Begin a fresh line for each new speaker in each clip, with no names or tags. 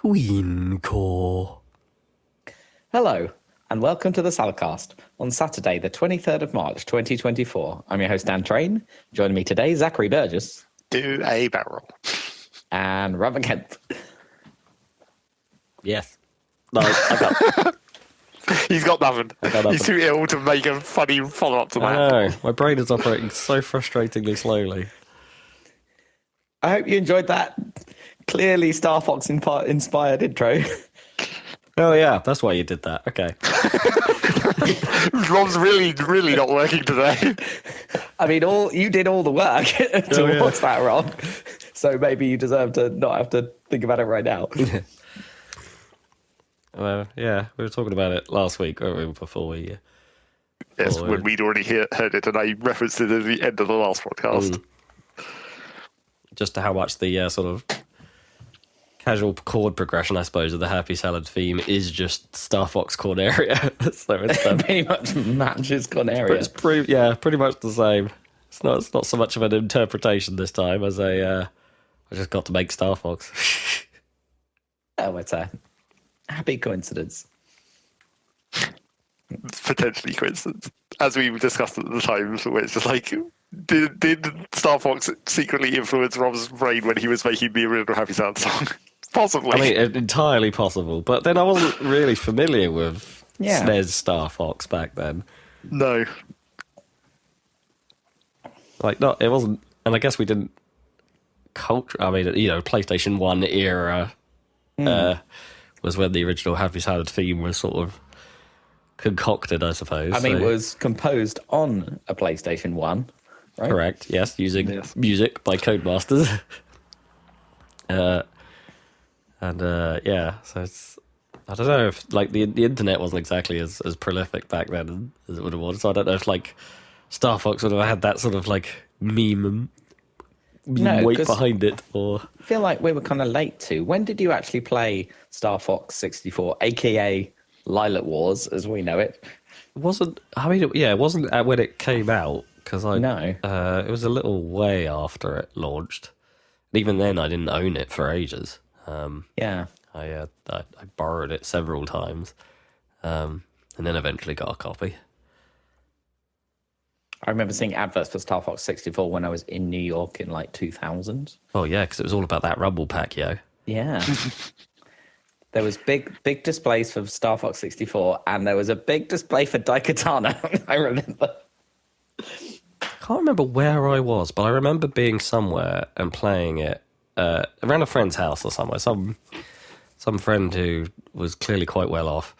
Tween Core.
Hello, and welcome to the Saladcast on Saturday, the 23rd of March, 2024. I'm your host, Dan Train. Joining me today, Zachary Burgess.
Do a barrel.
And Robert Kemp.
Yes. No, I got...
He's got nothing.
nothing.
He's too ill to make a funny follow-up to that.
I know. My brain is operating so frustratingly slowly.
I hope you enjoyed that clearly Star Fox inspired intro.
Oh, yeah. That's why you did that. Okay.
Rob's really not working today.
I mean, you did all the work towards that, Rob. So maybe you deserve to not have to think about it right now.
Yeah, we were talking about it last week, weren't we, before we...
Yes, when we'd already heard it, and I referenced it at the end of the last podcast.
Just to how much the sort of casual chord progression, I suppose, of the Happy Salad theme is just Star Fox Corneria. So it's
pretty much matches Corneria.
It's pretty much the same. It's not so much of an interpretation this time as I just got to make Star Fox.
Oh, it's a happy coincidence.
Potentially coincidence. As we discussed at the time, where it's just like, did Star Fox secretly influence Rob's brain when he was making the original Happy Salad song? Possibly.
I mean, entirely possible. But then I wasn't really familiar with SNES Star Fox back then.
No.
It wasn't... And I guess we didn't... PlayStation 1 era was when the original Happy Salad theme was sort of concocted, I suppose.
I mean, it was composed on a PlayStation 1, right?
Correct, yes, using music by Codemasters. So it's... I don't know if, the internet wasn't exactly as prolific back then as it would have been, so I don't know if, Star Fox would have had that sort of, meme weight behind it, or...
I feel like we were kind of late to. When did you actually play Star Fox 64, a.k.a. Lilac Wars, as we know it?
It wasn't... it wasn't when it came out, because it was a little way after it launched. And even then, I didn't own it for ages. I borrowed it several times, and then eventually got a copy.
I remember seeing adverts for Star Fox 64 when I was in New York in 2000.
Oh yeah, because it was all about that Rumble Pack, yo.
Yeah. There was big displays for Star Fox 64, and there was a big display for Daikatana. I remember.
I can't remember where I was, but I remember being somewhere and playing it around a friend's house or somewhere. Some friend who was clearly quite well off,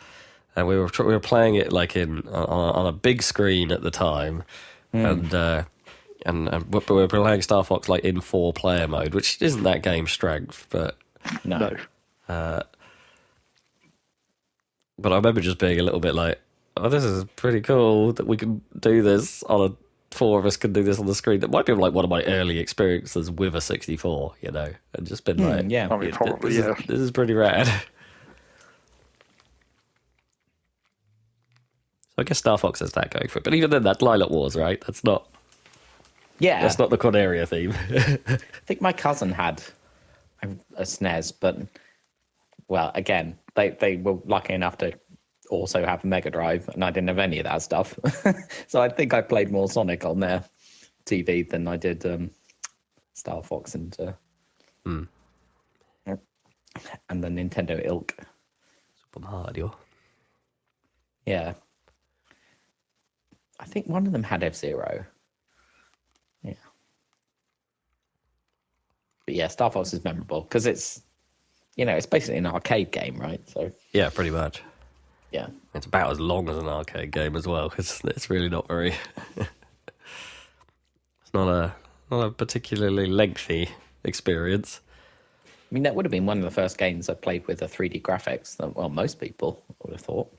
and we were playing it on a big screen at the time, and we were playing Star Fox in 4-player mode, which isn't that game's strength, but
no.
But I remember just being a little bit oh, this is pretty cool that we can do this on 4 of us can do this on the screen. That might be one of my early experiences with a 64, and just been this is pretty rad. So I guess Star Fox has that going for it. But even then, that's Lilac Wars, right? That's not the Corneria theme.
I think my cousin had a SNES, but, well, again, they were lucky enough to also have Mega Drive, and I didn't have any of that stuff. So I think I played more Sonic on their TV than I did Star Fox and the Nintendo ilk.
Super Mario.
Yeah. I think one of them had F-Zero. Yeah. But yeah, Star Fox is memorable because it's basically an arcade game, right? So
yeah, pretty much.
Yeah,
it's about as long as an arcade game as well. It's really not very. It's not a particularly lengthy experience.
I mean, that would have been one of the first games I played with a 3D graphics. Well, most people would have thought.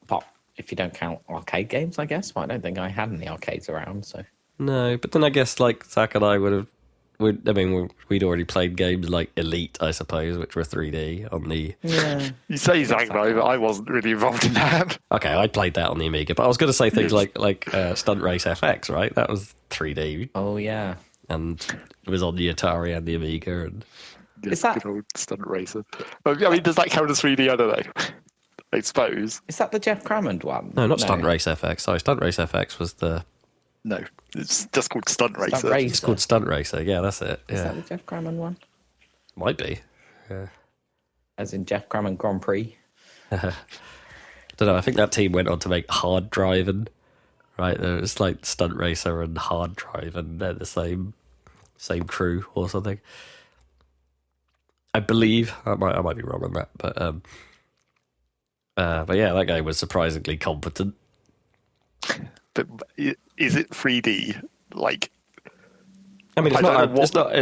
But if you don't count arcade games, I guess. Well, I don't think I had any arcades around. So
no, but then I guess Zach and I would have. We'd already played games like Elite, I suppose, which were 3D on the...
Yeah.
You say Zach, though, but I wasn't really involved in that.
Okay, I played that on the Amiga, but I was going to say things like Stunt Race FX, right? That was 3D.
Oh, yeah.
And it was on the Atari and the Amiga. And
Is that-
good old stunt racer? I mean, does that count as 3D? I don't know. I suppose.
Is that the Jeff Crammond one?
No, not Stunt Race FX. Sorry, Stunt Race FX was the...
No, it's just called Stunt Racer.
Stunt Racer.
It's called Stunt Racer. Yeah, that's it.
Is
Yeah,
that the Jeff Crammond one?
might be. Yeah.
As in Jeff Crammond Grand Prix?
Don't know. I think that team went on to make Hard Driving. Right, it's like Stunt Racer and Hard Drive, and they're the same crew or something. I believe I might be wrong on that, but yeah, that game was surprisingly competent.
But is it 3D? Like,
I mean,
I don't know
it's not.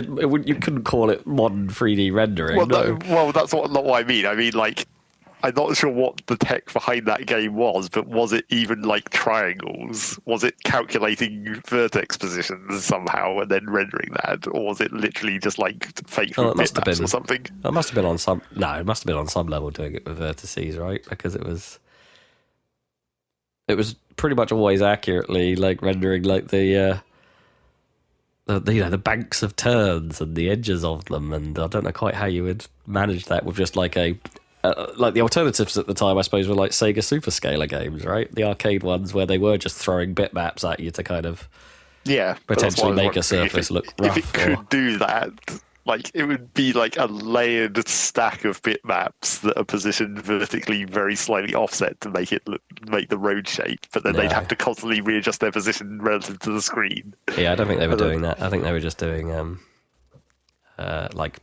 You couldn't call it modern 3D rendering.
well,
no.
well, that's not what I mean. I mean, like, I'm not sure what the tech behind that game was, but was it even like triangles? Was it calculating vertex positions somehow and then rendering that, or was it literally just like fake bitmaps or something?
It must have been on some. No, it must have been on some level doing it with vertices, right? Because it was pretty much always accurately like rendering like the banks of turns and the edges of them, and I don't know quite how you would manage that with just like a. Like the alternatives at the time, I suppose, were like Sega Superscaler games, right? The arcade ones where they were just throwing bitmaps at you to kind of potentially make a surface look rough.
If it could do that, like it would be like a layered stack of bitmaps that are positioned vertically, very slightly offset to make the road shape. But then they'd have to constantly readjust their position relative to the screen.
Yeah, I don't think they were doing that. I think they were just doing like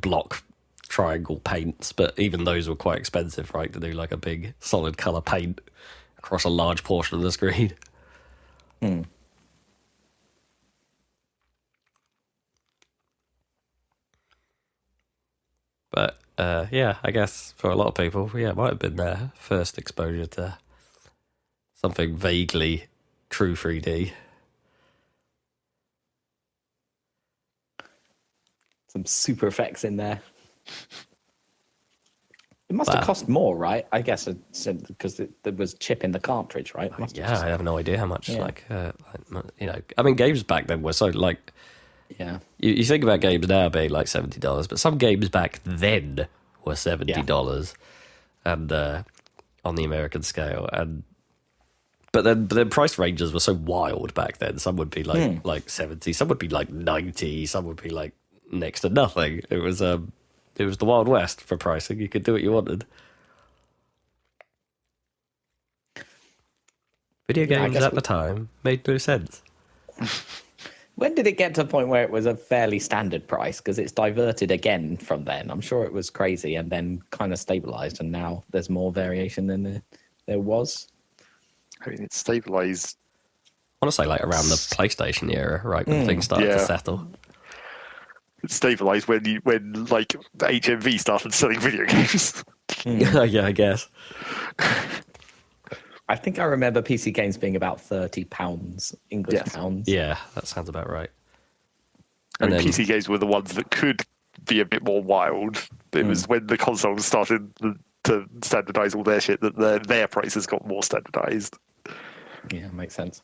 block triangle paints, but even those were quite expensive, right, to do like a big solid color paint across a large portion of the screen. But yeah, I guess for a lot of people, yeah, it might have been their first exposure to something vaguely true 3D.
Some super effects in there. It must have cost more, right? I guess because there was chip in the cartridge, right?
Yeah, I have no idea how much. I mean, games back then were so like.
Yeah.
You think about games now being like $70, but some games back then were $70, and on the American scale, but then price ranges were so wild back then. Some would be like 70, some would be like 90, some would be like next to nothing. It was the Wild West for pricing. You could do what you wanted. Video games at the time made no sense.
When did it get to a point where it was a fairly standard price? Because it's diverted again from then. I'm sure it was crazy and then kind of stabilized, and now there's more variation than there was.
I mean, it's stabilized.
I want to say like around the PlayStation era, right, when things started to settle.
It's stabilized when like the HMV started selling video games.
Yeah, I guess.
I think I remember PC games being about £30 English pounds.
Yeah, that sounds about right.
And then PC games were the ones that could be a bit more wild. It was when the consoles started to standardize all their shit that their prices got more standardized.
Yeah, makes sense.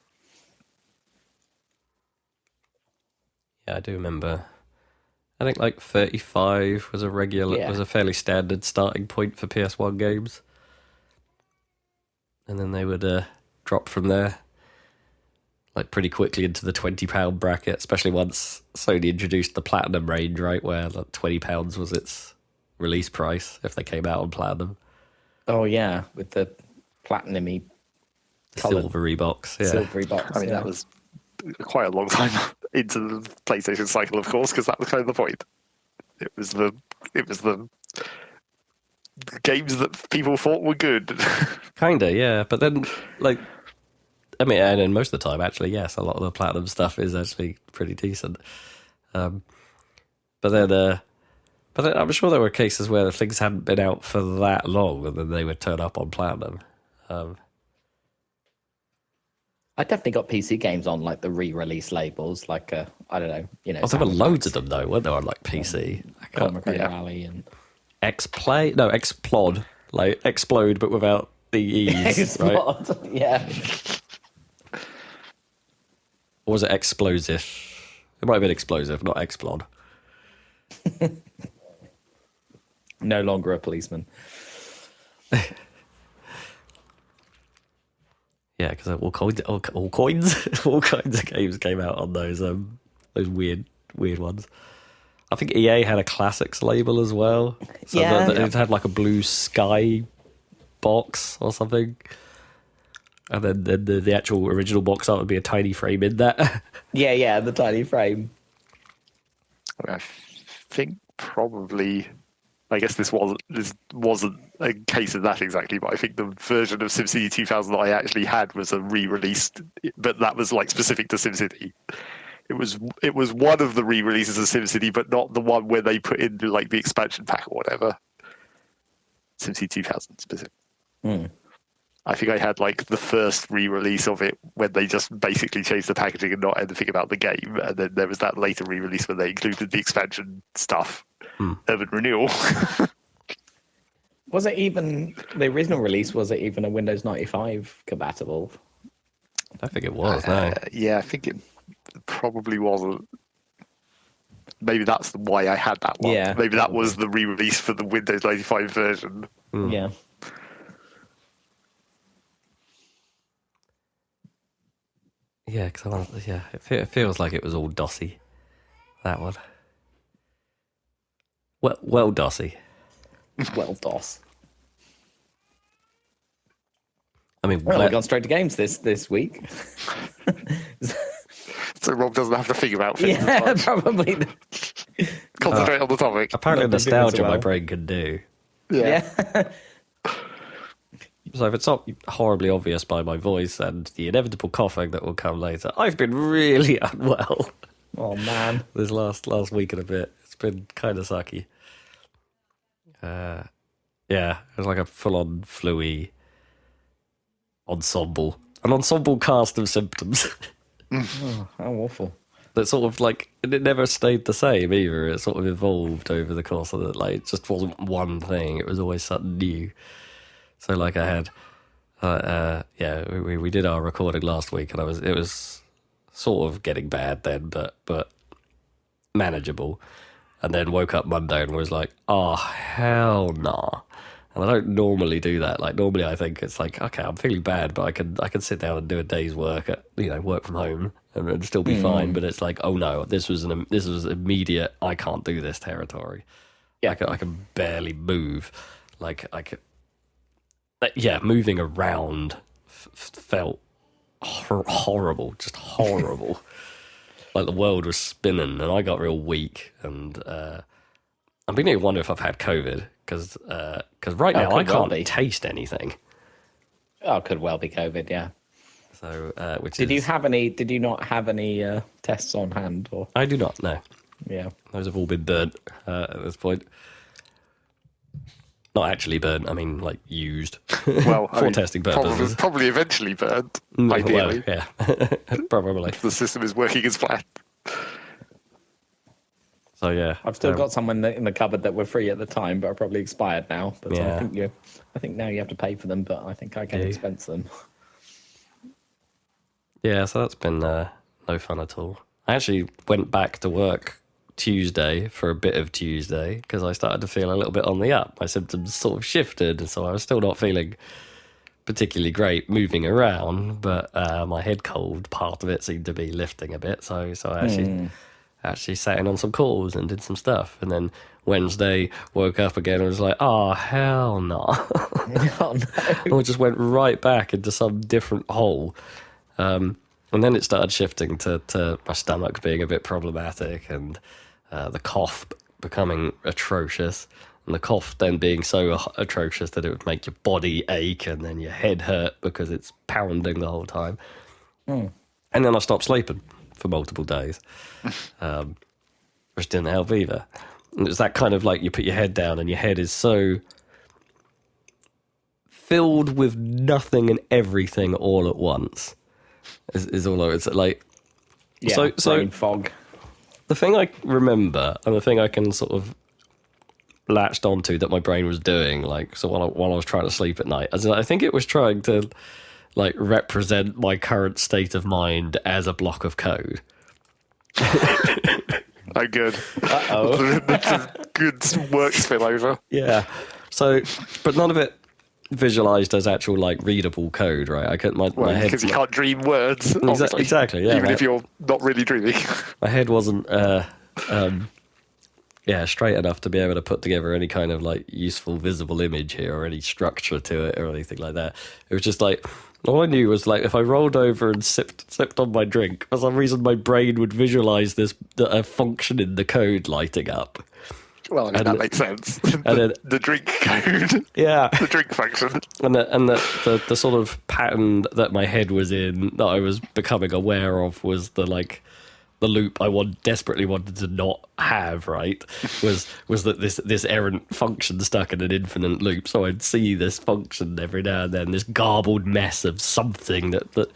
Yeah, I do remember. I think like 35 was was a fairly standard starting point for PS1 games. And then they would drop from there, like pretty quickly into the £20 bracket, especially once Sony introduced the Platinum range, right, where like £20 was its release price if they came out on Platinum.
Oh yeah, with the platinum-y
silvery box. Yeah.
Silvery box.
I mean, that was quite a long time into the PlayStation cycle, of course, because that was kind of the point. It was the games that people thought were good.
Kinda, yeah. But then, like, I mean, and most of the time, actually, yes, a lot of the Platinum stuff is actually pretty decent. But then I'm sure there were cases where things hadn't been out for that long, and then they would turn up on Platinum.
I definitely got PC games on like the re-release labels, like I don't know,
Oh, there were loads of them though, weren't there, on like PC?
Rally and
X-Play, no, X-Plod, like Explode, but without the E's, right?
Yeah.
Or was it Explosive? It might have been Explosive, not Explod.
No longer a policeman.
Yeah, because all kinds of games came out on those weird ones. I think EA had a classics label as well. So it had like a blue sky box or something. And then the actual original box art would be a tiny frame in that.
Yeah, the tiny frame.
I think probably. I guess this wasn't a case of that exactly, but I think the version of SimCity 2000 that I actually had was a re-released, but that was like specific to SimCity. It was one of the re-releases of SimCity, but not the one where they put in like the expansion pack or whatever. SimCity 2000 specific. I think I had like the first re-release of it when they just basically changed the packaging and not anything about the game, and then there was that later re-release where they included the expansion stuff. Urban Renewal.
Was it even the original release? Was it even a Windows 95 compatible?
I think it was. No.
Yeah, I think it probably wasn't. Maybe that's why I had that one.
Yeah,
maybe that was the re-release for the Windows 95 version.
Yeah.
Yeah, because it feels like it was all DOSy. That one. Well, DOSy.
Well, DOS.
I mean,
well, we've gone straight to games this week.
So Rob doesn't have to think about things.
Yeah, probably.
Concentrate on the topic.
Apparently, nostalgia my brain can do.
Yeah.
So if it's not horribly obvious by my voice and the inevitable coughing that will come later, I've been really unwell.
Oh man,
this last week and a bit, it's been kind of sucky. Yeah, it was like a full-on flu-y an ensemble cast of symptoms.
Oh, how awful.
That sort of like, it never stayed the same either. It sort of evolved over the course of it. Like, it just wasn't one thing. It was always something new. So like I had, we did our recording last week, and it was sort of getting bad then, but manageable. And then woke up Monday and was like, oh hell nah. And I don't normally do that. Like normally I think it's like, okay, I'm feeling bad, but I can sit down and do a day's work work from home and still be fine. But it's like, oh no, this was immediate. I can't do this territory. Yeah, I can barely move. Like I could. Moving around felt horrible, just horrible. Like the world was spinning, and I got real weak. And I'm beginning to wonder if I've had COVID because right now I can't taste anything.
Oh, it could well be COVID. Yeah.
So,
did you not have any tests on hand? Or
I do not know.
Yeah,
those have all been burnt at this point. Not actually burnt, I mean, like, used.
Well,
for testing purposes.
Probably eventually burnt, ideally.
Well, yeah, probably.
If the system is working as planned.
So, yeah.
I've still got some in the cupboard that were free at the time, but are probably expired now. But
yeah.
I think now you have to pay for them, but I think I can expense them.
Yeah, so that's been no fun at all. I actually went back to work Tuesday for a bit of Tuesday because I started to feel a little bit on the up. My symptoms sort of shifted, and so I was still not feeling particularly great moving around, but my head cold part of it seemed to be lifting a bit. So I actually sat in on some calls and did some stuff, and then Wednesday woke up again and was like, oh hell no.
Oh no.
And I just went right back into some different hole. And then it started shifting to my stomach being a bit problematic, and the cough becoming atrocious, and the cough then being so atrocious that it would make your body ache and then your head hurt because it's pounding the whole time. And then I stopped sleeping for multiple days, which didn't help either. And it's that kind of like you put your head down and your head is so filled with nothing and everything all at once. Is all it's like.
Yeah, so fog.
The thing I remember and the thing I can sort of latched onto that my brain was doing, like, so while I was trying to sleep at night, as I think it was trying to like represent my current state of mind as a block of code.
Oh, good.
Uh-oh.
That's a good work spillover.
Yeah. So, but none of it visualized as actual like readable code, right? I couldn't. My
Well,
head
because you can't dream words, obviously.
exactly. Yeah.
Even if you're not really dreaming.
My head wasn't. Yeah, straight enough to be able to put together any kind of like useful visible image here or any structure to it or anything like that. It was just like all I knew was like if I rolled over and sipped on my drink, for some reason my brain would visualize a function in the code lighting up.
Well, I mean, that makes sense. The drink code.
Yeah,
the drink function.
and the sort of pattern that my head was in that I was becoming aware of was the loop I desperately wanted to not have, right? Was that this errant function stuck in an infinite loop. So I'd see this function every now and then, this garbled mess of something that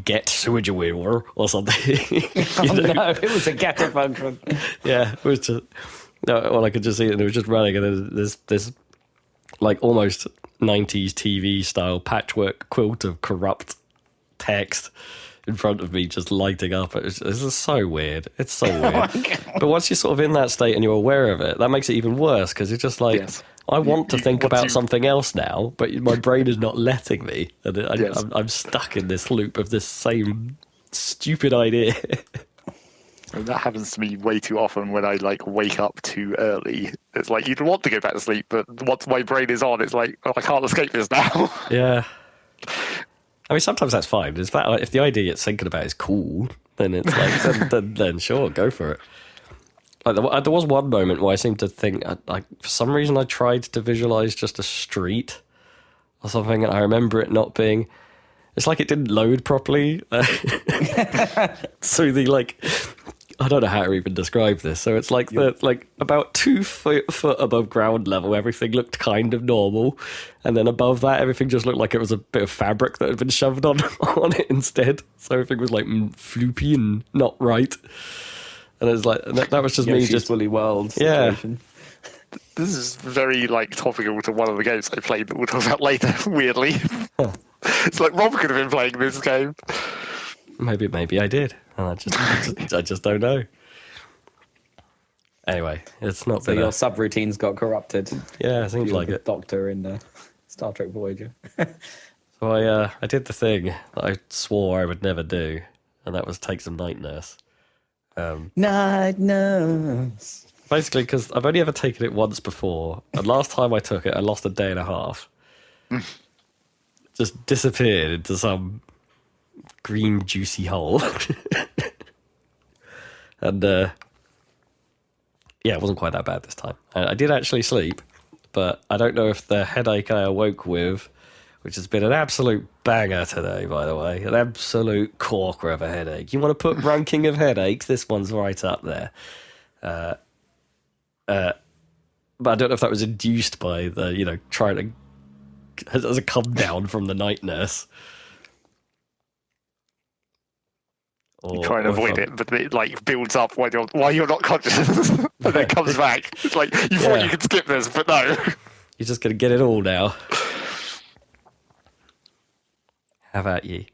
get sewage wheel or something.
No, it was a getter function.
Yeah, it was just well, I could just see it, and it was just running, and then this like almost 90s TV style patchwork quilt of corrupt text in front of me just lighting up. It's just so weird. It's so weird. But once you're sort of in that state and you're aware of it, that makes it even worse because you're just like, yes. I want to think about something else now, but my brain is not letting me. And I'm stuck in this loop of this same stupid idea.
And that happens to me way too often when I like wake up too early. It's like you'd want to go back to sleep, but once my brain is on, it's like, oh, I can't escape this now. Yeah. I mean, sometimes that's fine. If the idea it's thinking about is cool, then it's like, then sure, go for it. Like there was one moment where I seemed to think, like for some reason, I tried to visualize just a street or something, and I remember it not being. It's like it didn't load properly. So I don't know how to even describe this. So it's like about 2 foot above ground level, everything looked kind of normal, and then above that, everything just looked like it was a bit of fabric that had been shoved on it instead. So everything was like floopy and not right. And it was like that was just me, just
Woolly World situation.
Yeah. This is very like topical to one of the games I played that we'll talk about later. Weirdly, it's like Rob could have been playing this game.
Maybe I did, and I just don't know. Anyway, it's not.
So your subroutines got corrupted.
Yeah, it seems like it.
Doctor in Star Trek Voyager.
So I did the thing that I swore I would never do, and that was take some night nurse.
Night nurse.
Basically, because I've only ever taken it once before, and last time I took it, I lost a day and a half. Just disappeared into some green juicy hole. And yeah, it wasn't quite that bad this time. I did actually sleep, but I don't know if the headache I awoke with, which has been an absolute banger today, by the way, an absolute corker of a headache. You want to put ranking of headaches? This one's right up there. But I don't know if that was induced by the, trying to, as a come down from the night nurse.
You try and avoid it, but it like builds up while you're not conscious, and then it comes back. It's like you thought you could skip this, but no.
You're just going to get it all now. How about ye?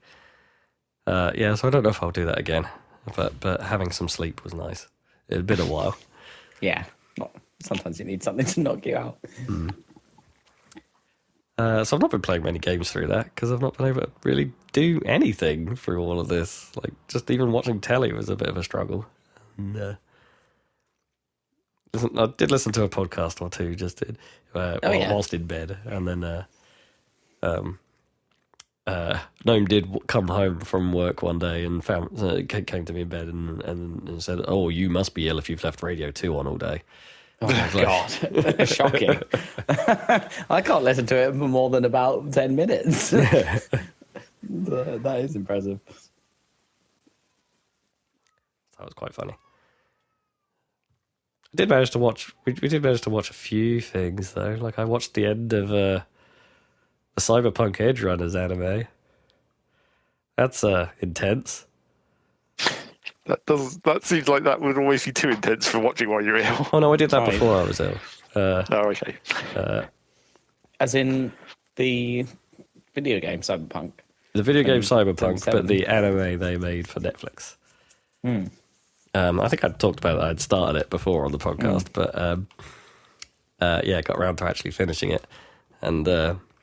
Yeah, so I don't know if I'll do that again, but having some sleep was nice. It had been a while.
Yeah, sometimes you need something to knock you out.
So I've not been playing many games through that because I've not been able to really do anything through all of this. Like, just even watching telly was a bit of a struggle. And, I did listen to a podcast or two, whilst in bed, and then Gnome did come home from work one day and came to me in bed and said, "Oh, you must be ill if you've left Radio 2 on all day."
Oh my God. Shocking. I can't listen to it for more than about 10 minutes. That is impressive.
That was quite funny. I did manage to watch. We did manage to watch a few things though. Like I watched the end of a Cyberpunk Edge Runners anime. That's intense.
That seems like that would always be too intense for watching while you're ill.
Oh no, I did that before I was ill.
Okay.
As in the video game Cyberpunk.
The video game Cyberpunk, but the anime they made for Netflix. I think I'd talked about that. I'd started it before on the podcast, but got around to actually finishing it. And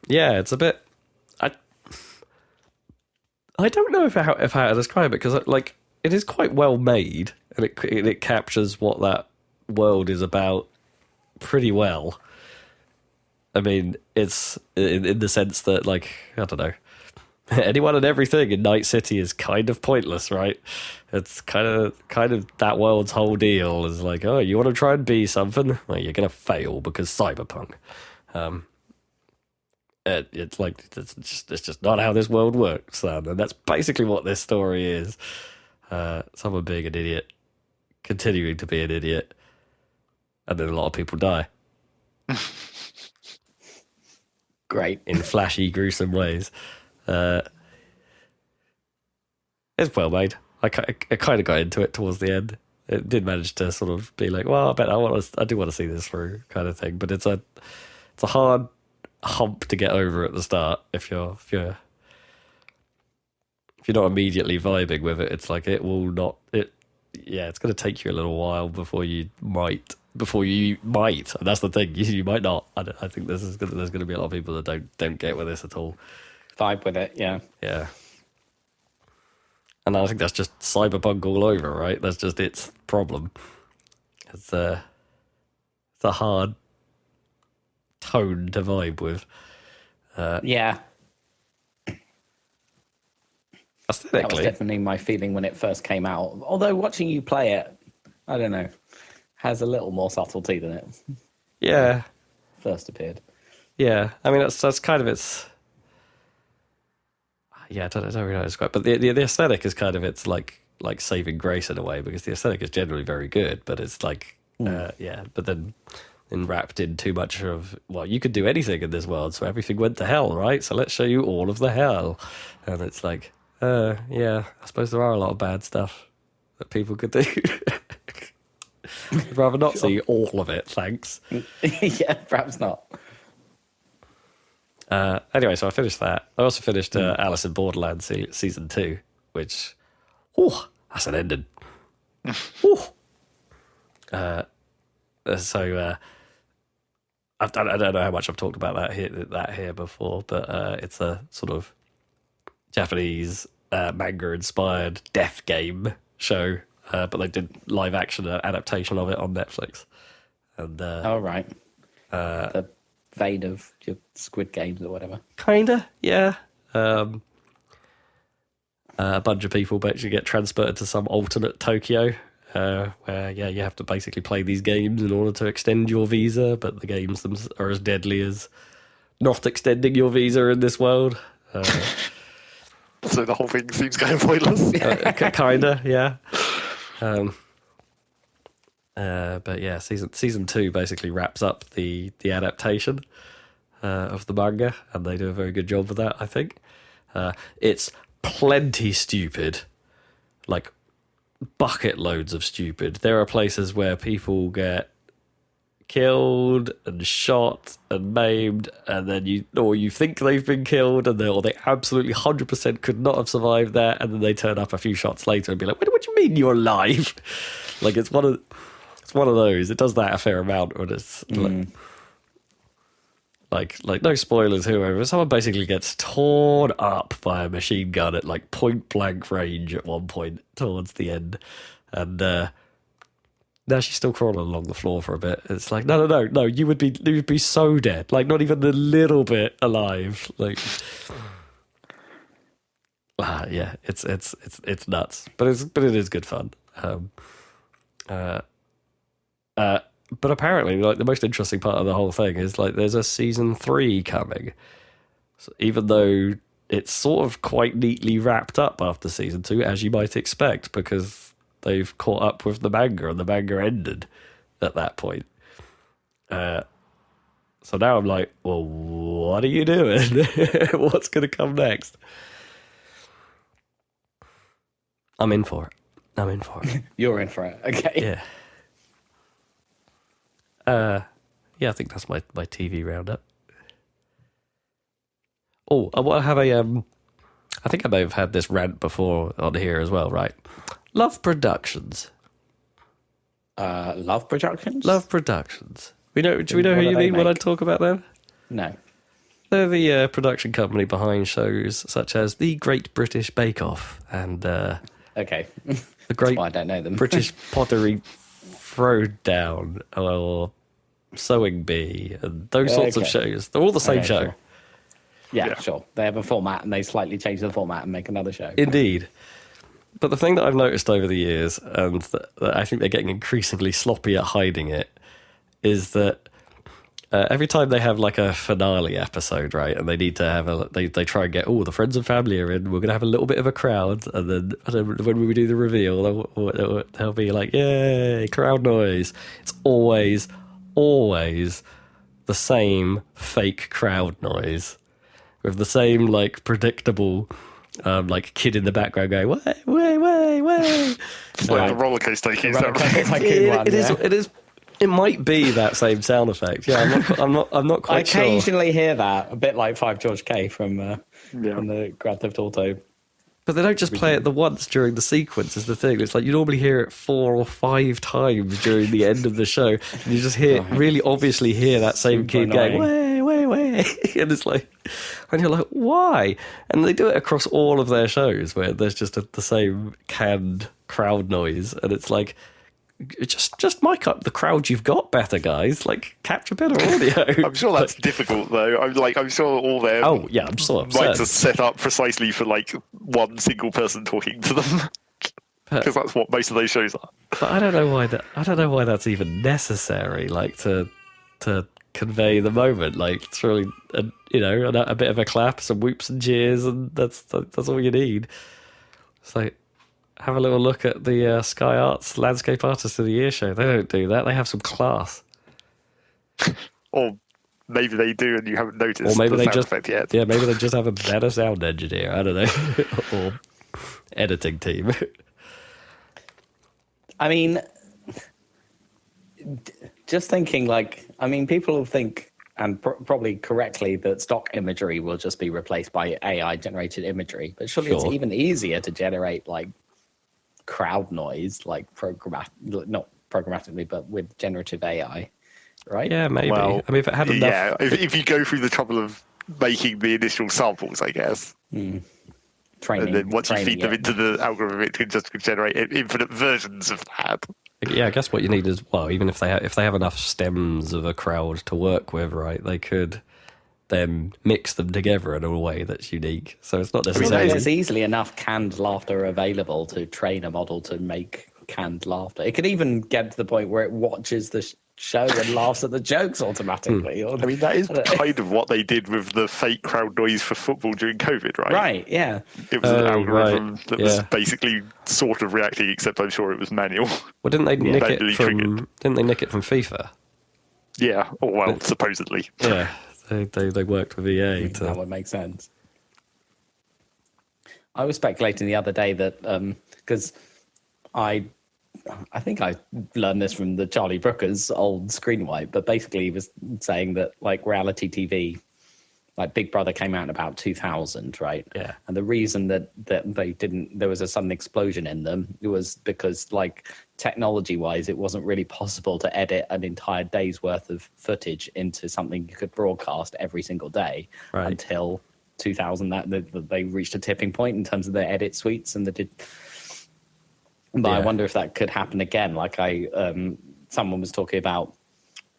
it's a bit. I don't know how to describe it, because like it is quite well made, and it captures what that world is about pretty well. I mean, it's in the sense that, like, I don't know, anyone and everything in Night City is kind of pointless, right? It's kind of that world's whole deal is like, oh, you want to try and be something? Well, you're gonna fail because cyberpunk. It's like it's just not how this world works, and that's basically what this story is. Someone being an idiot, continuing to be an idiot, and then a lot of people die.
Great.
In flashy, gruesome ways. It's well made. I kind of got into it towards the end. It did manage to sort of be like, well, I do want to see this through, kind of thing. But it's a hard hump to get over at the start if you're not immediately vibing with it. It's like it's going to take you a little while before you might, and that's the thing, you might not. I think there's going to be a lot of people that don't get with this at all.
Vibe with it, yeah.
Yeah. And I think that's just cyberpunk all over, right? That's just its problem. It's a hard tone to vibe with.
Yeah.
Aesthetically.
That was definitely my feeling when it first came out. Although watching you play it, I don't know, has a little more subtlety than it
Yeah.
first appeared.
Yeah. I mean, that's kind of its... Yeah, I don't really know how to describe it. But the aesthetic is kind of its like saving grace in a way, because the aesthetic is generally very good, but it's like, but then wrapped in too much of, well, you could do anything in this world, so everything went to hell, right? So let's show you all of the hell. And it's like, I suppose there are a lot of bad stuff that people could do. I'd rather not see all of it, thanks.
Yeah, perhaps not.
Anyway, so I finished that. I also finished Alice in Borderland Season 2, which, that's an ending. I don't know how much I've talked about that here before, but it's a sort of Japanese manga-inspired death game show, but they did live-action adaptation of it on Netflix. And
right. The vein of your Squid Games or whatever.
Kinda, yeah. A bunch of people basically get transported to some alternate Tokyo, where you have to basically play these games in order to extend your visa, but the games are as deadly as not extending your visa in this world.
So the whole thing seems kind of pointless.
Kinda, yeah. But yeah, season 2 basically wraps up the adaptation of the manga, and they do a very good job with that, I think. It's plenty stupid, like bucket loads of stupid. There are places where people get killed and shot and maimed, and then you think they've been killed, and they absolutely 100% could not have survived that, and then they turn up a few shots later and be like, "What do you mean you're alive?" Like it's one of those. It does that a fair amount when it's like no spoilers, whoever. Someone basically gets torn up by a machine gun at like point blank range at one point towards the end, and now she's still crawling along the floor for a bit. It's like no, you would be so dead, like not even a little bit alive. Like, yeah, it's nuts, but it is good fun. But apparently, like, the most interesting part of the whole thing is like there's a season 3 coming. So even though it's sort of quite neatly wrapped up after season 2, as you might expect, because they've caught up with the manga and the manga ended at that point. So now I'm like, well, what are you doing? What's going to come next? I'm in for it.
You're in for it. Okay.
Yeah. I think that's my TV roundup. Oh, I want to have I think I may have had this rant before on here as well, right? Love Productions.
Love Productions?
Love Productions. Do we know who you mean when I talk about them?
No.
They're the production company behind shows such as The Great British Bake Off and
Okay.
The Great
I don't know them.
British Pottery Throwdown or Sewing Bee and those sorts of shows. They're all the same show.
Sure. Yeah, sure. They have a format and they slightly change the format and make another show.
Indeed. But the thing that I've noticed over the years, and that I think they're getting increasingly sloppy at hiding it, is that every time they have like a finale episode, right, and they need to have they try and get, the friends and family are in, we're going to have a little bit of a crowd, and then when we do the reveal, they'll be like, yay, crowd noise. It's always the same fake crowd noise with the same like predictable like kid in the background going, way.
It's like the roller coaster.
It is. It might be that same sound effect. Yeah, I'm not quite sure.
I occasionally hear that, a bit like 5 George K from the Grand Theft Auto.
But they don't just play it the once during the sequence, is the thing. It's like you normally hear it 4 or 5 times during the end of the show. And you just really obviously hear that same kid going, way. And it's like, and you're like, why? And they do it across all of their shows where there's just the same canned crowd noise. And it's like, just mic up the crowd you've got better, guys. Like, capture better audio.
I'm sure that's difficult, though. I'm sure all their
I'm so upset.
mics are set up precisely for like one single person talking to them, because that's what most of those shows are.
But I don't know why that's even necessary. Like to convey the moment. Like it's really a bit of a clap, some whoops and cheers, and that's all you need. It's like, have a little look at the Sky Arts Landscape Artist of the Year show. They don't do that. They have some class.
Or maybe they do and you haven't noticed.
Or maybe
the
they
sound effect yet.
Yeah, maybe they just have a better sound engineer. I don't know. Or editing team.
I mean, just thinking people will think, and probably correctly, that stock imagery will just be replaced by AI generated imagery. But surely it's even easier to generate like crowd noise, like not programmatically, but with generative AI, right?
Yeah, maybe.
Well,
I mean, if it had enough...
Yeah, if you go through the trouble of making the initial samples, I guess.
Training.
And then once you feed them into the algorithm, it can just generate infinite versions of that.
Yeah, I guess what you need is, even if they have enough stems of a crowd to work with, right, they could then mix them together in a way that's unique. So it's not necessarily...
There's easily enough canned laughter available to train a model to make canned laughter. It could even get to the point where it watches the show and laughs at the jokes automatically.
I mean, that is kind of what they did with the fake crowd noise for football during COVID, right?
Right, yeah.
It was an algorithm that was basically sort of reacting, except I'm sure it was manual.
Well, didn't they nick it from FIFA?
Yeah, supposedly.
Yeah, they worked with EA.
That would make sense. I was speculating the other day that because I think I learned this from the Charlie Brooker's old screen wipe, but basically he was saying that like reality TV, like Big Brother came out in about 2000, right?
Yeah. And
the reason that they didn't, there was a sudden explosion in them, it was because like technology wise, it wasn't really possible to edit an entire day's worth of footage into something you could broadcast every single day until 2000. They reached a tipping point in terms of their edit suites and I wonder if that could happen again. Like someone was talking about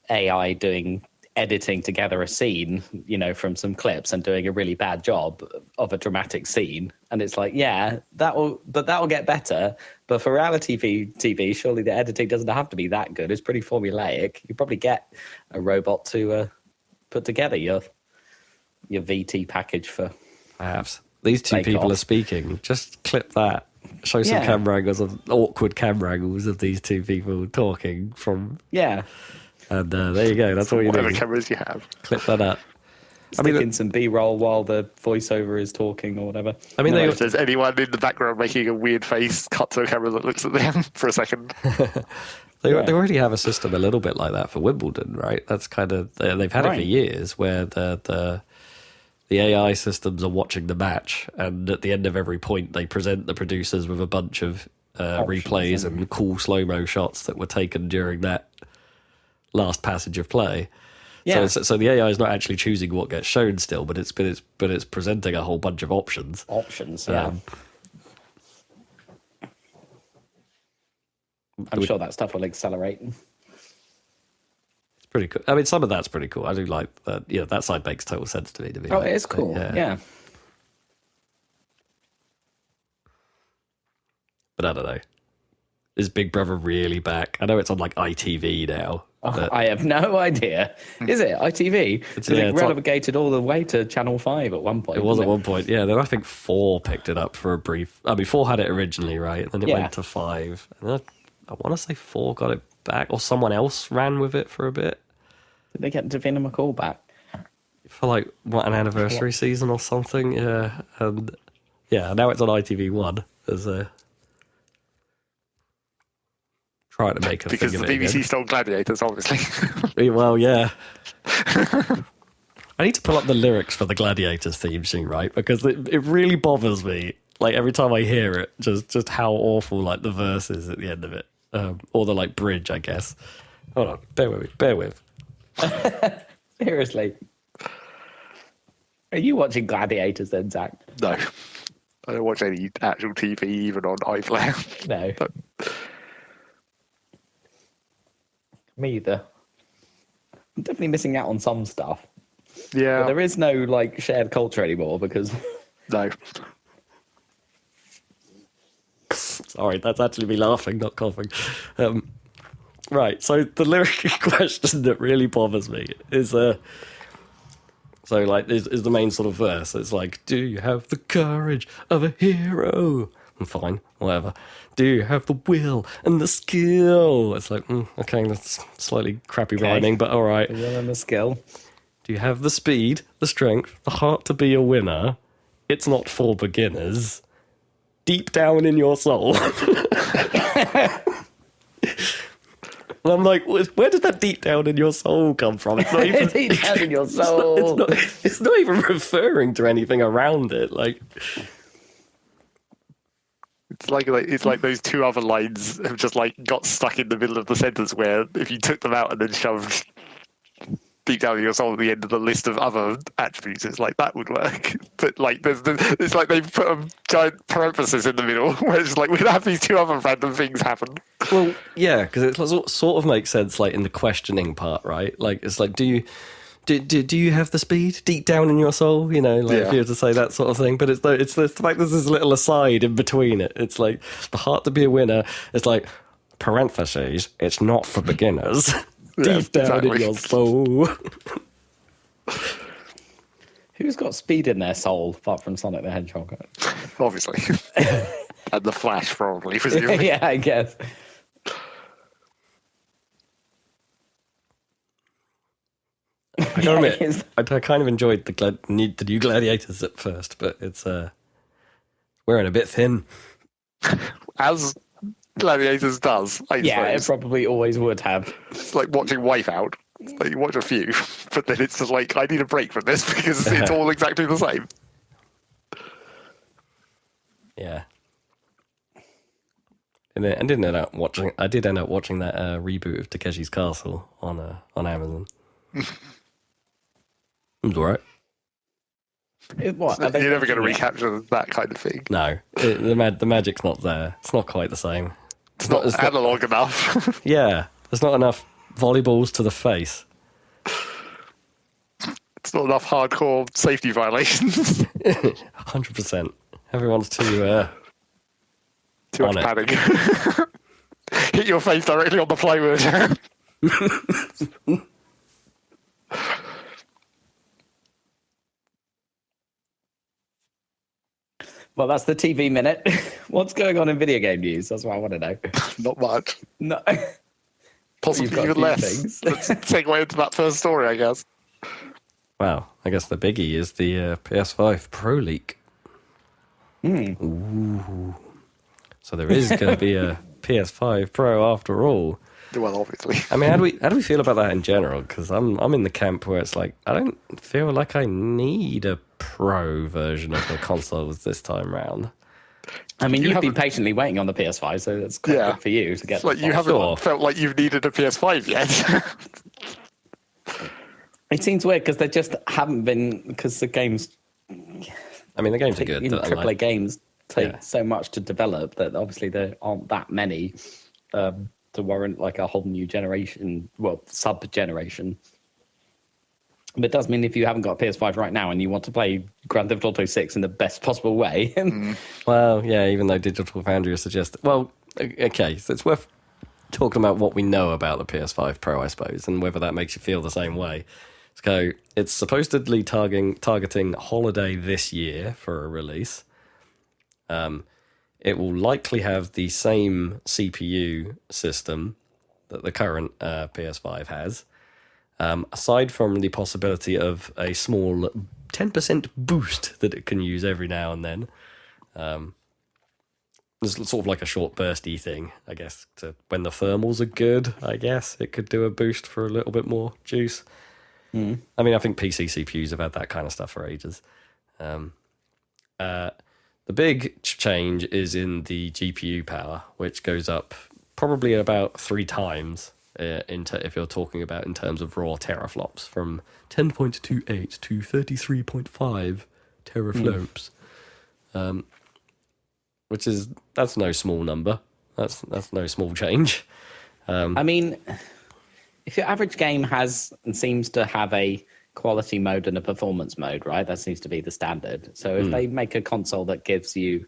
AI doing editing together a scene, from some clips and doing a really bad job of a dramatic scene. And it's like, that will get better. But for reality TV, surely the editing doesn't have to be that good. It's pretty formulaic. You probably get a robot to put together your VT package for.
Perhaps these two people are speaking. Just clip that. Show some camera angles awkward camera angles of these two people talking from. Yeah. And there you go. That's all you need.
Whatever cameras you have.
Clip that up.
Stick in some B-roll while the voiceover is talking or whatever.
I mean,
if there's anyone in the background making a weird face, cut to a camera that looks at them for a second.
They already have a system a little bit like that for Wimbledon, right? That's kind of they've had it for years, where the AI systems are watching the match, and at the end of every point, they present the producers with a bunch of replays and cool slow-mo shots that were taken during that last passage of play.
Yeah.
So the AI is not actually choosing what gets shown still, but it's presenting a whole bunch of options.
Yeah. I'm sure that stuff will accelerate.
It's pretty cool. I mean, some of that's pretty cool. I do like that. Yeah, that side makes total sense to me.
Oh, it is cool. Yeah.
But I don't know. Is Big Brother really back? I know it's on like ITV now.
Oh, I have no idea. Is it ITV? It's relegated all the way to Channel 5 at one point.
It was at one point, yeah. Then I think 4 picked it up for a brief. I mean, 4 had it originally, right? And then it went to 5. And then I want to say 4 got it back, or someone else ran with it for a bit.
Did they get Davina McCall back?
For like, what, an anniversary season or something? Yeah. And yeah, now it's on ITV1 as a... trying to make a
because the BBC stole Gladiators, obviously.
Well, yeah. I need to pull up the lyrics for the Gladiators theme soon, right? Because it really bothers me. Like every time I hear it, just how awful like the verse is at the end of it, or the like bridge, I guess. Hold on, bear with.
Seriously, are you watching Gladiators then, Zach?
No, I don't watch any actual TV, even on iPlayer.
No. Me either. I'm definitely missing out on some stuff.
Yeah.
But there is no like shared culture anymore because
No.
Sorry, that's actually me laughing, not coughing. Right, so the lyric question that really bothers me is is the main sort of verse. It's like, do you have the courage of a hero? Fine, whatever. Do you have the will and the skill? It's like, okay, that's slightly crappy rhyming, but all right.
The will and the skill.
Do you have the speed, the strength, the heart to be a winner? It's not for beginners. Deep down in your soul. And I'm like, where did that deep down in your soul come from? It's not even
deep down in your soul.
It's not even referring to anything around it. Like,
it's like those 2 other lines have just like got stuck in the middle of the sentence. Where if you took them out and then shoved deep down in your soul at the end of the list of other attributes, it's like that would work. But like, it's like they put a giant parenthesis in the middle where it's like we have these 2 other random things happen.
Well, yeah, because it sort of makes sense, like in the questioning part, right? Like it's like, do you have the speed deep down in your soul? You know, like if you were to say that sort of thing. But it's the fact there's this little aside in between it. It's like the heart to be a winner. It's like parentheses. It's not for beginners. Deep down in your soul.
Who's got speed in their soul apart from Sonic the Hedgehog?
Obviously. And the Flash, probably, presumably.
Yeah, I guess.
I gotta admit, I kind of enjoyed the new Gladiators at first, but it's wearing a bit thin.
As Gladiators does, I suppose.
It probably always would have.
It's like watching Wipeout. It's like you watch a few, but then it's just like, I need a break from this because it's all exactly the same.
Yeah. And I did end up watching that reboot of Takeshi's Castle on Amazon. It was alright.
You're never going to recapture that kind of thing.
No, the magic's not there. It's not quite the same.
It's not analog enough.
Yeah, there's not enough volleyballs to the face.
It's not enough hardcore safety violations.
100%. Everyone's too
much padding. Hit your face directly on the plywood.
Well, that's the TV minute. What's going on in video game news? That's what I want to know.
Not much.
No.
Possibly even less. Let's segue into that first story, I guess.
Well, I guess the biggie is the PS5 Pro leak. Ooh. So there is going to be a PS5 Pro after all.
Well, obviously.
I mean, how do we feel about that in general? Because I'm in the camp where it's like, I don't feel like I need a Pro version of the consoles this time round.
I mean, you've been patiently waiting on the PS5, so that's quite good for you to get.
It's like you haven't felt like you've needed a PS5 yet.
It seems weird because they just haven't been, because the games.
I mean, the games are good.
AAA games take so much to develop that obviously there aren't that many to warrant like a whole new generation, well, sub-generation. But it does mean if you haven't got a PS5 right now and you want to play Grand Theft Auto 6 in the best possible way.
Well, yeah, even though Digital Foundry suggests... Well, okay, so it's worth talking about what we know about the PS5 Pro, I suppose, and whether that makes you feel the same way. So it's supposedly targeting holiday this year for a release. It will likely have the same CPU system that the current PS5 has. Aside from the possibility of a small 10% boost that it can use every now and then. It's sort of like a short bursty thing, I guess. When the thermals are good, I guess, it could do a boost for a little bit more juice. I mean, I think PC CPUs have had that kind of stuff for ages. The big change is in the GPU power, which goes up probably about 3 times if you're talking about in terms of raw teraflops, from 10.28 to 33.5 teraflops, that's no small number. That's no small change.
I mean, if your average game has and seems to have a quality mode and a performance mode, right? That seems to be the standard. So if they make a console that gives you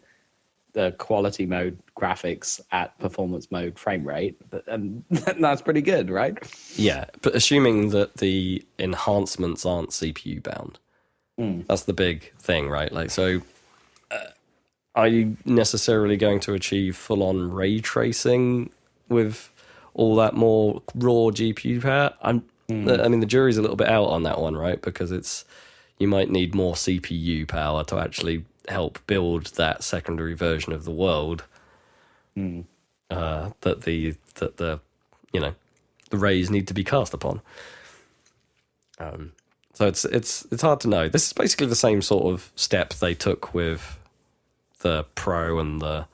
the quality mode graphics at performance mode frame rate, that's pretty good, right?
Yeah, but assuming that the enhancements aren't CPU bound. That's the big thing, right? Like, so are you necessarily going to achieve full-on ray tracing with all that more raw GPU power? I mean, the jury's a little bit out on that one, right? Because you might need more CPU power to actually help build that secondary version of the world that the rays need to be cast upon. So it's hard to know. This is basically the same sort of step they took with the Pro and the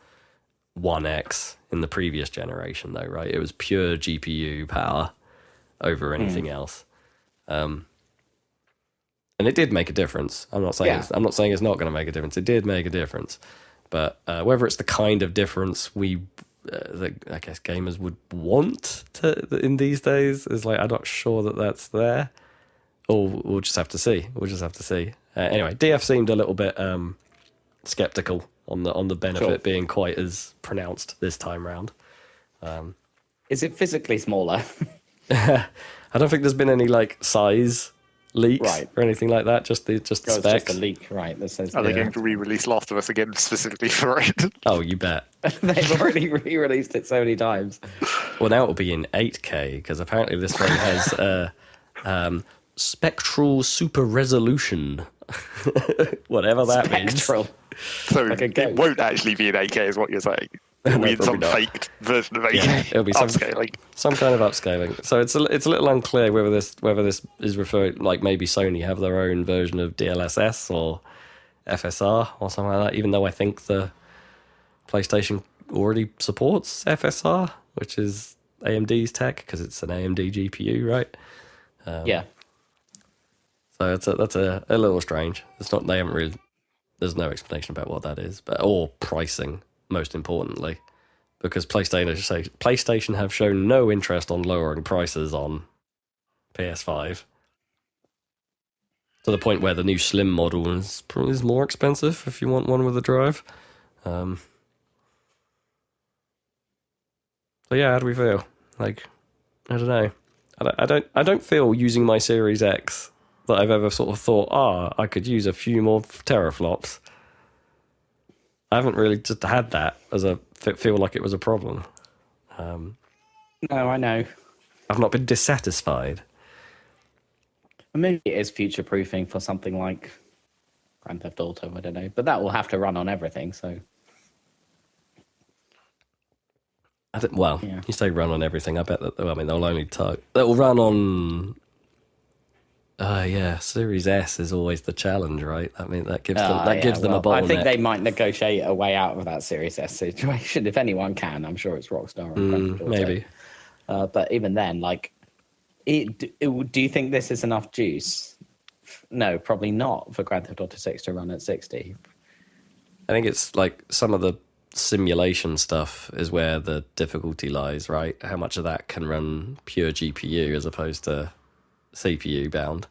One X in the previous generation, though, right? It was pure GPU power over anything else. And it did make a difference. I'm not saying it's not going to make a difference. It did make a difference, but whether it's the kind of difference I guess gamers would want to in these days is like, I'm not sure that that's there. Or we'll just have to see. Anyway, DF seemed a little bit skeptical on the benefit being quite as pronounced this time round.
Is it physically smaller?
I don't think there's been any like size leaks or anything like that. Just the specs.
It's just a leak, right? That says,
Are they going to re-release Last of Us again specifically for it?
Oh, you bet.
They've already re-released it so many times.
Well, now it'll be in 8K because apparently this one has spectral super resolution, whatever that means.
So like it won't actually be in 8K, is what you're saying. It'll be in some faked version of 8K.
Yeah, it'll be
upscaling.
Some kind of upscaling. So it's a little unclear whether this is referring, like maybe Sony have their own version of DLSS or FSR or something like that. Even though I think the PlayStation already supports FSR, which is AMD's tech because it's an AMD GPU, right?
Yeah.
So that's a little strange. It's not. They haven't really. There's no explanation about what that is, or pricing. Most importantly, because PlayStation have shown no interest on lowering prices on PS5 to the point where the new Slim model is more expensive if you want one with a drive. So yeah, how do we feel? Like, I don't know. I don't feel using my Series X that I've ever sort of thought, I could use a few more teraflops. I haven't really just had that as feel like it was a problem.
No, I know.
I've not been dissatisfied.
Maybe it is future-proofing for something like Grand Theft Auto, I don't know. But that will have to run on everything, so...
You say run on everything. I bet that, they'll only that will run on Yeah, Series S is always the challenge, right? I mean, that gives them a bottleneck.
I think they might negotiate a way out of that Series S situation. If anyone can, I'm sure it's Rockstar and Grand Theft Auto.
Maybe.
But even then, like, do you think this is enough juice? No, probably not for Grand Theft Auto 6 to run at 60.
I think it's like some of the simulation stuff is where the difficulty lies, right? How much of that can run pure GPU as opposed to CPU bound?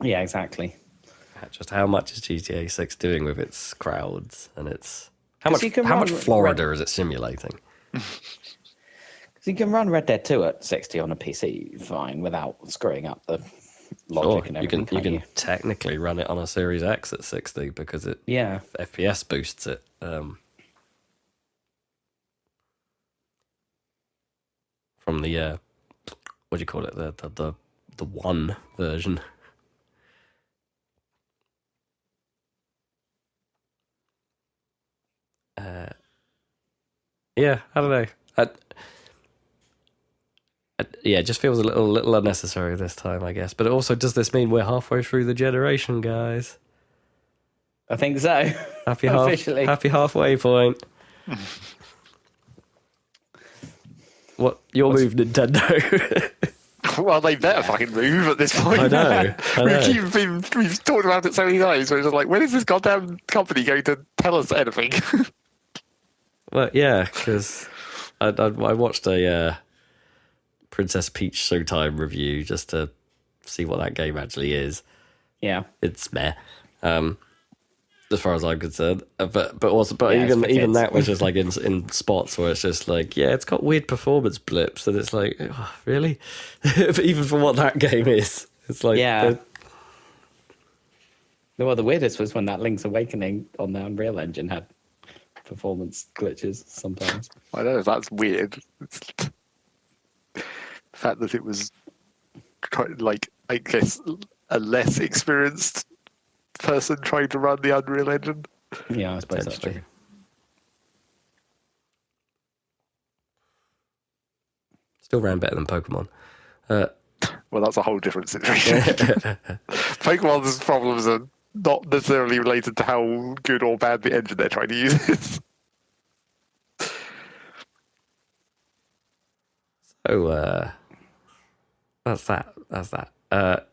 Yeah, exactly.
Just how much is GTA 6 doing with its crowds and its how
'Cause
much
you can
how
run
much Florida is it simulating?
Because you can run Red Dead 2 at 60 on a PC fine without screwing up the logic and everything.
You can technically run it on a Series X at 60 because it FPS boosts it. From the what do you call it? The one version. Yeah, I don't know. Yeah, it just feels a little unnecessary this time, I guess. But also, does this mean we're halfway through the generation, guys?
I think so. Officially.
Happy halfway point. What your move, Nintendo?
Well, they better fucking move at this point.
I know.
We've talked about it so many times. We're just like, when is this goddamn company going to tell us anything?
Well, yeah, because I watched a Princess Peach Showtime review just to see what that game actually is.
Yeah,
it's meh, as far as I'm concerned. But
Yeah,
even that was just like in spots where it's just like, yeah, it's got weird performance blips, and it's like, oh, really? Even for what that game is, it's like,
yeah. Well, the weirdest was when that Link's Awakening on the Unreal Engine had performance glitches sometimes.
I know, that's weird. The fact that it was like, I guess, a less experienced person trying to run the Unreal Engine.
Yeah, I suppose that's true.
Still ran better than Pokemon.
Well, that's a whole different situation. Pokemon's problems are not necessarily related to how good or bad the engine they're trying to use is.
So, that's that.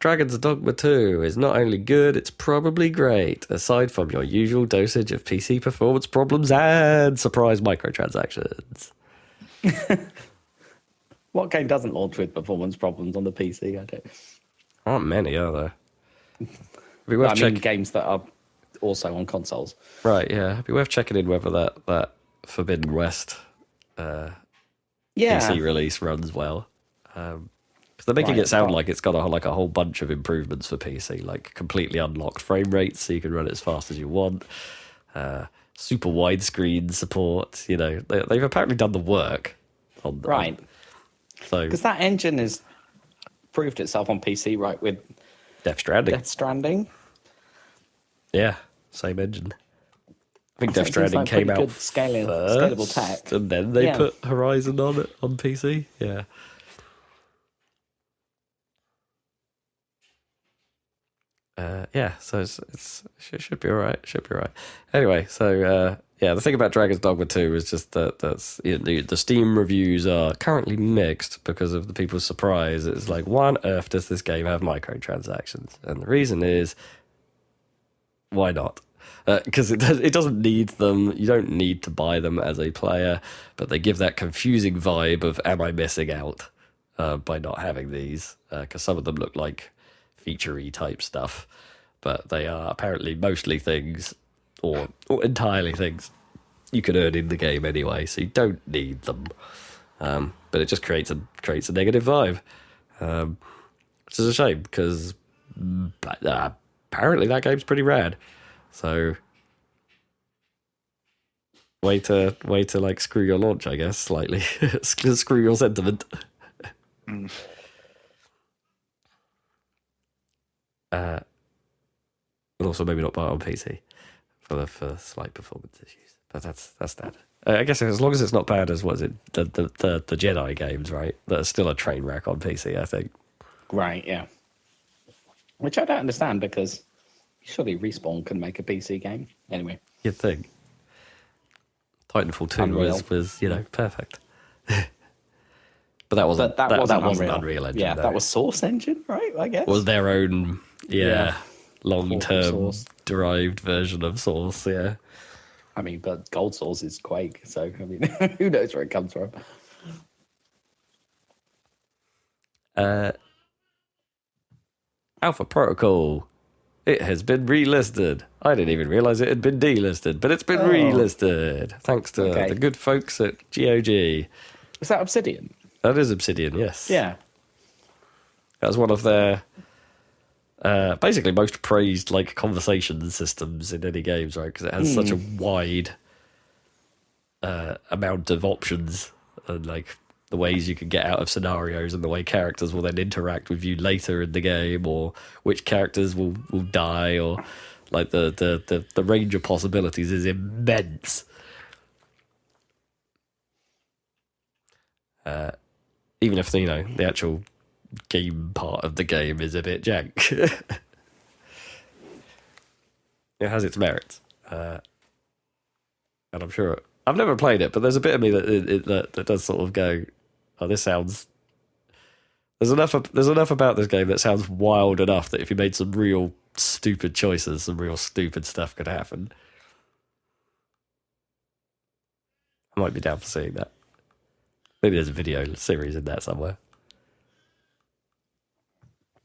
Dragon's Dogma 2 is not only good, it's probably great, aside from your usual dosage of PC performance problems and surprise microtransactions.
What game doesn't launch with performance problems on the PC? I don't.
Aren't many, are there?
I mean, games that are also on consoles.
Right, yeah. It'd be worth checking in whether that Forbidden West PC release runs well. Because they're making it sound like it's got a whole bunch of improvements for PC, like completely unlocked frame rates so you can run it as fast as you want. Super widescreen support. You know, they've apparently done the work.
Right. Because that engine has proved itself on PC, right, with
Death Stranding. Yeah, same engine. I think Death Stranding came out first,
scalable tech,
and then they put Horizon on it on PC. Yeah. So it should be all right. Anyway, so the thing about Dragon's Dogma 2 is just that the Steam reviews are currently mixed because of the people's surprise. It's like, why on earth does this game have microtransactions? And the reason is, why not? Because it doesn't need them. You don't need to buy them as a player, but they give that confusing vibe of, am I missing out by not having these? Because some of them look like feature-y type stuff, but they are apparently mostly things, or entirely things, you can earn in the game anyway, so you don't need them. But it just creates a negative vibe, which is a shame, because apparently that game's pretty rad. So way to like screw your launch, I guess, slightly. Screw your sentiment. And also maybe not buy it on PC for slight performance issues. But that's that. I guess as long as it's not bad as what is it the Jedi games, right? That are still a train wreck on PC, I think.
Right, yeah. Which I don't understand because surely Respawn can make a PC game. Anyway.
You'd think. Titanfall 2 was perfect. But that wasn't Unreal Engine.
Yeah,
though.
that was Source Engine, right? I guess.
It was their own long-term
Source.
derived version of Source, yeah.
I mean, but Gold Source is Quake, so I mean, who knows where it comes from?
Alpha Protocol. It has been relisted. I didn't even realize it had been delisted, but it's been relisted. Thanks to the good folks at GOG.
Is that Obsidian?
That is Obsidian, yes.
Yeah.
That was one of their basically most praised conversation systems in any games, right? Because it has such a wide amount of options and the ways you can get out of scenarios and the way characters will then interact with you later in the game, or which characters will die, or the range of possibilities is immense. Even if the actual game part of the game is a bit jank. It has its merits, and I'm sure I've never played it, but there's a bit of me that does sort of go, "Oh, this sounds." There's enough about this game that sounds wild enough that if you made some real stupid choices, some real stupid stuff could happen. I might be down for seeing that. Maybe there's a video series in that somewhere.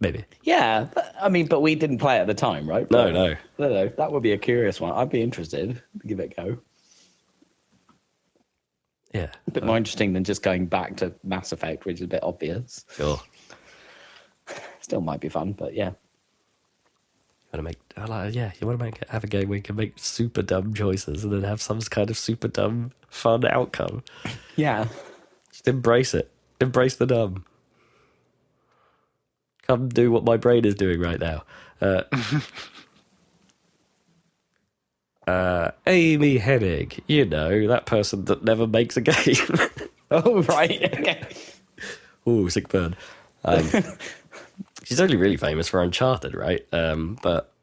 Maybe.
Yeah, I mean, but we didn't play it at the time, right?
No.
That would be a curious one. I'd be interested to give it a go.
Yeah.
A bit more interesting than just going back to Mass Effect, which is a bit obvious.
Sure.
Still might be fun, but yeah.
You want to have a game where you can make super dumb choices and then have some kind of super dumb fun outcome.
Yeah.
Just embrace it. Embrace the dumb. Come do what my brain is doing right now. Amy Hennig, that person that never makes a game.
Oh, right. Okay.
Ooh, sick burn. She's only really famous for Uncharted, right? But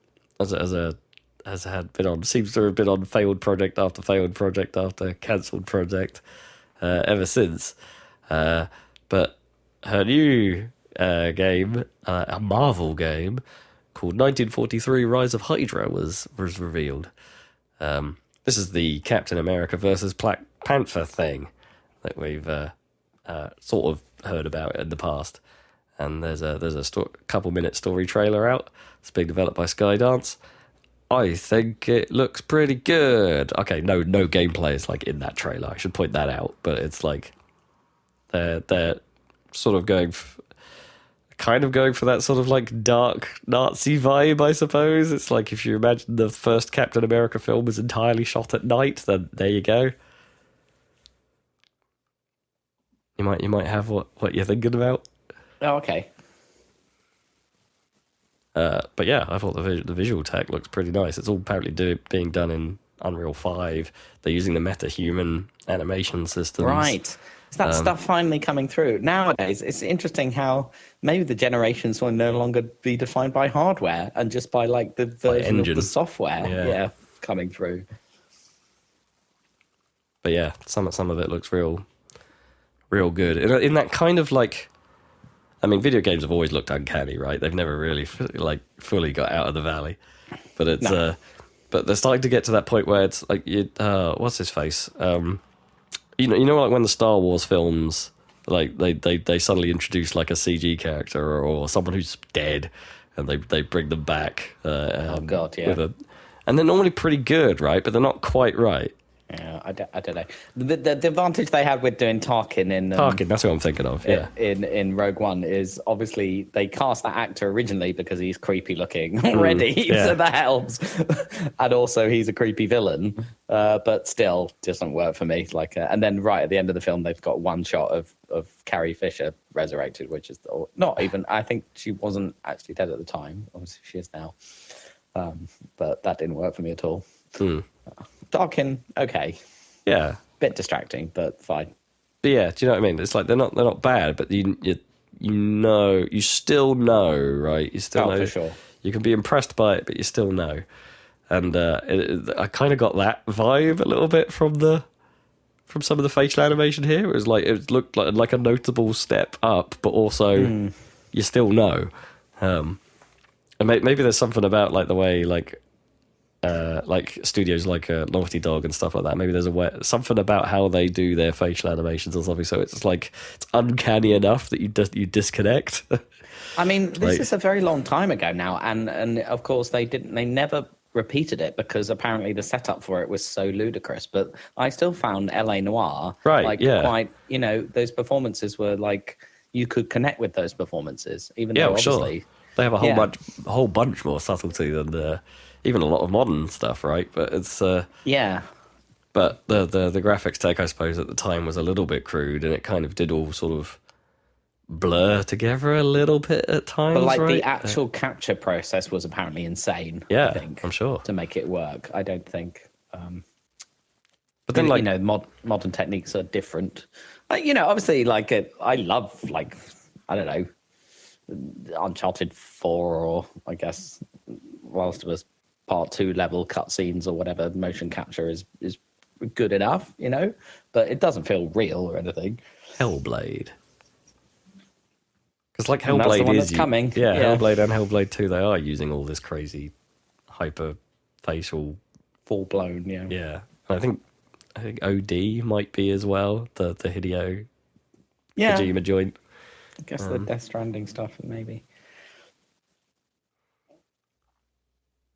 seems to have been on failed project after failed project after cancelled project ever since. But her new game, a Marvel game called 1943 Rise of Hydra was revealed. This is the Captain America versus Black Panther thing that we've sort of heard about in the past. And there's a couple minute story trailer out. It's being developed by Skydance. I think it looks pretty good. Okay, no gameplay is in that trailer. I should point that out. But it's they're sort of going for that sort of dark Nazi vibe, I suppose. It's if you imagine the first Captain America film was entirely shot at night, then there you go. You might have what you're thinking about.
Oh, okay.
But yeah, I thought the visual tech looks pretty nice. It's all apparently being done in Unreal 5. They're using the MetaHuman animation systems.
Right. Is that stuff finally coming through? Nowadays, it's interesting how maybe the generations will no longer be defined by hardware and just by the version of the software coming through.
But yeah, some of it looks real good. In that kind of video games have always looked uncanny, right? They've never really fully got out of the valley. But it's but they're starting to get to that point where it's what's his face? You know, when the Star Wars films, they suddenly introduce a CG character or someone who's dead, and they bring them back.
Oh God, yeah.
And they're normally pretty good, right? But they're not quite right.
Yeah, I don't know. The advantage they had with doing Tarkin in
Tarkin, that's what I'm thinking of. Yeah,
in Rogue One is obviously they cast that actor originally because he's creepy looking already, so that helps. And also he's a creepy villain, but still doesn't work for me. And then right at the end of the film, they've got one shot of Carrie Fisher resurrected, which is not even. I think she wasn't actually dead at the time. Obviously, she is now, but that didn't work for me at all. Tarkin, okay.
Yeah,
bit distracting, but fine.
But yeah, do you know what I mean? It's like they're not bad, but you still know, right? You still know
for sure.
You can be impressed by it, but you still know. And I kind of got that vibe a little bit from some of the facial animation here. It looked like a notable step up, but also you still know. And maybe there's something about like the way like studios like Naughty Dog and stuff like that. Maybe there's something about how they do their facial animations or something. So it's like it's uncanny enough that you disconnect.
I mean, this is a very long time ago now, and of course they never repeated it because apparently the setup for it was so ludicrous. But I still found LA Noire quite, those performances were like you could connect with those performances, even though obviously
they have a whole bunch more subtlety than even a lot of modern stuff, right? But it's But the graphics tech, I suppose, at the time was a little bit crude, and it kind of did all sort of blur together a little bit at times.
But
right?
The actual capture process was apparently insane.
Yeah,
I think,
I'm sure,
to make it work. I don't think.
But then,
modern techniques are different. Obviously, I love I don't know, Uncharted 4, or I guess whilst it was Part 2 level cutscenes or whatever, motion capture is good enough, but it doesn't feel real or anything.
Hellblade. Because
Hellblade that's the one that's coming.
Yeah, Hellblade and Hellblade 2, they are using all this crazy hyper facial,
full blown.
Yeah, and I think OD might be as well. The Hideo Kojima joint.
I guess the Death Stranding stuff maybe.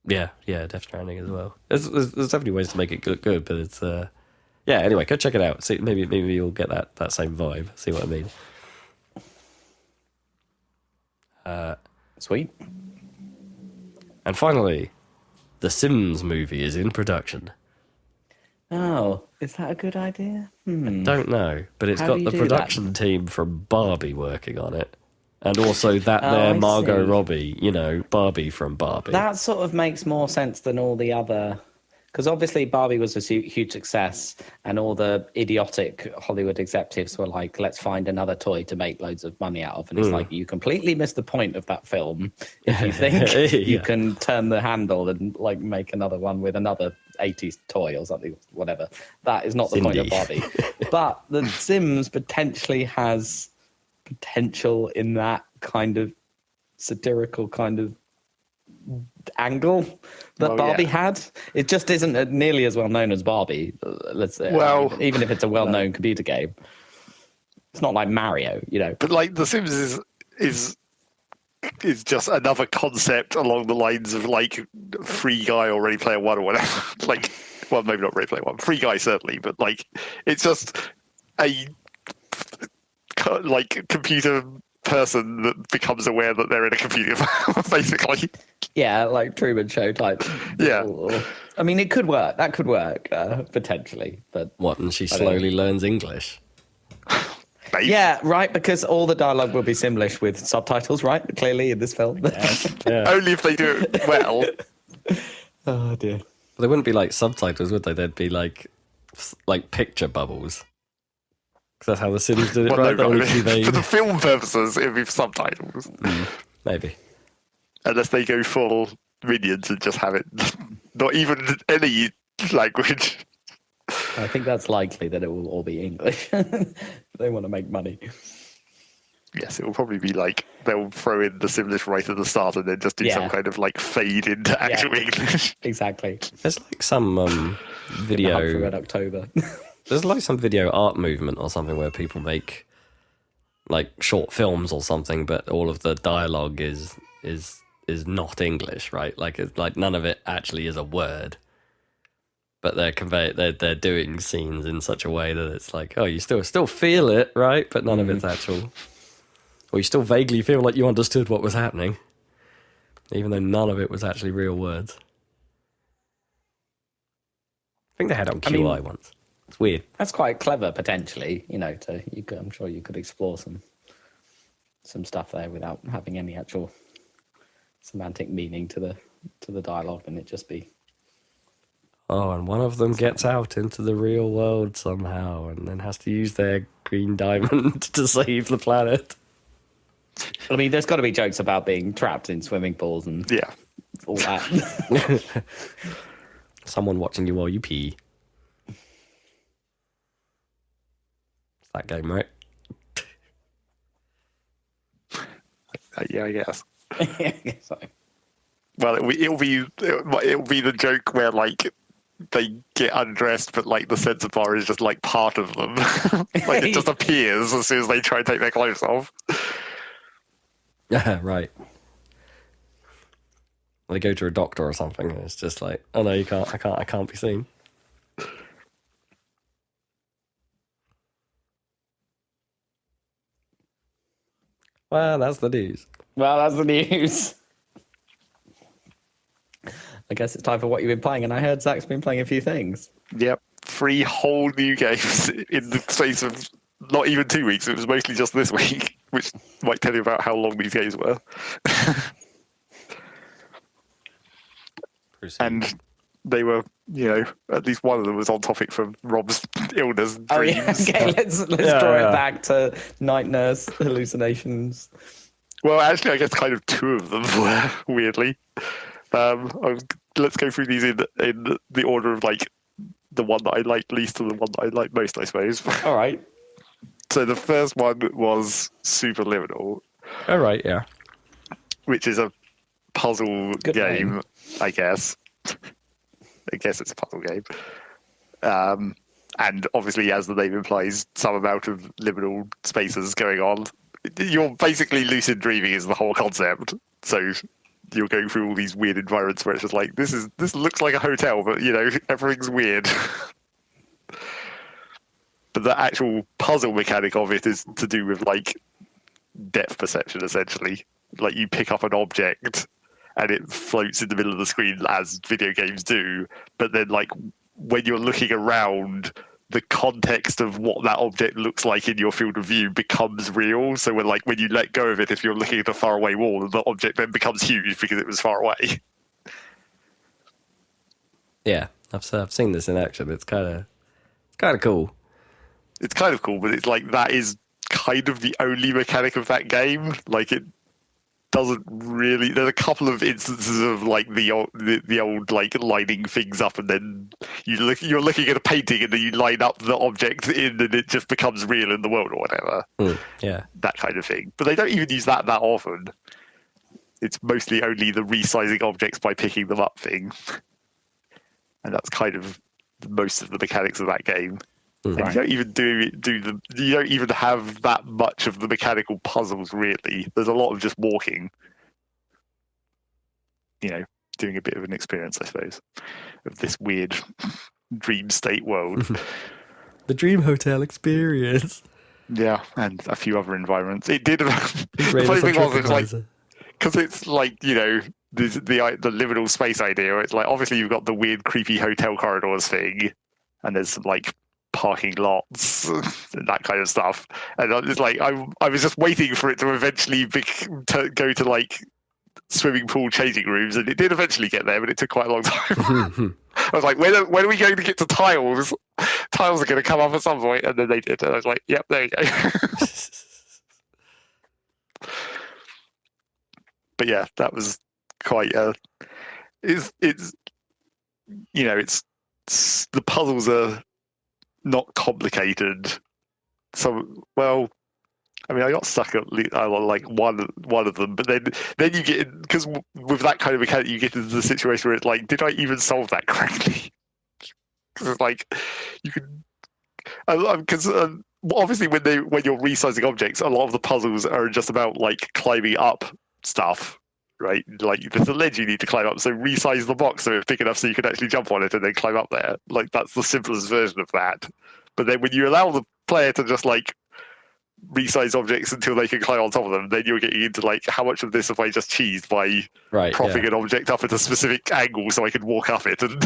Yeah, Death Stranding as well. There's definitely ways to make it look good, but it's Anyway, go check it out. See, maybe you'll get that same vibe. See what I mean?
Sweet.
And finally, the Sims movie is in production.
Oh, is that a good idea?
I don't know, but it's got the production team from Barbie working on it. And also Margot Robbie, Barbie from Barbie.
That sort of makes more sense than all the other... Because obviously Barbie was a huge success, and all the idiotic Hollywood executives were like, let's find another toy to make loads of money out of. And it's like, you completely missed the point of that film if you think you can turn the handle and make another one with another 80s toy or something, whatever. That is not the point of Barbie. But The Sims potentially has potential in that kind of satirical kind of angle that Barbie had. It just isn't nearly as well known as Barbie, let's say.
Well,
even if it's a well-known computer game, it's not like Mario,
But The Sims is just another concept along the lines of Free Guy or Ready Player One or whatever. Well, maybe not Ready Player One, Free Guy certainly, but it's just a computer person that becomes aware that they're in a computer, basically.
Yeah, like Truman Show type.
Yeah.
I mean, it could work. That could work, potentially. But
what, and she slowly learns English?
Maybe.
Yeah, right, because all the dialogue will be Simlish with subtitles, right? Clearly in this film.
Yeah.
Only if they do it well.
Oh, dear.
Well, they wouldn't be subtitles, would they? They'd be like picture bubbles. Because that's how the Sims did it, right?
No, for the film purposes, it would be subtitles.
Maybe.
Unless they go full Minions and just have it not even any language.
I think that's likely that it will all be English. They want to make money.
Yes, it will probably be they'll throw in the Simlish right at the start and then just do some kind of fade into actual English.
Exactly.
There's some video
for Red October.
There's some video art movement or something where people make short films or something, but all of the dialogue is not English, right? None of it actually is a word, but they're doing scenes in such a way that it's you still feel it, right? But none of it's actual, or you still vaguely feel like you understood what was happening, even though none of it was actually real words. I think they had it on QI once. It's weird.
That's quite clever, potentially. I'm sure you could explore some stuff there without having any actual semantic meaning to the dialogue, and it just be
Oh, and one of them gets out into the real world somehow and then has to use their green diamond to save the planet.
I mean, there's got to be jokes about being trapped in swimming pools and
Yeah.
all that.
Someone watching you while you pee. It's that game, right?
Yeah, I guess.
Yeah, I guess so.
Well, it'll be the joke where like they get undressed, but like the sensor bar is just like part of them. Like it just appears as soon as they try and take their clothes off.
Yeah, right. They go to a doctor or something, and it's just like, oh no, you can't. I can't be seen. Well, that's the news.
Well, that's the news. I guess it's time for what you've been playing, and I heard Zach's been playing a few things.
Yep, 3 whole new games in the space of not even 2 weeks. It was mostly just this week, which might tell you about how long these games were. And they were, at least one of them was on topic from Rob's illness. And
Oh
dreams.
yeah, okay. Let's draw it back to night nurse hallucinations.
Well, actually, I guess kind of 2 of them were, weirdly. Let's go through these in the order of like the one that I liked least to the one that I liked most, I suppose.
All right.
So the first one was Superliminal,
All right, yeah.
which is a puzzle
Good
game,
name.
I guess. I guess it's a puzzle game. And obviously, as the name implies, some amount of liminal spaces going on. You're basically lucid dreaming is the whole concept. So you're going through all these weird environments where it's just like, this looks like a hotel, but everything's weird. But the actual puzzle mechanic of it is to do with like depth perception, essentially. Like you pick up an object and it floats in the middle of the screen as video games do, but then like when you're looking around, the context of what that object looks like in your field of view becomes real. So when you let go of it, if you're looking at a faraway wall, the object then becomes huge because it was far away.
Yeah, I've seen this in action. It's kind of cool.
It's kind of cool, but it's like that is kind of the only mechanic of that game. Like it doesn't really. There's a couple of instances of like the old like lining things up, and then you're looking at a painting, and then you line up the object in, and it just becomes real in the world or whatever.
Yeah,
that kind of thing. But they don't even use that often. It's mostly only the resizing objects by picking them up thing, and that's kind of most of the mechanics of that game. And you don't even you don't even have that much of the mechanical puzzles, really. There's a lot of just walking, doing a bit of an experience, I suppose, of this weird dream state world.
the Dream Hotel experience.
Yeah, and a few other environments. It did. The
Rate
funny
us on
thing was, it was like,
TripAdvisor.
because it's like, the liminal space idea. It's like, obviously you've got the weird, creepy hotel corridors thing, and there's some like parking lots and that kind of stuff. And it's like I was just waiting for it to eventually go to like swimming pool changing rooms, and it did eventually get there, but it took quite a long time. I was like, when are we going to get to tiles? Tiles are going to come up at some point, and then they did. And I was like, yep, there you go. But yeah, that was quite. It's the puzzles are not complicated. So, well, I mean, I got stuck at like one of them, but then you get, because with that kind of mechanic, you get into the situation where it's like, did I even solve that correctly? Because it's like you can, because obviously when you're resizing objects, a lot of the puzzles are just about like climbing up stuff. Right, like there's a ledge you need to climb up, so resize the box so it's big enough so you can actually jump on it and then climb up there. Like that's the simplest version of that. But then when you allow the player to just like resize objects until they can climb on top of them, then you're getting into like, how much of this have I just cheesed by propping an object up at a specific angle so I can walk up it? And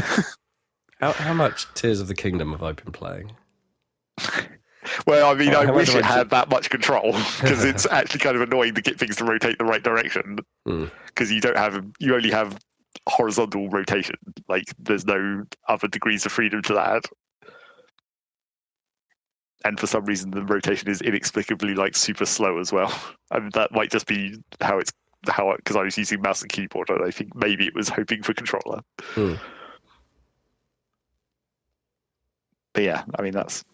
How much Tears of the Kingdom have I been playing?
Well, I mean, I wish it
I
had that much control, because it's actually kind of annoying to get things to rotate the right direction, because you only have horizontal rotation. Like there's no other degrees of freedom to that. And for some reason, the rotation is inexplicably like super slow as well. And that might just be because I was using mouse and keyboard, and I think maybe it was hoping for controller.
Hmm.
But yeah, I mean that's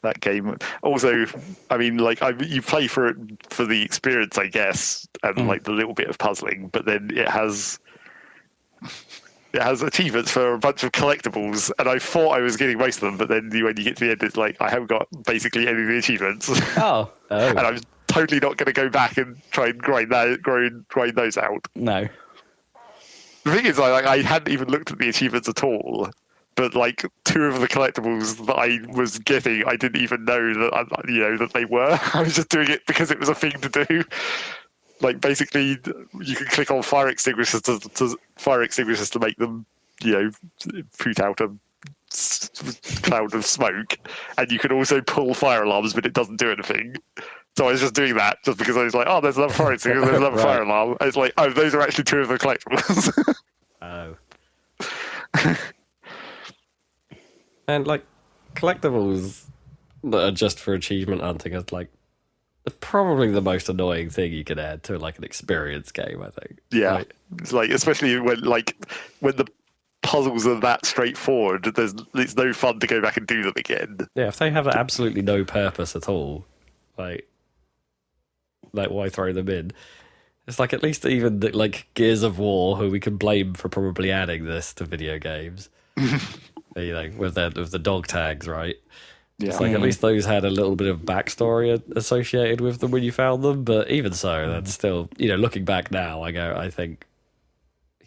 that game. Also, I mean, like you play for it for the experience, I guess, and like the little bit of puzzling. But then it has achievements for a bunch of collectibles, and I thought I was getting most of them. But then when you get to the end, it's like I haven't got basically any of the achievements.
Oh,
And I'm totally not going to go back and try and grind those out.
no.
The thing is, I hadn't even looked at the achievements at all. But like 2 of the collectibles that I was getting, I didn't even know that they were. I was just doing it because it was a thing to do. Like basically, you can click on fire extinguishers to make them, shoot out a cloud of smoke, and you can also pull fire alarms, but it doesn't do anything. So I was just doing that just because I was like, oh, there's another fire extinguisher, there's another fire alarm. And it's like, oh, those are actually 2 of the collectibles.
Oh. And like collectibles that are just for achievement hunting is like probably the most annoying thing you can add to like an experience game, I think.
Yeah,
like,
it's like especially when the puzzles are that straightforward, it's no fun to go back and do them again.
yeah, if they have absolutely no purpose at all, like why throw them in? It's like at least even like Gears of War, who we can blame for probably adding this to video games. With the dog tags, right?
Yeah.
It's like at least those had a little bit of backstory associated with them when you found them, but even so, that's still, looking back now, I think,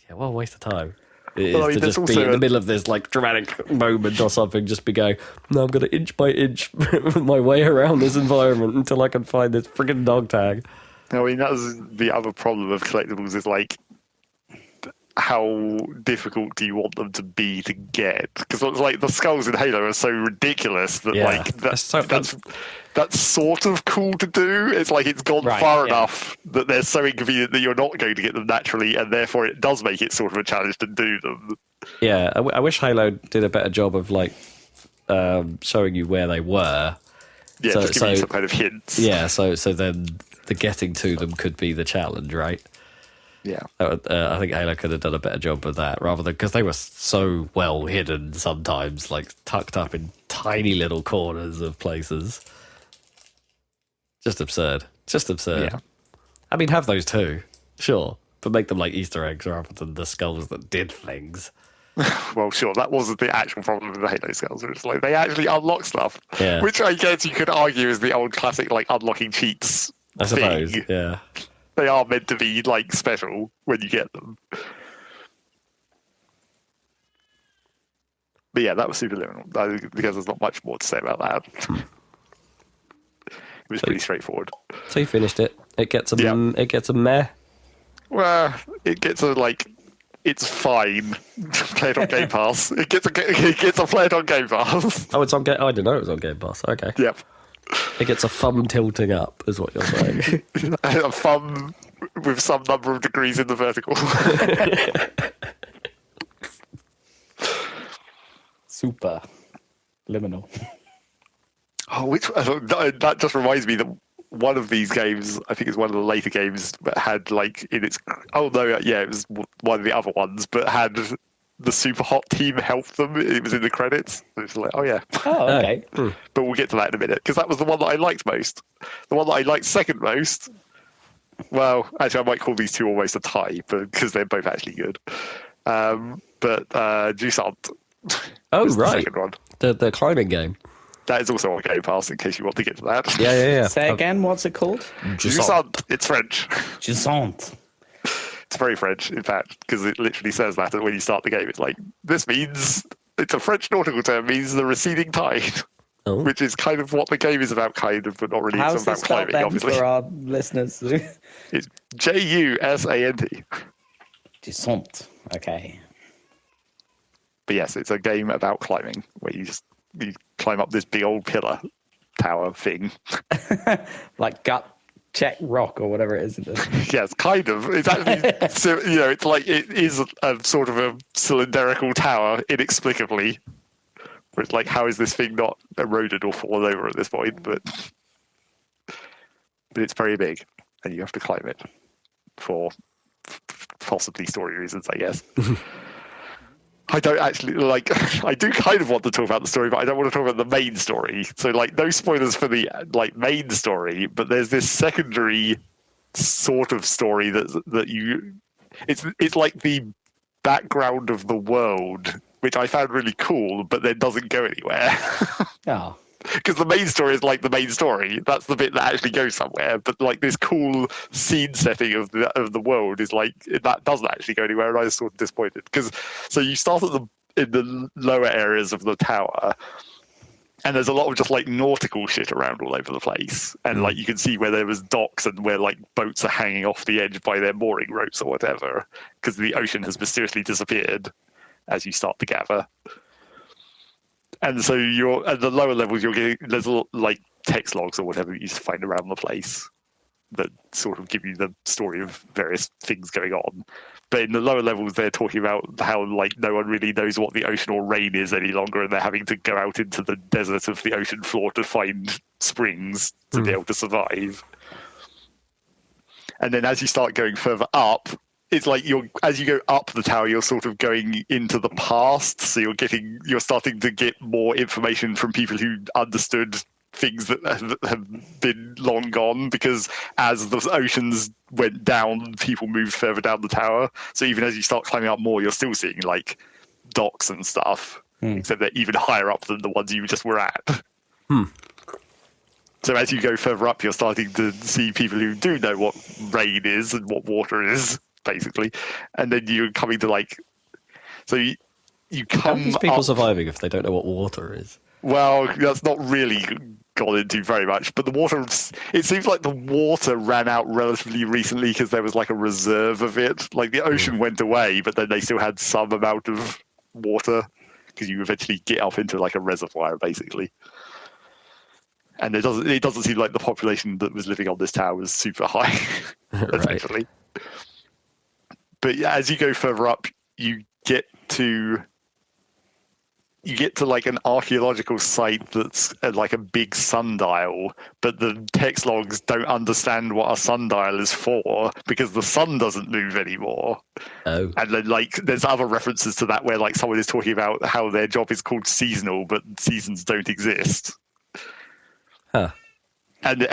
yeah, what a waste of time. It is to just be in the middle of this like dramatic moment or something, just be going, no, I'm going to inch by inch my way around this environment until I can find this friggin' dog tag.
I mean, that's the other problem of collectibles is like, how difficult do you want them to be to get? Because like the skulls in Halo are so ridiculous that that's sort of cool to do. It's like it's gone far enough that they're so inconvenient that you're not going to get them naturally, and therefore it does make it sort of a challenge to do them.
Yeah, I wish Halo did a better job of like showing you where they were.
Yeah, just giving you some kind of hints.
Yeah, so then the getting to them could be the challenge, right?
Yeah,
I think Halo could have done a better job of that, rather than because they were so well hidden sometimes, like tucked up in tiny little corners of places. Just absurd.
Yeah.
I mean, have those too, sure, but make them like Easter eggs rather than the skulls that did things.
Well, sure, that wasn't the actual problem with the Halo skulls. It's like they actually unlock stuff, which I guess you could argue is the old classic like unlocking cheats.
I suppose, yeah.
They are meant to be like special when you get them. But yeah, that was Superliminal. Because there's not much more to say about that. It was pretty straightforward.
So you finished it. It gets a meh.
Well, it gets a like. It's fine. Play it on Game Pass. It gets a play it on Game Pass.
Oh, it's on Game. I didn't know it was on Game Pass. Okay.
Yep.
It gets a thumb tilting up, is what you're saying.
A thumb with some number of degrees in the vertical.
Super liminal.
Oh, that just reminds me that one of these games, I think it's one of the later games, but had like in its it was one of the other ones, but had the super hot team help them. It was in the credits. It's like, oh yeah.
Oh, okay.
But we'll get to that in a minute because that was the one that I liked most. The one that I liked second most. Well, actually, I might call these two almost a tie, because they're both actually good. But Viewsant.
Oh, right.
The second one.
The climbing game.
That is also on Game Pass, in case you want to get to that.
Yeah.
Say again, what's it called?
Viewsant. It's French.
Viewsant.
It's very French, in fact, because it literally says that when you start the game. It's like, this means, it's a French nautical term, means the receding tide. Oh. Which is kind of what the game is about, kind of, but not really.
How's
it's about climbing, obviously.
For our listeners?
It's Jusant.
Viewsant. Okay.
But yes, it's a game about climbing, where you climb up this big old pillar tower thing.
Like Gut Czech rock or whatever it is. Isn't it?
Yes, kind of. It's actually, so, it's like it is a sort of a cylindrical tower inexplicably. Where it's like, how is this thing not eroded or fallen over at this point? But it's very big, and you have to climb it for possibly story reasons, I guess. I don't actually I do kind of want to talk about the story, but I don't want to talk about the main story. So no spoilers for the main story, but there's this secondary sort of story that you it's like the background of the world, which I found really cool, but then doesn't go anywhere.
Oh.
Because the main story is the main story. That's the bit that actually goes somewhere. But this cool scene setting of the world is that doesn't actually go anywhere, and I was sort of disappointed. So you start in the lower areas of the tower, and there's a lot of just nautical shit around all over the place, and you can see where there was docks and where boats are hanging off the edge by their mooring ropes or whatever, because the ocean has mysteriously disappeared as you start to gather. And so you're at the lower levels. You're getting there's text logs or whatever that you just find around the place that sort of give you the story of various things going on. But in the lower levels, they're talking about how no one really knows what the ocean or rain is any longer, and they're having to go out into the desert of the ocean floor to find springs to be able to survive. And then as you start going further up, it's as you go up the tower, you're sort of going into the past. So you're starting to get more information from people who understood things that have been long gone, because as the oceans went down, people moved further down the tower. So even as you start climbing up more, you're still seeing docks and stuff, except they're even higher up than the ones you just were at. So as you go further up, you're starting to see people who do know what rain is and what water is, basically. And then you're coming to so you come.
How are these people
up,
surviving if they don't know what water is?
Well, that's not really gone into very much, but the water, it seems like the water ran out relatively recently because there was a reserve of it. The ocean went away, but then they still had some amount of water because you eventually get up into a reservoir, basically. And it doesn't seem like the population that was living on this tower was super high, essentially. But yeah, as you go further up, you get to an archaeological site that's a big sundial, but the text logs don't understand what a sundial is for because the sun doesn't move anymore.
Oh.
And then there's other references to that where someone is talking about how their job is called seasonal, but seasons don't exist.
Huh.
And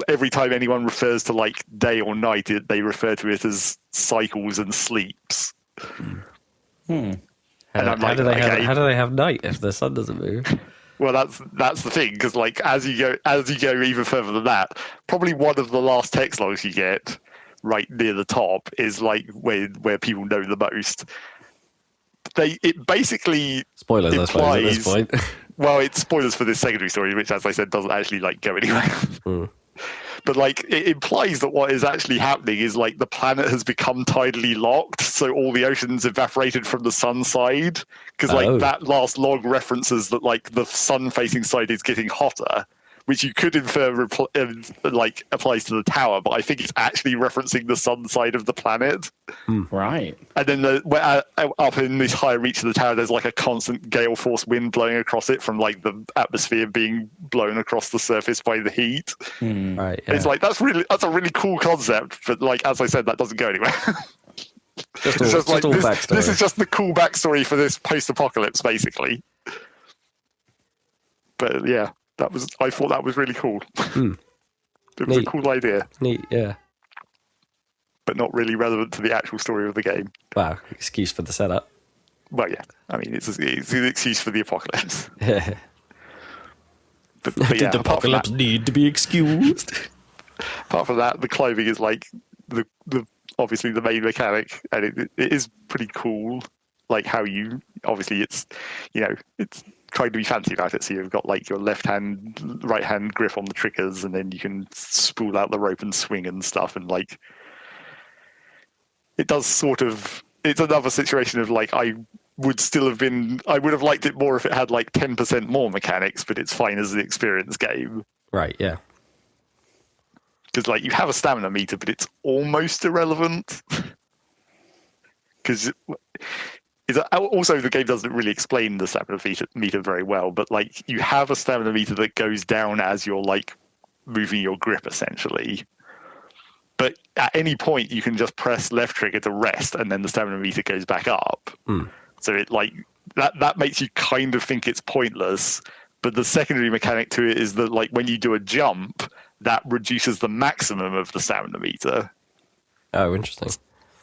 every time anyone refers to day or night, they refer to it as cycles and sleeps. And I'm
how do they have night if the sun doesn't move?
Well, that's the thing, because as you go even further than that, probably one of the last text logs you get right near the top is where people know the most. It basically
spoilers,
implies,
I suppose, at this point.
Well, it's spoilers for this secondary story, which, as I said, doesn't actually go anywhere. But it implies that what is actually happening is the planet has become tidally locked, so all the oceans evaporated from the sun side. Because that last log references that the sun-facing side is getting hotter, which you could infer applies to the tower, but I think it's actually referencing the sun side of the planet.
Right.
And then up in this higher reach of the tower, there's a constant gale force wind blowing across it from the atmosphere being blown across the surface by the heat.
Right. Yeah.
It's that's a really cool concept, but as I said, that doesn't go anywhere.
Just all backstory.
This is just the cool backstory for this post-apocalypse, basically. But yeah. I thought that was really cool. It was a cool idea.
Neat, yeah.
But not really relevant to the actual story of the game.
Wow, excuse for the setup.
Well, yeah. I mean, it's an excuse for the apocalypse.
Yeah.
But
Did the apocalypse need to be excused?
Apart from that, the climbing is the obviously the main mechanic, and it is pretty cool. How you obviously it's trying to be fancy about it, so you've got your left hand, right hand grip on the triggers, and then you can spool out the rope and swing and stuff, and it does sort of. It's another situation of I would have liked it more if it had 10% more mechanics, but it's fine as an experience game.
Right. Yeah.
because like you have a stamina meter, but it's almost irrelevant. Because also the game doesn't really explain the stamina meter very well, but like you have a stamina meter that goes down as you're like moving your grip essentially. But at any point you can just press left trigger to rest, and then the stamina meter goes back up. So it like that makes you kind of think it's pointless. But the secondary mechanic to it is that like when you do a jump, that reduces the maximum of the stamina meter.
Oh, interesting.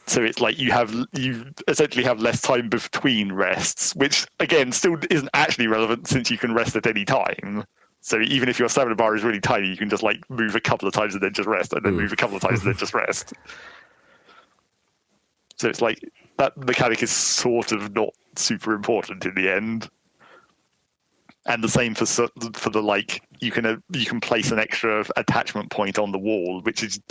So it's like you essentially have less time between rests, which again still isn't actually relevant since you can rest at any time. So even if your stamina bar is really tiny, you can just like move a couple of times and then just rest, and then move a couple of times and then just rest. So it's like that mechanic is sort of not super important in the end. And the same for the like you can place an extra attachment point on the wall, which is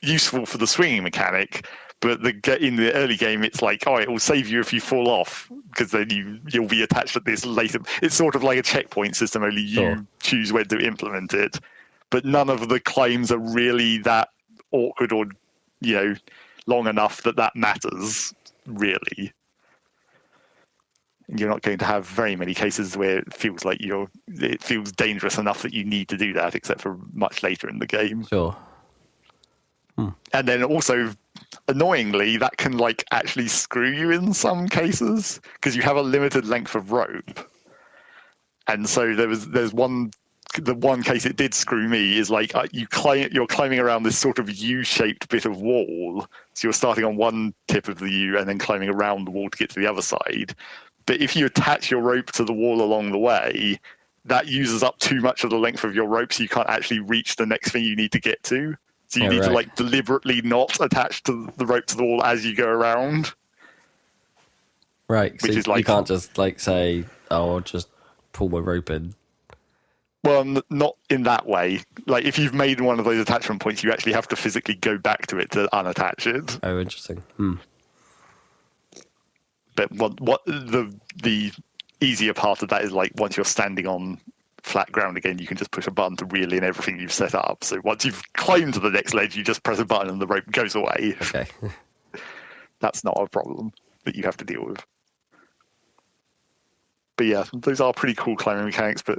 useful for the swinging mechanic. But in the early game, it's like, oh, it will save you if you fall off, because then you'll be attached at this later. It's sort of like a checkpoint system, only you choose when to implement it. But none of the climbs are really that awkward or, long enough that matters, really. You're not going to have very many cases where it feels like it feels dangerous enough that you need to do that, except for much later in the game.
Sure.
And then also, annoyingly, that can like actually screw you in some cases because you have a limited length of rope. And so the one case it did screw me is like you're climbing around this sort of U-shaped bit of wall. So you're starting on one tip of the U and then climbing around the wall to get to the other side. But if you attach your rope to the wall along the way, that uses up too much of the length of your rope, so you can't actually reach the next thing you need to get to. So you need to like deliberately not attach to the rope to the wall as you go around.
Right.
Which is like,
you can't just like say, "Oh, I'll just pull my rope in."
Well, not in that way. Like if you've made one of those attachment points, you actually have to physically go back to it to unattach it.
Oh, interesting.
But what the easier part of that is like once you're standing on flat ground again, you can just push a button to reel in everything you've set up. So once you've climbed to the next ledge, you just press a button and the rope goes away.
Okay.
That's not a problem that you have to deal with. But yeah, those are pretty cool climbing mechanics, but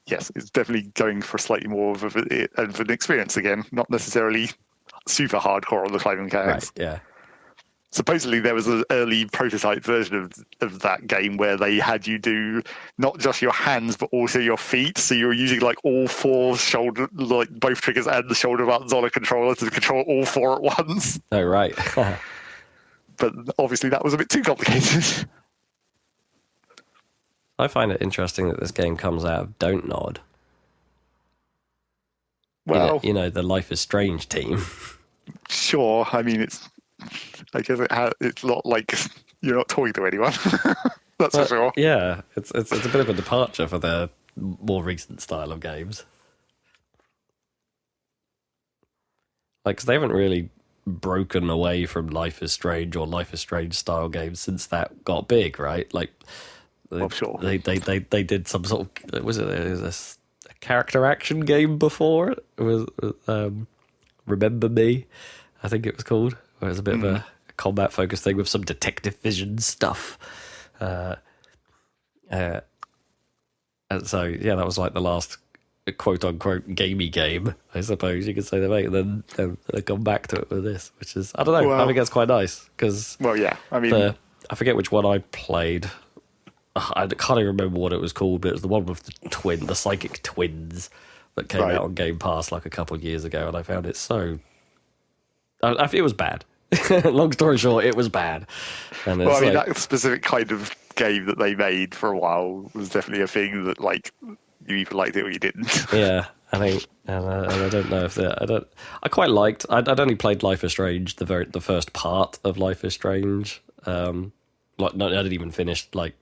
yes, it's definitely going for slightly more of an experience again, not necessarily super hardcore on the climbing mechanics.
Right, yeah.
Supposedly there was an early prototype version of that game where they had you do not just your hands but also your feet. So you were using like all four shoulder, like both triggers and the shoulder buttons on a controller to control all four at once.
Oh, right.
But obviously that was a bit too complicated.
I find it interesting that this game comes out of Don't Nod.
Well,
the Life is Strange team.
Sure. I mean, I guess it's not like you're not talking to anyone. That's for sure.
Yeah, it's a bit of a departure for their more recent style of games. Like, 'cause they haven't really broken away from Life is Strange or Life is Strange style games since that got big, right? Like,
Sure.
They did some sort of was it a character action game before it? It was Remember Me, I think it was called. Where it was a bit of a combat focused thing with some detective vision stuff. And so yeah, that was like the last quote unquote gamey game, I suppose you could say they made. And then they come back to it with this, which is I don't know.
Well,
I think that's quite nice because
yeah, I mean,
I forget which one I played. I can't even remember what it was called, but it was the one with the psychic twins that came out on Game Pass like a couple of years ago, and I found it so. It was bad. Long story short, it was bad. And
well, I mean, that specific kind of game that they made for a while was definitely a thing that, like, you either liked it or you didn't.
Yeah, I think, and I don't know if I quite liked. I'd only played Life is Strange, the first part of Life is Strange. I didn't even finish like.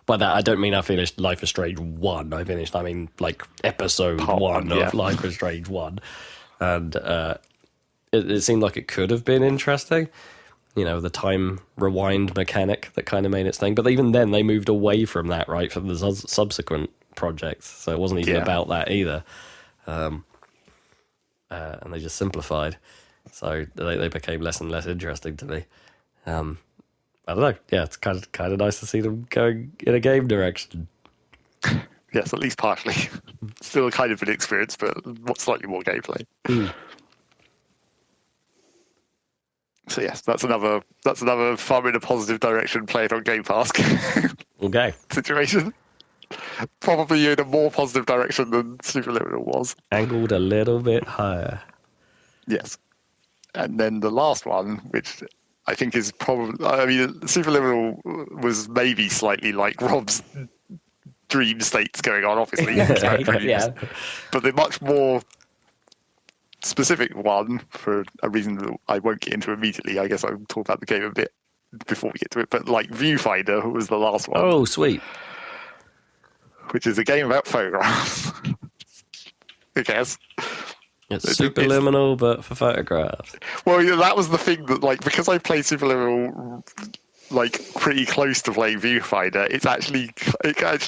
By that, I don't mean I finished Life is Strange 1. I mean, like, episode
Part
1 of Life is Strange 1. And it seemed like it could have been interesting. The time rewind mechanic that kind of made its thing. But even then, they moved away from that, right, for the subsequent projects. So it wasn't even about that either. And and they just simplified. So they became less and less interesting to me. I don't know. Yeah, it's kind of nice to see them going in a game direction.
Yes, at least partially. Still kind of an experience, but slightly more gameplay. So yes, that's another far in a positive direction. Play it on Game Pass.
Okay.
Situation. Probably in a more positive direction than Superliminal was.
Angled a little bit higher.
Yes. And then the last one, which I think is probably... I mean, Superliminal was maybe slightly like Rob's dream states going on, obviously.
Yeah.
But the much more specific one, for a reason that I won't get into immediately, I guess I'll talk about the game a bit before we get to it, but like Viewfinder was the last one.
Oh, sweet.
Which is a game about photographs. I guess.
It's Superliminal, but for photographs.
Well, yeah, that was the thing that, like, because I played Superliminal, like, pretty close to playing Viewfinder, it actually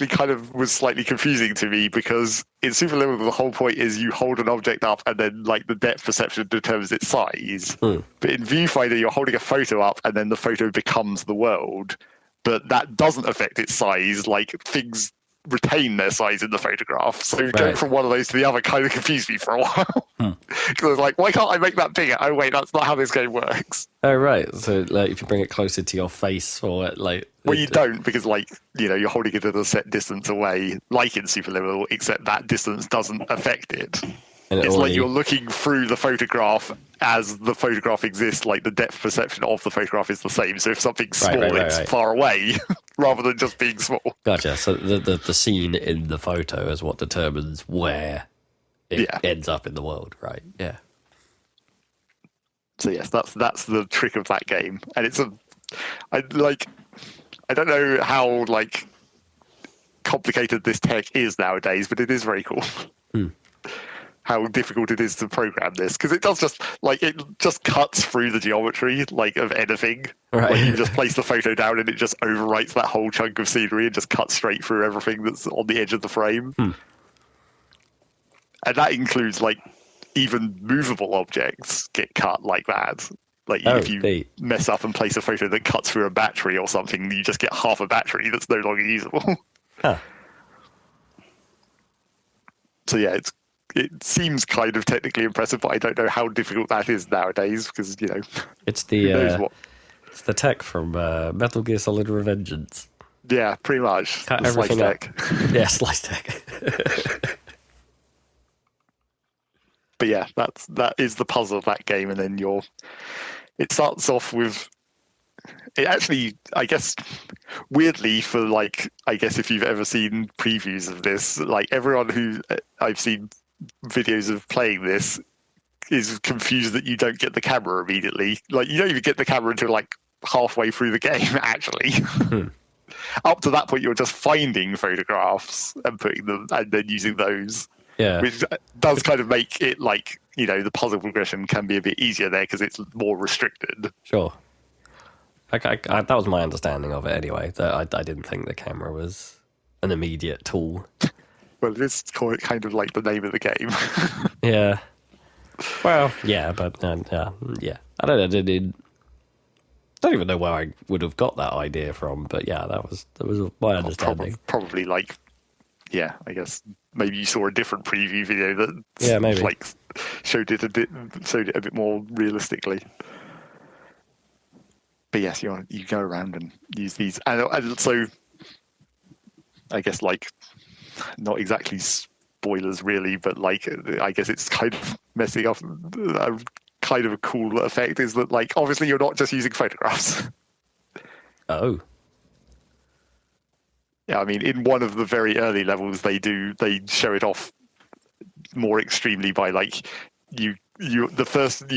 kind of was slightly confusing to me, because in Superliminal, the whole point is you hold an object up and then, like, the depth perception determines its size. But in Viewfinder, you're holding a photo up and then the photo becomes the world. But that doesn't affect its size. Like, things retain their size in the photograph. So going from one of those to the other kind of confused me for a while. Because I was like, why can't I make that bigger? Oh wait, that's not how this game works.
Oh right. So like, if you bring it closer to your face, or like,
well, you don't, because like, you know, you're holding it at a set distance away, like in Superliminal, except that distance doesn't affect it. And it's like you're looking through the photograph as the photograph exists, like the depth perception of the photograph is the same. So if something's small, it's far away rather than just being small.
Gotcha. So the scene in the photo is what determines where it ends up in the world, right? Yeah.
So yes, that's the trick of that game. And it's I don't know how like complicated this tech is nowadays, but it is very cool. How difficult it is to program this, because it does just cuts through the geometry like of anything.
Right.
Like you just place the photo down and it just overwrites that whole chunk of scenery and just cuts straight through everything that's on the edge of the frame. And that includes like even movable objects get cut like that. Like if you mess up and place a photo that cuts through a battery or something, you just get half a battery that's no longer usable. So yeah, it seems kind of technically impressive, but I don't know how difficult that is nowadays, because, you know,
it's the it's the tech from Metal Gear Solid Revengeance.
Yeah, pretty much.
Cut everything
slice
up.
tech.
Yeah, slice tech.
But yeah, that is the puzzle of that game, and then it starts off with it actually, I guess, weirdly for like, I guess if you've ever seen previews of this, like everyone who I've seen videos of playing this is confused that you don't get the camera immediately. Like you don't even get the camera until like halfway through the game, actually. Up to that point, you're just finding photographs and putting them, and then using those.
Yeah,
which does kind of make it like, you know, the puzzle progression can be a bit easier there because it's more restricted.
Sure. That was my understanding of it anyway. That I didn't think the camera was an immediate tool.
Well, it is kind of like the name of the game.
Yeah. Well, yeah, but yeah. I don't know. Don't even know where I would have got that idea from, but yeah, that was my understanding.
Probably like, yeah, I guess maybe you saw a different preview video that
maybe
like showed it a bit more realistically. But yes, you go around and use these, and so I guess like not exactly spoilers really, but like I guess it's kind of messing up. Kind of a cool effect is that like obviously you're not just using photographs. Oh. Yeah, I mean, in one of the very early levels, they show it off more extremely by like you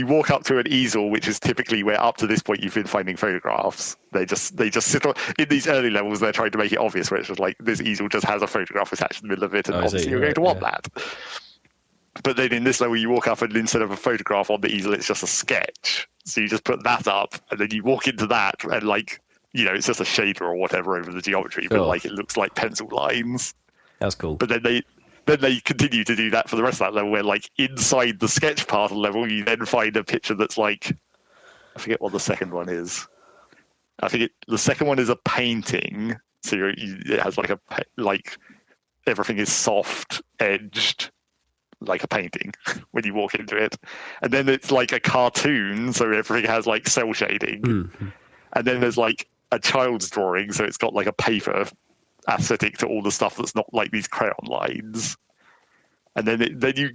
walk up to an easel, which is typically where up to this point you've been finding photographs. They just sit on, in these early levels. They're trying to make it obvious where it's just like this easel just has a photograph attached in the middle of it, and obviously you're going to want that. But then in this level, you walk up and instead of a photograph on the easel, it's just a sketch. So you just put that up, and then you walk into that, and like, you know, it's just a shader or whatever over the geometry, but like it looks like pencil lines.
That's cool.
But then then they continue to do that for the rest of that level, where like inside the sketch part of the level, you then find a picture that's like, I forget what the second one is. I think the second one is a painting, so it has like everything is soft edged, like a painting when you walk into it, and then it's like a cartoon, so everything has like cell shading, and then there's like a child's drawing, so it's got like a paper aesthetic to all the stuff that's not like these crayon lines, and then you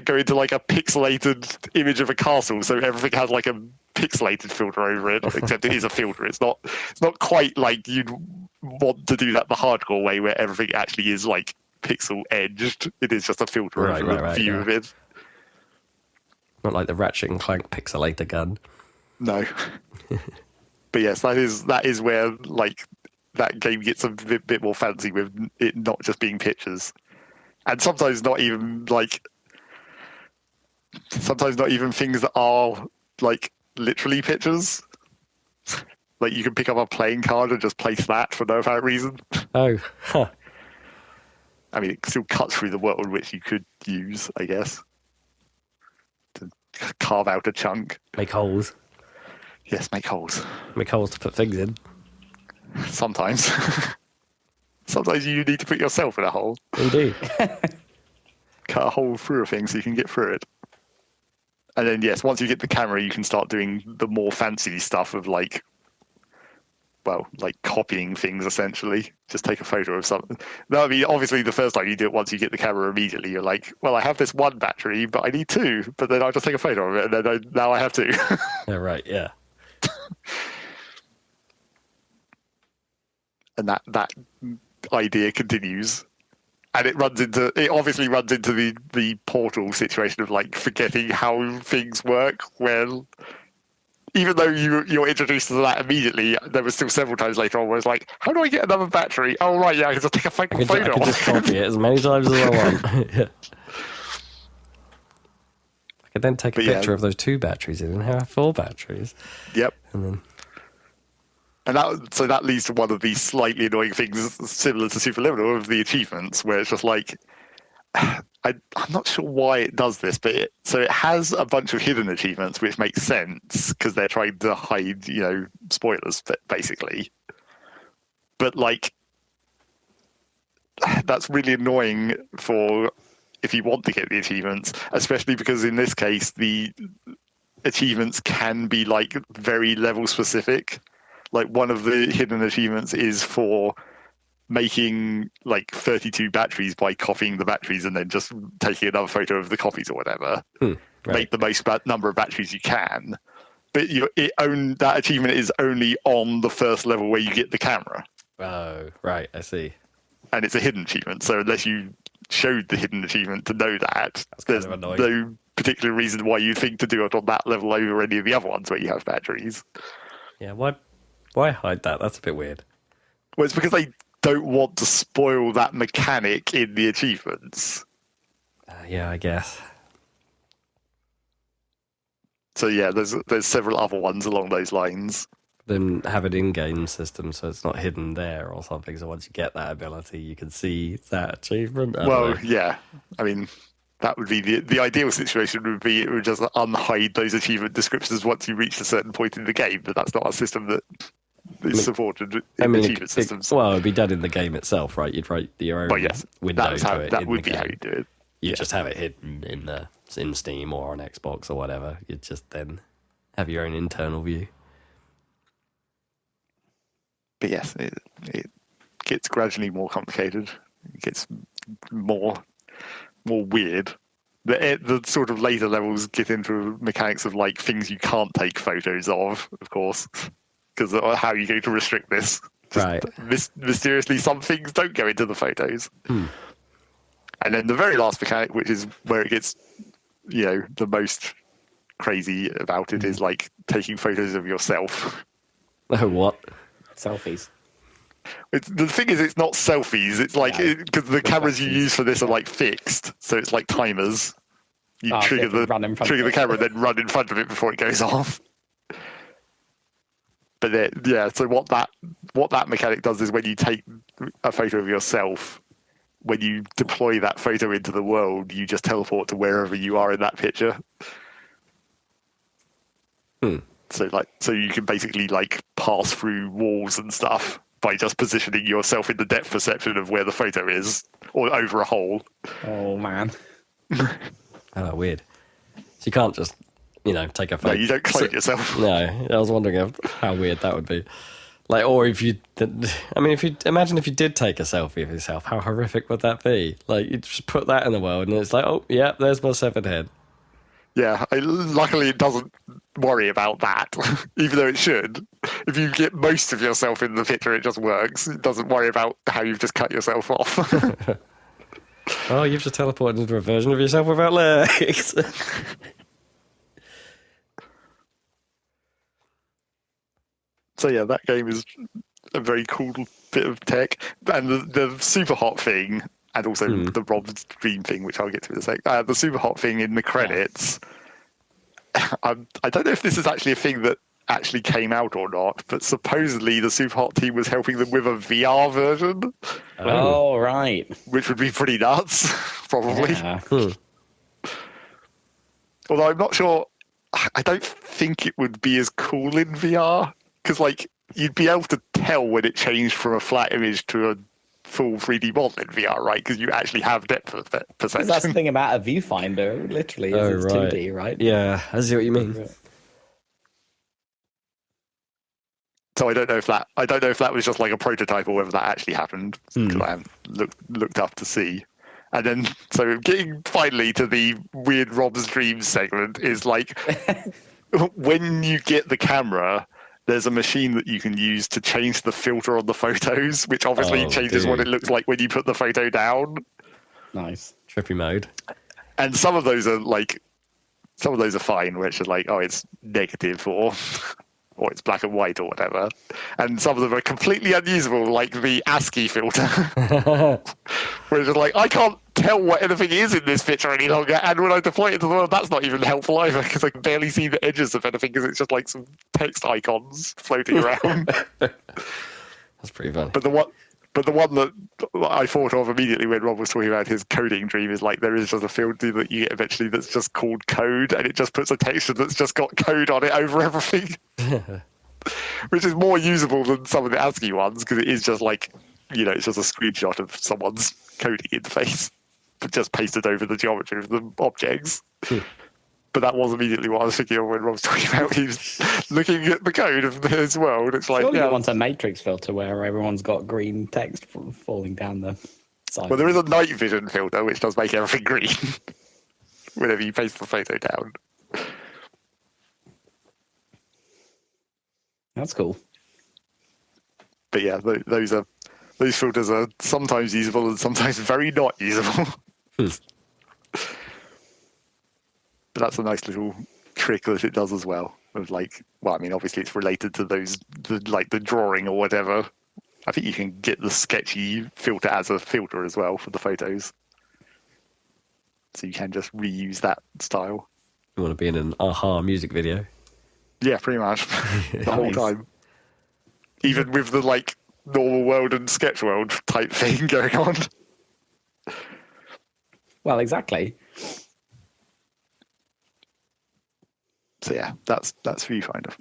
go into like a pixelated image of a castle, so everything has like a pixelated filter over it, except it is a filter. It's not quite like you'd want to do that the hardcore way, where everything actually is like pixel edged. It is just a filter over the view of it.
Not like the Ratchet and Clank pixelator gun.
No. But yes, that is where like that game gets a bit more fancy, with it not just being pictures, and sometimes not even things that are like literally pictures. Like you can pick up a playing card and just place that for no apparent reason.
Oh, huh.
I mean, it still cuts through the world, which you could use, I guess, to carve out a chunk.
Make holes.
Yes, make holes.
Make holes to put things in.
Sometimes. Sometimes you need to put yourself in a hole.
Indeed.
Cut a hole through a thing so you can get through it. And then, yes, once you get the camera, you can start doing the more fancy stuff of like copying things, essentially. Just take a photo of something. No, I mean, obviously the first time you do it, once you get the camera, immediately you're like, well, I have this one battery, but I need two. But then I'll just take a photo of it, and then now I have two.
Yeah, right, yeah.
And that idea continues. And it obviously runs into the Portal situation of like forgetting how things work. Well, even though you're introduced to that immediately, there was still several times later on where it's like, how do I get another battery? Oh right, yeah, I can just take a photo.
I can just copy it as many times as I want. Yeah. I could then take a picture of those 2 batteries in and have 4 batteries.
Yep.
And
that leads to one of these slightly annoying things similar to Superliminal of the achievements, where it's just like, I'm not sure why it does this, but it has a bunch of hidden achievements, which makes sense because they're trying to hide, spoilers, basically. But like, that's really annoying for if you want to get the achievements, especially because in this case, the achievements can be like very level specific. Like one of the hidden achievements is for making like 32 batteries by copying the batteries and then just taking another photo of the copies or whatever.
Right.
Make the most number of batteries you can. But that achievement is only on the first level where you get the camera.
Oh, right, I see.
And it's a hidden achievement, so unless you showed the hidden achievement to know that, there's no particular reason why you'd think to do it on that level over any of the other ones where you have batteries.
Yeah, why hide that? That's a bit weird.
Well, it's because they don't want to spoil that mechanic in the achievements.
Yeah, I guess.
So yeah, there's several other ones along those lines.
Then have an in-game system so it's not hidden there or something. So once you get that ability, you can see that achievement.
Yeah. I mean, that would be the ideal situation. Would be it would just unhide those achievement descriptions once you reach a certain point in the game. But that's not a system that is supported in achievement systems.
It'd be done in the game itself, right? You'd write your own window to it.
That would be how you do it.
You just have it hidden in Steam or on Xbox or whatever. You'd just then have your own internal view.
But yes, it gets gradually more complicated. It gets more weird. The sort of later levels get into mechanics of like things you can't take photos of course, because how are you going to restrict this?
Right.
Mysteriously, some things don't go into the photos. And then the very last mechanic, which is where it gets, the most crazy about it, is like taking photos of yourself.
Oh, what?
Selfies.
The thing is, it's not selfies. It's like because the cameras you use for this are like fixed, so it's like timers. You trigger the camera, then run in front of it before it goes off. But so what that mechanic does is when you take a photo of yourself, when you deploy that photo into the world, you just teleport to wherever you are in that picture. So you can basically like pass through walls and stuff by just positioning yourself in the depth perception of where the photo is, or over a hole.
Oh man.
Oh, weird. So you can't just, take a photo.
No, you don't clone yourself.
No, I was wondering how weird that would be. Like, or if you, imagine if you did take a selfie of yourself, how horrific would that be? Like, you just put that in the world, and it's like, oh, yeah, there's my severed head.
Yeah, luckily it doesn't worry about that, even though it should. If you get most of yourself in the picture, it just works. It doesn't worry about how you've just cut yourself off.
Oh, you've just teleported into a version of yourself without legs.
So yeah, that game is a very cool bit of tech. And the super hot thing, and also the Rob's dream thing, which I'll get to in a sec. The super hot thing in the credits. I don't know if this is actually a thing that actually came out or not, but supposedly the super hot team was helping them with a VR version.
Oh, right.
Which would be pretty nuts, probably.
Yeah.
Although I'm not sure, I don't think it would be as cool in VR, because like you'd be able to tell when it changed from a flat image to a full 3D model in VR, right? Because you actually have depth of perception.
That's the thing about a viewfinder, literally, is it's 2D, right?
Yeah, I see what you mean.
So I don't know if that was just like a prototype or whether that actually happened, because I haven't looked up to see. And then, so getting finally to the weird Rob's Dreams segment is like, when you get the camera, there's a machine that you can use to change the filter on the photos, which obviously changes what it looks like when you put the photo down.
Nice.
Trippy mode.
And some of those are fine, which are like, oh, it's negative or it's black and white or whatever. And some of them are completely unusable, like the ASCII filter. Where it's just like, I can't tell what anything is in this picture any longer, and when I deploy it to the world, that's not even helpful either, because I can barely see the edges of anything, because it's just like some text icons floating around.
That's pretty funny.
But the one that I thought of immediately when Rob was talking about his coding dream is like, there is just a filter that you get eventually that's just called code, and it just puts a texture that's just got code on it over everything. Which is more usable than some of the ASCII ones, because it is just like, it's just a screenshot of someone's coding interface, but just pasted over the geometry of the objects. But that was immediately what I was thinking of when Rob was talking about he was looking at the code of his world. It's like,
Surely you want a matrix filter where everyone's got green text falling down the side.
Well, there is a night vision filter which does make everything green whenever you paste the photo down.
That's cool.
But yeah, those filters are sometimes usable and sometimes very not usable. But that's a nice little trick that it does as well. Of like, well, I mean, obviously it's related to the drawing or whatever. I think you can get the sketchy filter as a filter as well for the photos. So you can just reuse that style.
You want to be in an Aha music video?
Yeah, pretty much. The whole time. Even with the like normal world and sketch world type thing going on.
Well, exactly.
So yeah, that's Viewfinder.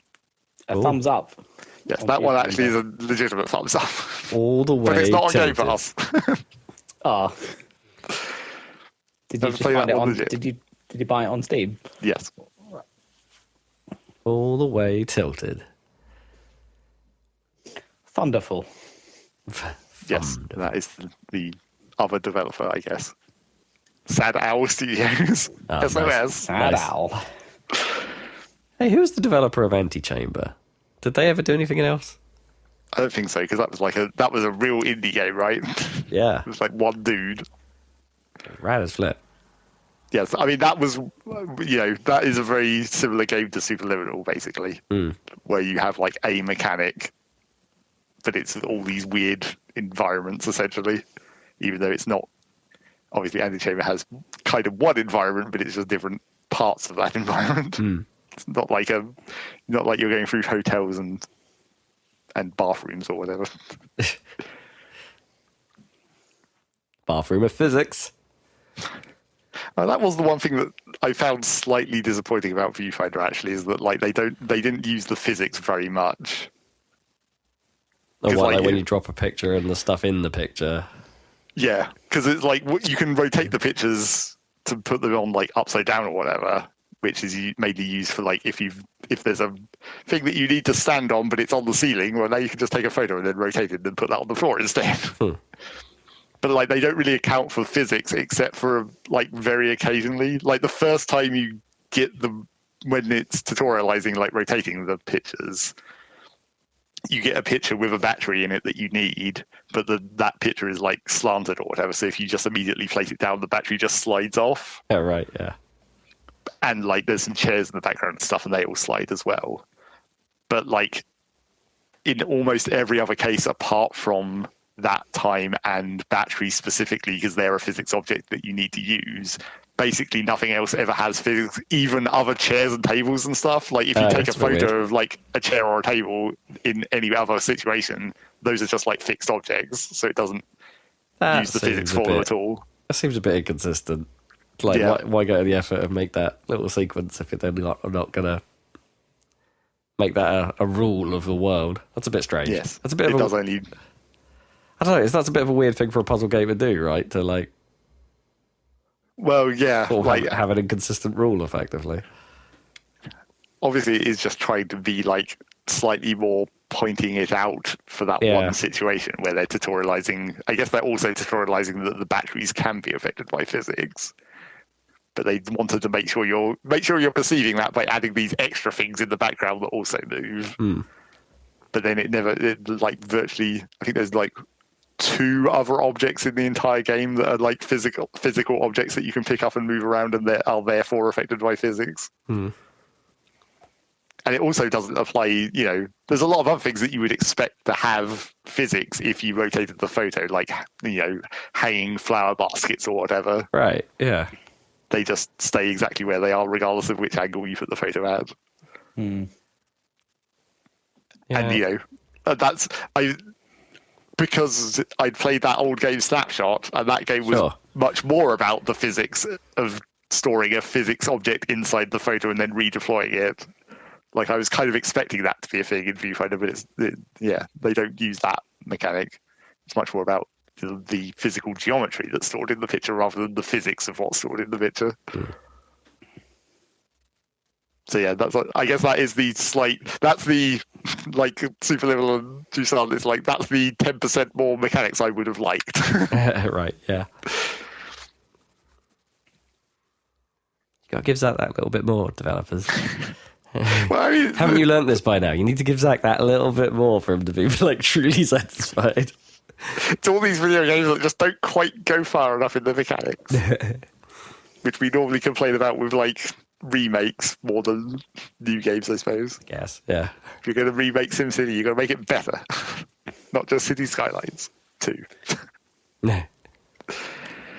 A thumbs up.
Yes, that one actually is a legitimate thumbs up.
All the way.
But it's not on Game
tilted.
Pass.
Oh. Did you just find it on? Did you buy it on Steam?
Yes.
All the way tilted.
Thunderful.
Yes, that is the other developer, I guess. Sad Owl Studios.
Oh,
SOS.
nice.
Sad Owl.
Hey, who's the developer of Antichamber? Did they ever do anything else?
I don't think so, because that was a real indie game, right?
Yeah.
It was like one dude.
Rad as flip.
Yes, I mean that was, that is a very similar game to Superliminal, basically, where you have like a mechanic, but it's all these weird environments essentially, even though it's not. Obviously, Antichamber has kind of one environment, but it's just different parts of that environment. It's not like you're going through hotels and bathrooms or whatever.
Bathroom of physics.
That was the one thing that I found slightly disappointing about Viewfinder. Actually, is that like they didn't use the physics very much.
Or what, like
like,
when you drop a picture and the stuff in the picture.
Yeah, because it's like you can rotate the pictures to put them on like upside down or whatever, which is mainly used for like if there's a thing that you need to stand on but it's on the ceiling, well now you can just take a photo and then rotate it and put that on the floor instead. But like they don't really account for physics except for like very occasionally. Like the first time you get them when it's tutorializing like rotating the pictures, you get a picture with a battery in it that you need, but that picture is like slanted or whatever. So if you just immediately place it down, the battery just slides off.
Yeah, right, yeah.
And like there's some chairs in the background and stuff, and they all slide as well. But like in almost every other case, apart from that time and battery specifically, because they're a physics object that you need to use, basically nothing else ever has physics, even other chairs and tables and stuff. Like if you take a photo of like a chair or a table in any other situation, those are just like fixed objects, so it doesn't use the physics for them at all.
That seems a bit inconsistent. Like, why go to the effort of make that little sequence if they're not going to make that a rule of the world? That's a bit strange.
Yes,
that's a bit. I don't know. That's a bit of a weird thing for a puzzle game to do, right? To like.
Well, yeah,
sort of like have an inconsistent rule, effectively.
Obviously, it is just trying to be like slightly more pointing it out for that one situation where they're tutorializing. I guess they're also tutorializing that the batteries can be affected by physics, but they wanted to make sure you're perceiving that by adding these extra things in the background that also move. But then it like virtually, I think there's like 2 other objects in the entire game that are like physical objects that you can pick up and move around and that are therefore affected by physics. And it also doesn't apply, there's a lot of other things that you would expect to have physics if you rotated the photo, like, hanging flower baskets or whatever.
Right, yeah.
They just stay exactly where they are regardless of which angle you put the photo at.
Yeah.
And, because I'd played that old game Snapshot, and that game was much more about the physics of storing a physics object inside the photo and then redeploying it. Like, I was kind of expecting that to be a thing in Viewfinder, but they don't use that mechanic. It's much more about the physical geometry that's stored in the picture rather than the physics of what's stored in the picture. So yeah, I guess that is that's the like Superliminal and Viewsantiminal. It's like that's the 10% more mechanics I would have liked.
Right, yeah. You got to give Zach that little bit more, developers.
Well, I mean,
haven't you learnt this by now? You need to give Zach that little bit more for him to be like truly satisfied.
It's all these video games that just don't quite go far enough in the mechanics, which we normally complain about with like remakes more than new games, I suppose.
Yes, yeah.
If you're going to remake SimCity, you've got to make it better, not just City Skylines 2.
No.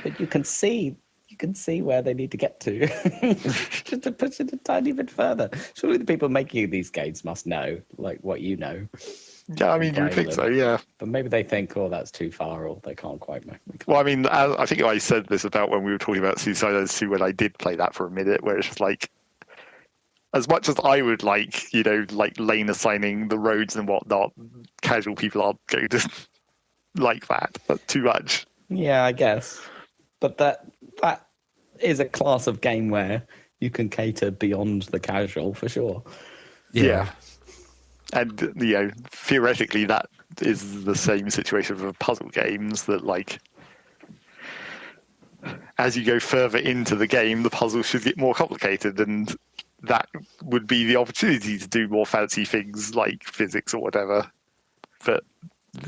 But you can see where they need to get to. Just to push it a tiny bit further. Surely the people making these games must know, like what you know.
Yeah, I mean, you'd think so, yeah.
But maybe they think, oh, that's too far, or they can't quite make it.
Well, I mean, I think I said this about when we were talking about Suicide 2 when I did play that for a minute, where it's just like, as much as I would like, like lane assigning the roads and whatnot, casual people aren't going to like that. That's too much.
Yeah, I guess. But that is a class of game where you can cater beyond the casual, for sure.
Yeah. And, theoretically, that is the same situation for puzzle games, that, like, as you go further into the game, the puzzles should get more complicated, and that would be the opportunity to do more fancy things like physics or whatever. But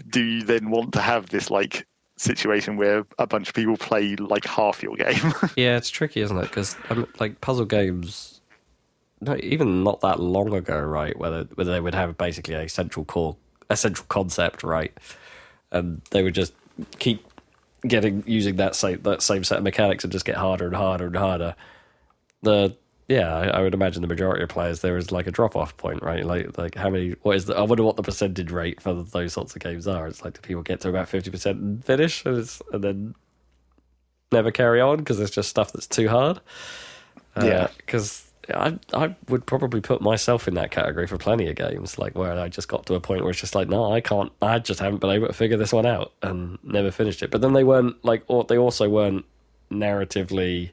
do you then want to have this, like, situation where a bunch of people play, like, half your game?
Yeah, it's tricky, isn't it? Because, like, puzzle games... No, even not that long ago, right? Where they would have basically a central concept, right? And they would just keep using that same set of mechanics and just get harder and harder and harder. I would imagine the majority of players there is like a drop off point, right? Like how many? I wonder what the percentage rate for those sorts of games are. It's like, do people get to about 50% and finish, and then never carry on because there's just stuff that's too hard. Because I would probably put myself in that category for plenty of games, like where I just got to a point where it's just like, no, I can't. I just haven't been able to figure this one out and never finished it. But then they weren't like, or they also weren't narratively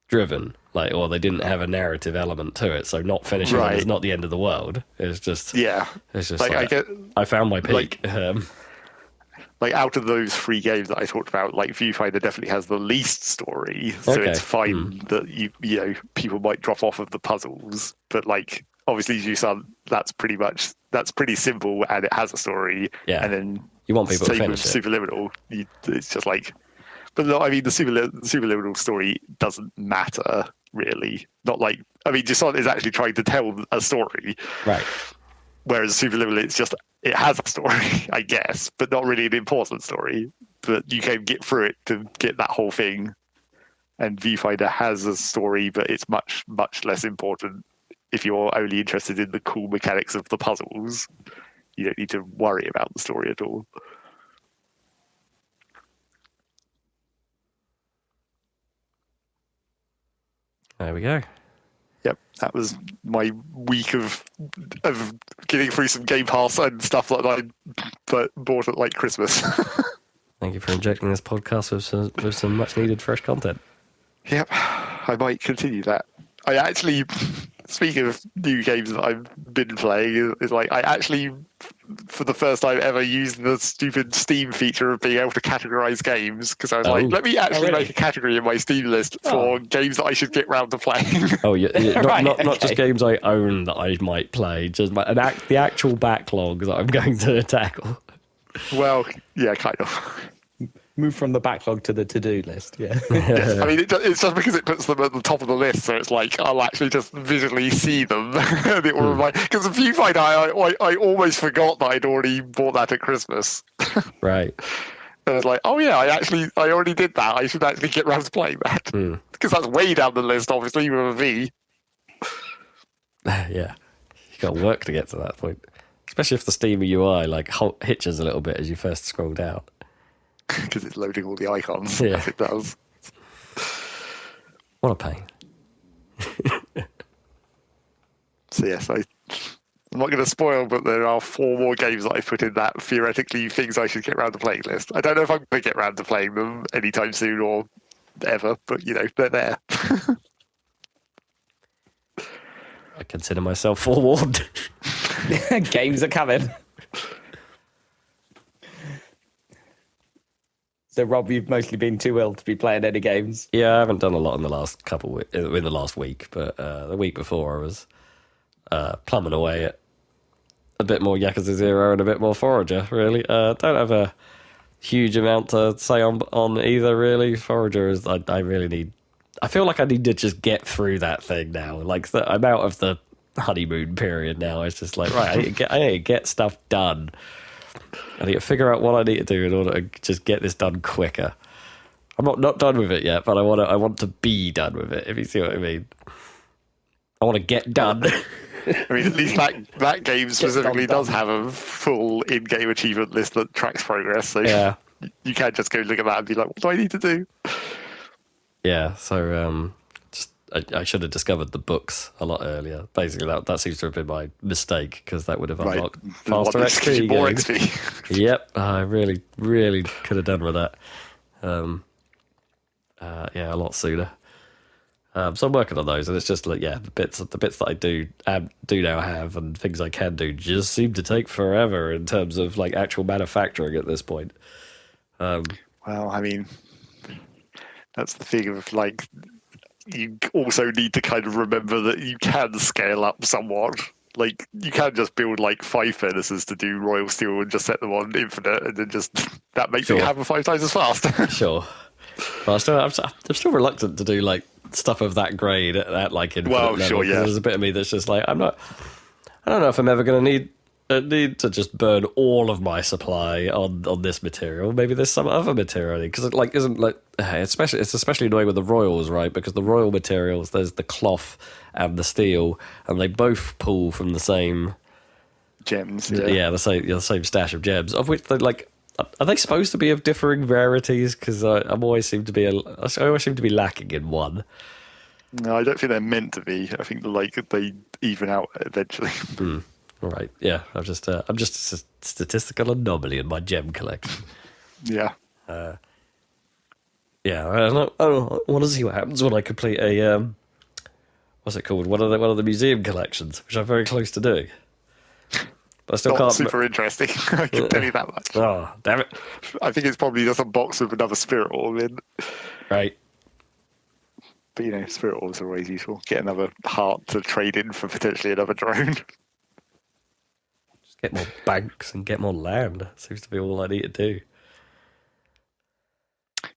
driven, like, or they didn't have a narrative element to it. So not finishing it is not the end of the world. It's just it's just like I found my peak.
Like out of those 3 games that I talked about, like Viewfinder definitely has the least story, so it's fine that you know people might drop off of the puzzles. But like obviously, that's pretty simple and it has a story.
Yeah,
and then
you want people to finish it.
Superliminal, it's just like, but no, I mean the Superliminal story doesn't matter really. Not like Jusant is actually trying to tell a story,
right?
Whereas Superliminal, it has a story, I guess, but not really an important story. But you can get through it to get that whole thing. And Viewfinder has a story, but it's much, much less important if you're only interested in the cool mechanics of the puzzles. You don't need to worry about the story at all.
There we go.
Yep, that was my week of getting through some Game Pass and stuff that I bought at like Christmas.
Thank you for injecting this podcast with some much needed fresh content.
Yep, I might continue that. I actually, speaking of new games that I've been playing, is like I actually, for the first time ever, used the stupid Steam feature of being able to categorize games, because I was like, let me actually make a category in my Steam list for games that I should get round to playing.
Oh, yeah, not just games I own that I might play, just the actual backlog that I'm going to tackle.
Well, yeah, kind of.
Move from the backlog to the to-do list, yeah.
Yes. I mean, it's just because it puts them at the top of the list, so it's like I'll actually just visually see them. Because the Viewfinder, I almost forgot that I'd already bought that at Christmas.
Right.
And it's like, oh yeah, I already did that. I should actually get around to playing that. Because that's way down the list, obviously, with a V.
Yeah. You got work to get to that point. Especially if the Steam UI hitches a little bit as you first scroll down.
Because it's loading all the icons.
Yeah.
As it does.
What a pain.
So yes, I'm not going to spoil, but there are 4 more games that I put in that theoretically things I should get around the playing list. I don't know if I'm going to get around to playing them anytime soon or ever, but you know, they're there.
I consider myself forewarned.
Games are coming. So, Rob, you've mostly been too ill to be playing any games.
Yeah, I haven't done a lot in the last in the last week, but the week before I was plumbing away at a bit more Yakuza 0 and a bit more Forager, really. Don't have a huge amount to say on either, really. Forager is, I really need... I feel like I need to just get through that thing now. Like, I'm out of the honeymoon period now. It's just like, right, I need to get stuff done. I need to figure out what I need to do in order to just get this done quicker. I'm not done with it yet, but I want to be done with it, if you see what I mean. I want to get done.
I mean, at least that game specifically does have a full in-game achievement list that tracks progress, so yeah. You can't just go look at that and be like, what do I need to do?
Yeah, so I should have discovered the books a lot earlier. Basically, that seems to have been my mistake, because that would have unlocked faster XP.
More XP.
Yep, I really, really could have done with that. A lot sooner. So I'm working on those, and it's just like, the bits that I do now have, and things I can do, just seem to take forever in terms of like actual manufacturing at this point.
Well, I mean, that's the thing of like, you also need to kind of remember that you can scale up somewhat. Like, you can just build like 5 furnaces to do Royal Steel and just set them on infinite, and then just that makes it happen 5 times as fast. Sure.
But I'm still reluctant to do like stuff of that grade at like infinite level.
Sure, yeah.
There's a bit of me that's just like, I don't know if I'm ever going to need to just burn all of my supply on this material. Maybe there's some other material, because it like isn't like it's especially annoying with the royals, right? Because the royal materials, there's the cloth and the steel, and they both pull from the same
gems.
Yeah, the same stash of gems, of which they like. Are they supposed to be of differing rarities? Because I always seem to be lacking in one.
No, I don't think they're meant to be. I think like they even out eventually.
All right, yeah. I'm just a statistical anomaly in my gem collection.
Yeah.
Yeah, I want to see what happens when I complete a what's it called? One of the museum collections, which I'm very close to doing. But I still
Not
can't.
super interesting. I can tell you that much.
Oh, damn it!
I think it's probably just a box with another spirit orb in.
Right.
But spirit orbs are always useful. Get another heart to trade in for potentially another drone.
Just get more banks and get more land. Seems to be all I need to do.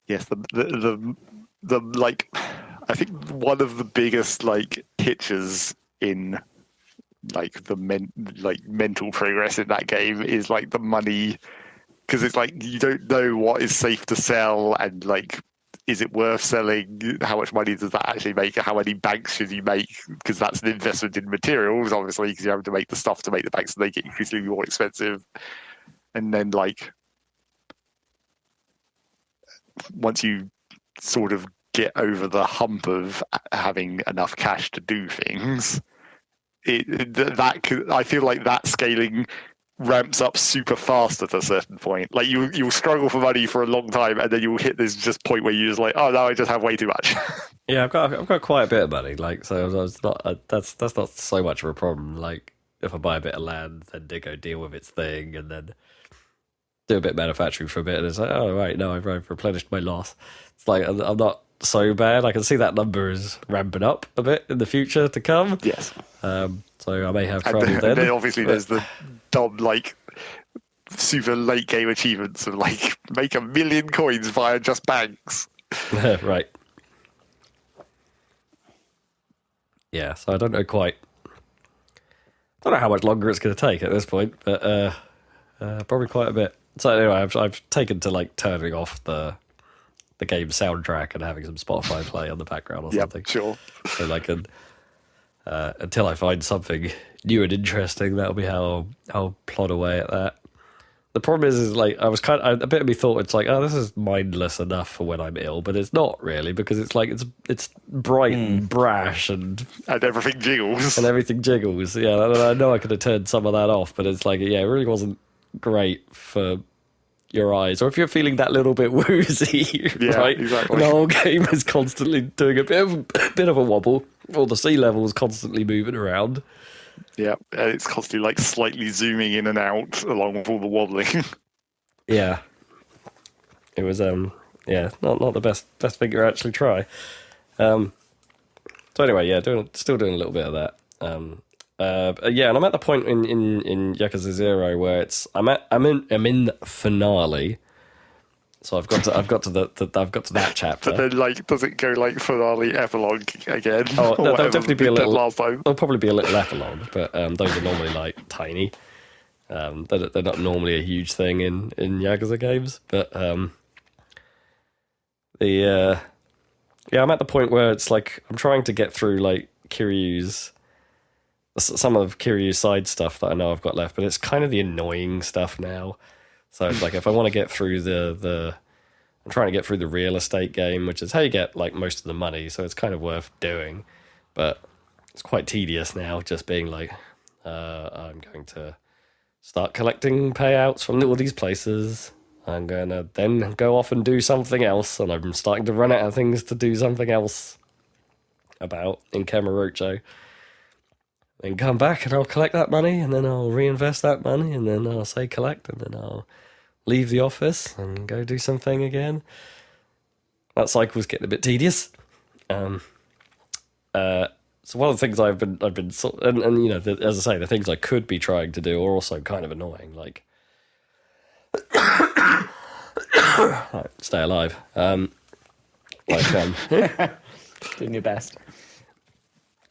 Yes, the like, I think one of the biggest like hitches in like the mental progress in that game is like the money, because it's like you don't know what is safe to sell and like, is it worth selling? How much money does that actually make? How many banks should you make? Because that's an investment in materials, obviously, because you have to make the stuff to make the banks, and they get increasingly more expensive. And then like, once you sort of get over the hump of having enough cash to do things, I feel like that scaling ramps up super fast at a certain point. Like you'll struggle for money for a long time, and then you'll hit this just point where you're just like, oh no, I just have way too much.
Yeah, I've got quite a bit of money. Like, so it's not that's not so much of a problem. Like, if I buy a bit of land, then they go deal with its thing, and then do a bit of manufacturing for a bit, and it's like, oh right, no, I've replenished my loss. It's like I'm not so bad. I can see that number is ramping up a bit in the future to come.
Yes.
So I may have trouble
and
then.
then obviously there's the dumb like super late game achievements of like make 1 million coins via just banks.
Right. Yeah, so I don't know quite. I don't know how much longer it's going to take at this point, but probably quite a bit. So anyway, I've taken to like turning off the game soundtrack and having some Spotify play on the background or something.
Yeah, sure.
So like until I find something new and interesting, that'll be how I'll plod away at that. The problem is like a bit of me thought it's like, oh, this is mindless enough for when I'm ill, but it's not really, because it's like it's bright and brash and
everything jiggles.
And everything jiggles. Yeah, and I know I could have turned some of that off, but it's like, yeah, it really wasn't great for your eyes, or if you're feeling that little bit woozy,
yeah,
right?
Exactly.
And the whole game is constantly doing a bit of a wobble, or the sea level is constantly moving around.
Yeah, it's constantly like slightly zooming in and out along with all the wobbling.
Yeah, it was not the best thing to actually try. So anyway, yeah, still doing a little bit of that. Yeah, and I'm at the point in Yakuza 0 where I'm in finale. So I've got to that chapter.
But then, like, does it go like finale epilogue again?
Oh, there'll definitely be a little.
Last time.
There'll probably be a little epilogue, but those are normally like tiny. They're not normally a huge thing in Yakuza games, but yeah, I'm at the point where it's like I'm trying to get through like some of Kiryu's side stuff that I know I've got left, but it's kind of the annoying stuff now. So it's like if I want to get through I'm trying to get through the real estate game, which is how you get like most of the money, so it's kind of worth doing. But it's quite tedious now, just being like, I'm going to start collecting payouts from all these places. I'm going to then go off and do something else, and I'm starting to run out of things to do something else about in Kamurocho. Then come back and I'll collect that money, and then I'll reinvest that money, and then I'll say collect, and then I'll leave the office and go do something again. That cycle's getting a bit tedious. So one of the things I've been and you know, as I say, the things I could be trying to do are also kind of annoying. Like, right, stay alive.
Doing your best.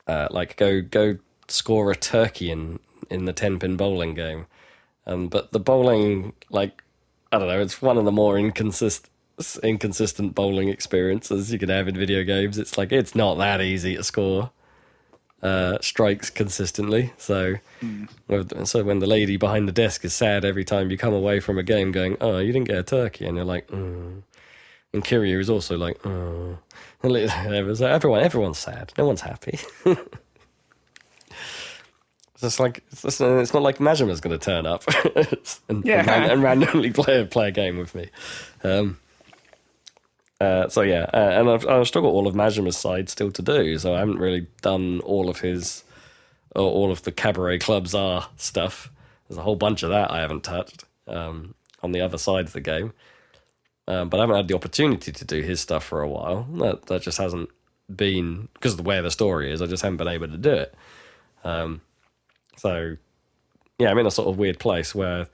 Like go score a turkey in the 10-pin bowling game. But the bowling, like, I don't know, it's one of the more inconsistent bowling experiences you can have in video games. It's like, it's not that easy to score. strikes consistently. So when the lady behind the desk is sad every time you come away from a game going, oh, you didn't get a turkey, and you're like, and Kiryu is also like, oh. Everyone's sad. No one's happy. It's not like Majima's going to turn up and randomly play a game with me. And I've still got all of Majima's side still to do, so I haven't really done all of the Cabaret Club's R stuff. There's a whole bunch of that I haven't touched on the other side of the game. But I haven't had the opportunity to do his stuff for a while. That just hasn't been, because of the way the story is, I just haven't been able to do it. So, yeah, I'm in a sort of weird place where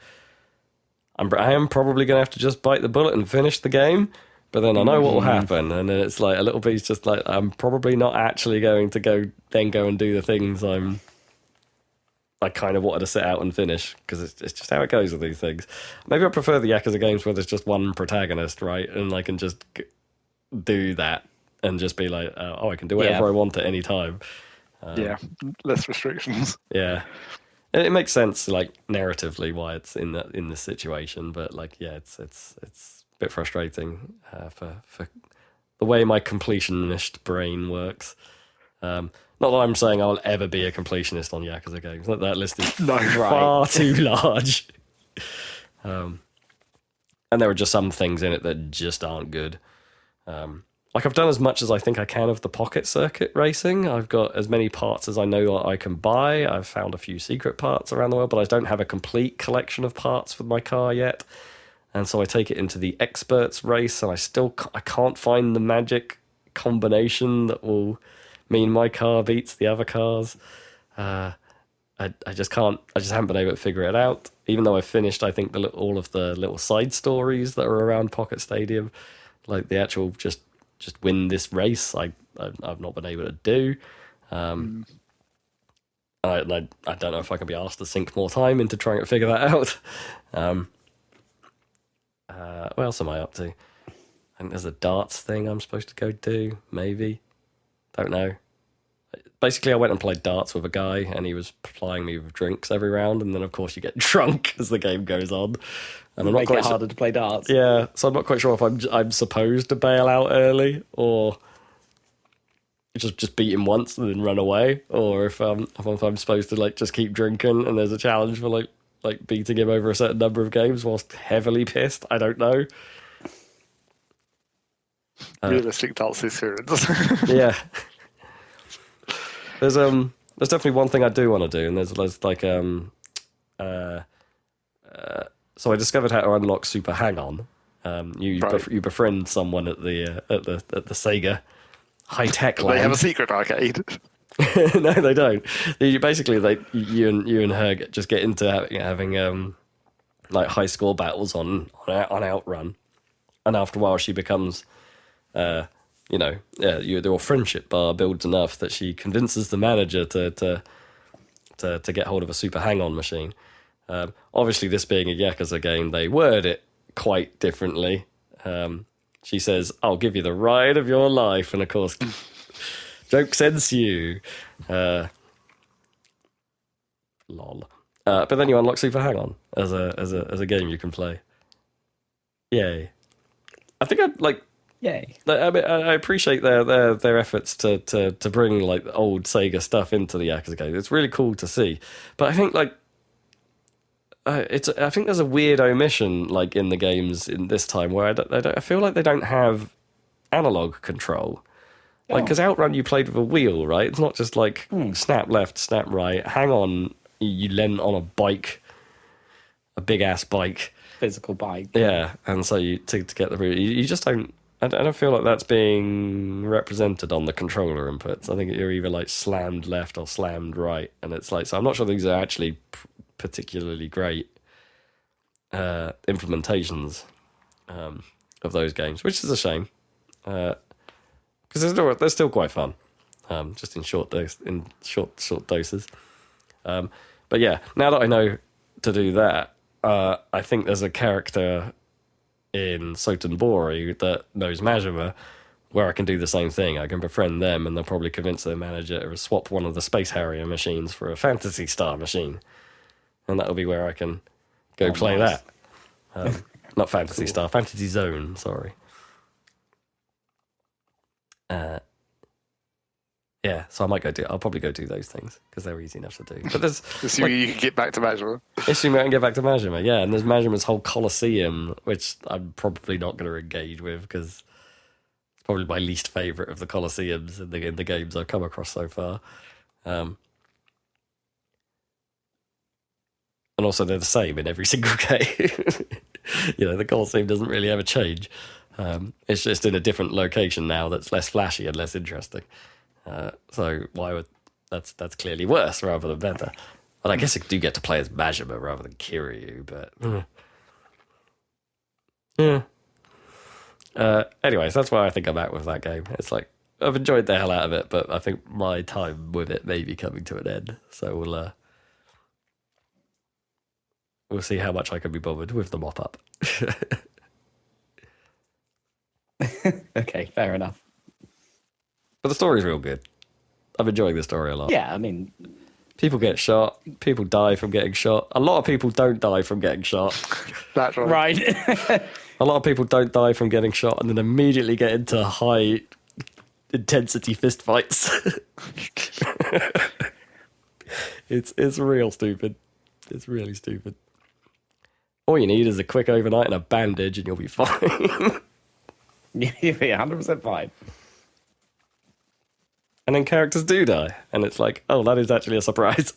I am probably going to have to just bite the bullet and finish the game, but then I know what will happen, and then it's like a little bit, it's just like I'm probably not actually going to go and do the things I kind of wanted to sit out and finish, because it's just how it goes with these things. Maybe I prefer the Yakuza games where there's just one protagonist, right, and I can just do that and just be like, I can do whatever I want at any time.
Less restrictions.
Yeah, it makes sense, like narratively, why it's in this situation. But like, it's a bit frustrating for the way my completionist brain works. Not that I'm saying I'll ever be a completionist on Yakuza games. That list is far too large. And there are just some things in it that just aren't good. Like, I've done as much as I think I can of the pocket circuit racing. I've got as many parts as I know I can buy. I've found a few secret parts around the world, but I don't have a complete collection of parts for my car yet. And so I take it into the experts race, and I can't find the magic combination that will mean my car beats the other cars. I just can't. I just haven't been able to figure it out. Even though I've finished, I think all of the little side stories that are around Pocket Stadium, like the actual just win this race, I've not been able to do. I don't know if I can be asked to sink more time into trying to figure that out. What else am I up to? I think there's a darts thing I'm supposed to go do, maybe. Don't know. Basically, I went and played darts with a guy, and he was supplying me with drinks every round, and then, of course, you get drunk as the game goes on. And I'm not quite
harder to play darts.
Yeah, so I'm not quite sure if I'm supposed to bail out early, or just beat him once and then run away, or if I'm supposed to like just keep drinking, and there's a challenge for like beating him over a certain number of games whilst heavily pissed. I don't know.
Realistic darts experience.
Yeah. There's definitely one thing I do want to do, and there's like so I discovered how to unlock Super Hang-On. You befriend someone at the Sega high-tech land.
They have a secret arcade.
No, they don't. You and her just get into having like high score battles on Outrun, and after a while she becomes your friendship bar builds enough that she convinces the manager to get hold of a Super Hang-On machine. Obviously, this being a Yakuza game, they word it quite differently. She says, "I'll give you the ride of your life," and of course, jokes ensue. Lol. But then you unlock Super Hang-On as a game you can play. Yay! I think I'd like.
Yay!
I appreciate their efforts to bring like old Sega stuff into the Yakuza game. It's really cool to see, but I think like. I think there's a weird omission like in the games in this time where I feel like they don't have analog control. Like, because Outrun you played with a wheel, right? It's not just like snap left, snap right. Hang on, you lent on a bike, a big ass bike,
physical bike.
Yeah, and so you to get the route, you just don't. I don't feel like that's being represented on the controller inputs. I think you're either like slammed left or slammed right, and it's like, so I'm not sure these are actually particularly great implementations of those games, which is a shame, because they're still quite fun, just in short doses. But yeah, now that I know to do that, I think there's a character in Sotenbori that knows Majima where I can do the same thing. I can befriend them, and they'll probably convince their manager to swap one of the Space Harrier machines for a Fantasy Star machine, and that'll be where I can go play
nice.
that. Not Fantasy Star, Fantasy Zone. Sorry. Yeah, so I might go do. I'll probably go do those things because they're easy enough to do. But there's
Assuming you can get back to Majima.
assuming I can get back to Majima, yeah, and there's Majima's whole Colosseum, which I'm probably not going to engage with because it's probably my least favorite of the Colosseums in the games I've come across so far. And also, they're the same in every single game. The Colosseum doesn't really ever change. It's just in a different location now that's less flashy and less interesting. So why would that's clearly worse rather than better. But I guess I do get to play as Majima rather than Kiryu, but anyways, that's why I think I'm at with that game. It's like I've enjoyed the hell out of it, but I think my time with it may be coming to an end. So we'll see how much I can be bothered with the mop up.
Okay, fair enough.
But the story's real good. I'm enjoying the story a lot.
Yeah, I mean,
people get shot. People die from getting shot. A lot of people don't die from getting shot.
That's right.
right.
A lot of people don't die from getting shot and then immediately get into high intensity fist fights. It's real stupid. It's really stupid. All you need is a quick overnight and a bandage and you'll be fine.
You'll be 100% fine.
And then characters do die. And it's like, oh, that is actually a surprise.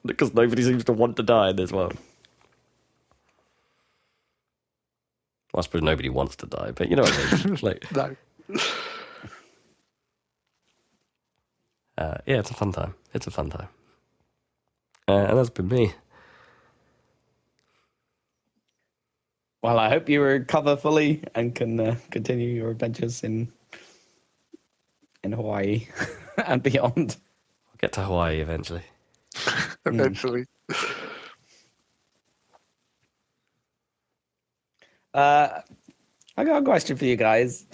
Because nobody seems to want to die in this world. Well, I suppose nobody wants to die, but you know what I mean. Like,
No.
yeah, it's a fun time. It's a fun time. And that's been me.
Well, I hope you recover fully and can continue your adventures in Hawaii and beyond.
I'll get to Hawaii eventually.
Eventually.
I got a question for you guys.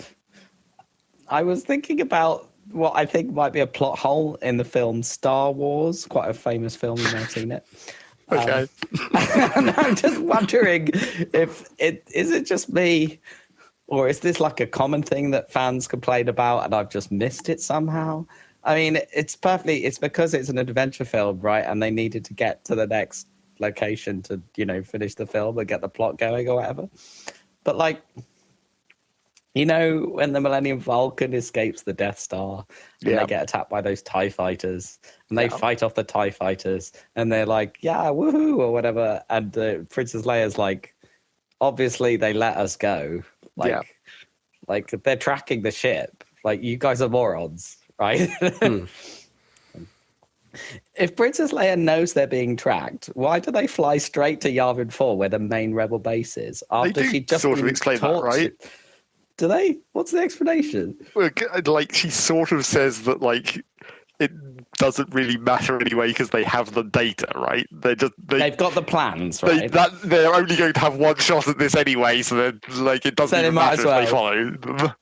I was thinking about what I think might be a plot hole in the film Star Wars, quite a famous film. You may have seen it.
Okay.
And I'm just wondering if is it just me, or is this like a common thing that fans complain about and I've just missed it somehow? I mean, it's because it's an adventure film, right? And they needed to get to the next location to, finish the film and get the plot going or whatever. But like, when the Millennium Falcon escapes the Death Star and they get attacked by those TIE fighters and they fight off the TIE fighters and they're like, yeah, woohoo, or whatever. And Princess Leia's like, obviously they let us go. Like they're tracking the ship. Like, you guys are morons, right? If Princess Leia knows they're being tracked, why do they fly straight to Yavin 4 where the main rebel base is? After she just
sort of explain that, right?
Do they? What's the explanation?
Like, she sort of says that, like, it doesn't really matter anyway because they have the data, right? They've
got the plans, right?
They're only going to have one shot at this anyway, so it doesn't even matter if they follow them.